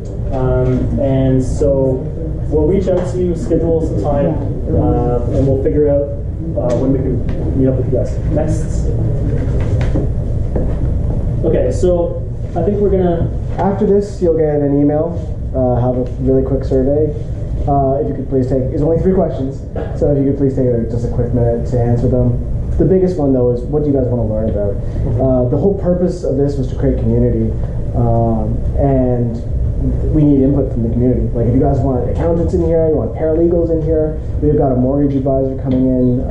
And so we'll reach out to you, schedule some time, and we'll figure out when we can meet up with you guys. Next. Okay, so I think we're gonna. After this, you'll get an email. Have a really quick survey. If you could please take. It's only 3 questions, so if you could please take just a quick minute to answer them. The biggest one though is what do you guys want to learn about? The whole purpose of this was to create community, and we need input from the community. Like if you guys want accountants in here, you want paralegals in here. We've got a mortgage advisor coming in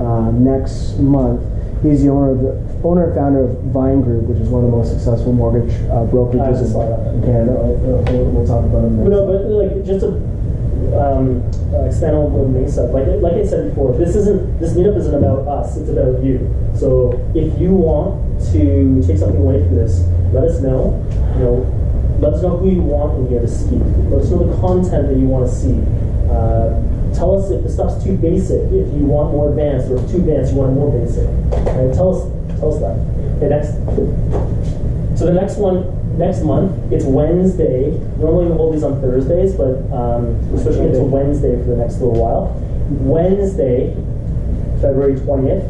next month. He's the owner and founder of Vine Group, which is one of the most successful mortgage brokerages in Canada. We'll talk about him next. No, but like just to expand on what Ming said, like I said before, this meetup isn't about us; it's about you. So if you want to take something away from this, let us know. Let us know who you want in here to speak. Let us know the content that you want to see. Tell us if the stuff's too basic, if you want more advanced, or if it's too advanced, you want more basic. Right? Tell us that. Okay, next. So the next one, next month, it's Wednesday. Normally we hold these on Thursdays, but we're switching it to Wednesday for the next little while. Wednesday, February 20th,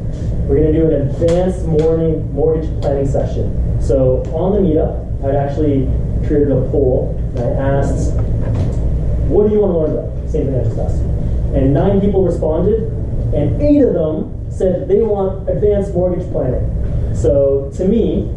we're going to do an advanced morning mortgage planning session. So on the meetup, I actually created a poll. And I asked, what do you want to learn about? Same thing I just asked. And 9 people responded, and 8 of them said they want advanced mortgage planning. So to me,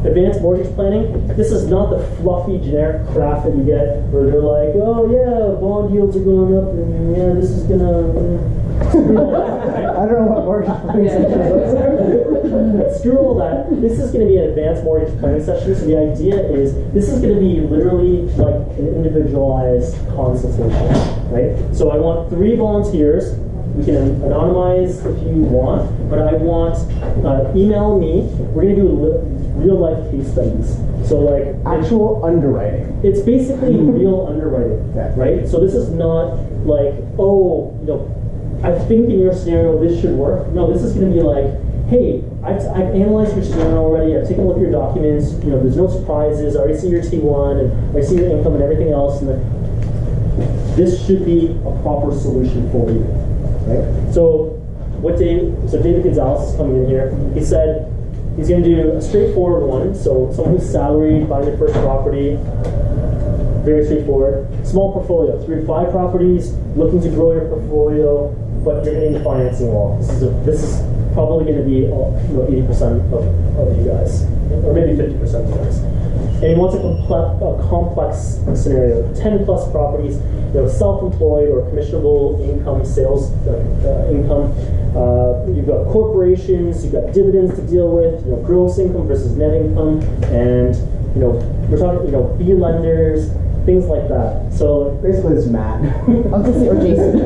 advanced mortgage planning, this is not the fluffy generic crap that you get where they're like, oh yeah, bond yields are going up, and yeah, this is gonna. I don't know what mortgage planning session is. Screw all that. This is going to be an advanced mortgage planning session. So the idea is this is going to be literally like an individualized consultation, right? So I want 3 volunteers. We can anonymize if you want, but I want email me. We're going to do real life case studies. So like actual underwriting. It's basically real underwriting, right? So this is not like, oh, I think in your scenario this should work. No, this is going to be like, hey, I've analyzed your scenario already. I've taken a look at your documents. There's no surprises. I already see your T1 and I see your income and everything else. And this should be a proper solution for you, right? So David Gonzalez is coming in here. He said he's going to do a straightforward one. So someone who's salaried, buying their first property. Very straightforward. Small portfolio, 3 to 5 properties, looking to grow your portfolio, but you're hitting the financing wall. This is probably going to be 80% of you guys, or maybe 50% of you guys. And he wants a complex scenario: 10 plus properties, self-employed or commissionable income, sales income. You've got corporations, you've got dividends to deal with, gross income versus net income, and we're talking B lenders. Things like that. So basically, it's Matt. Or Jason.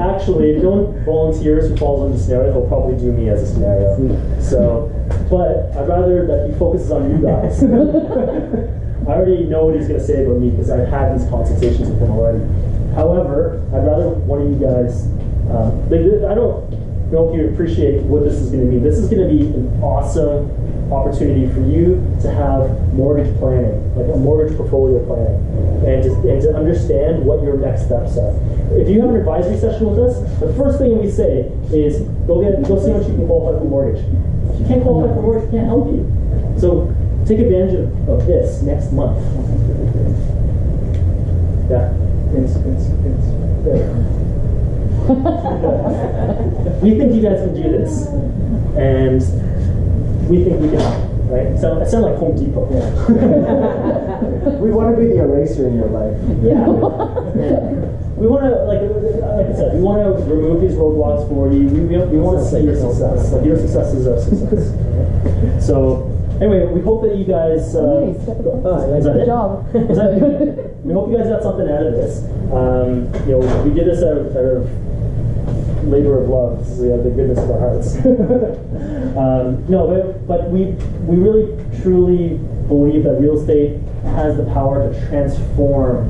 Actually, if you don't volunteers who falls into the scenario, he'll probably do me as a scenario. So, but I'd rather that he focuses on you guys. I already know what he's going to say about me because I've had these consultations with him already. However, I'd rather one of you guys. I don't know if you appreciate what this is going to mean. This is going to be an awesome opportunity for you to have mortgage planning, like a mortgage portfolio planning, and to understand what your next steps are. If you have an advisory session with us, the first thing we say is go see how much you can qualify for mortgage. If you can't qualify for mortgage, we can't help you. So take advantage of this next month. Yeah. It's We think you guys can do this, and we think we can, right? So I sound like Home Depot. Yeah. We want to be the eraser in your life. Yeah. We want to, like I said, we want to remove these roadblocks for you. We want to see your success. Like your success is our success. So anyway, we hope that you guys. Is that it? Good job. We hope you guys got something out of this. We did this out of labor of love. This is the goodness of our hearts. But we really truly believe that real estate has the power to transform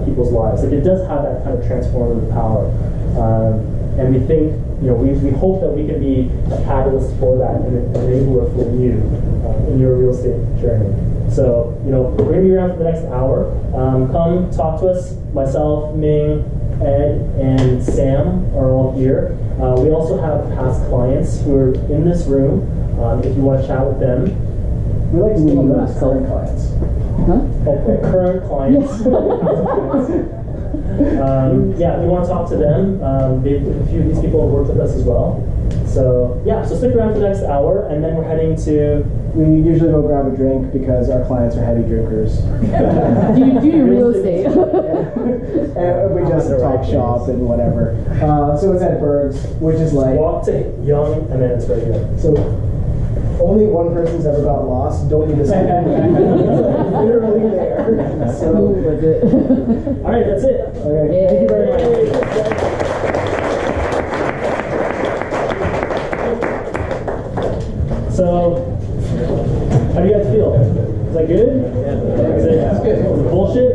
people's lives. Like it does have that kind of transformative power. And we think, we hope that we can be a catalyst for that and an enabler for you in your real estate journey. So, we're going to be around for the next hour. Come talk to us. Myself, Ming, Ed, and Sam are all here. We also have past clients who are in this room. If you want to chat with them. We like to call them as current clients. Current clients. Yeah, we want to talk to them. A few of these people have worked with us as well. So so stick around for the next hour, and then we're heading to. We usually go grab a drink because our clients are heavy drinkers. do you real estate? And we just talk shop and whatever. So it's at Berg's, which is like walk to Young, and then it's very good. So only one person's ever got lost. Don't need to say literally there. So all right, that's it. Okay, thank you very much. So, how do you guys feel? Is that good? Yeah. Is it bullshit?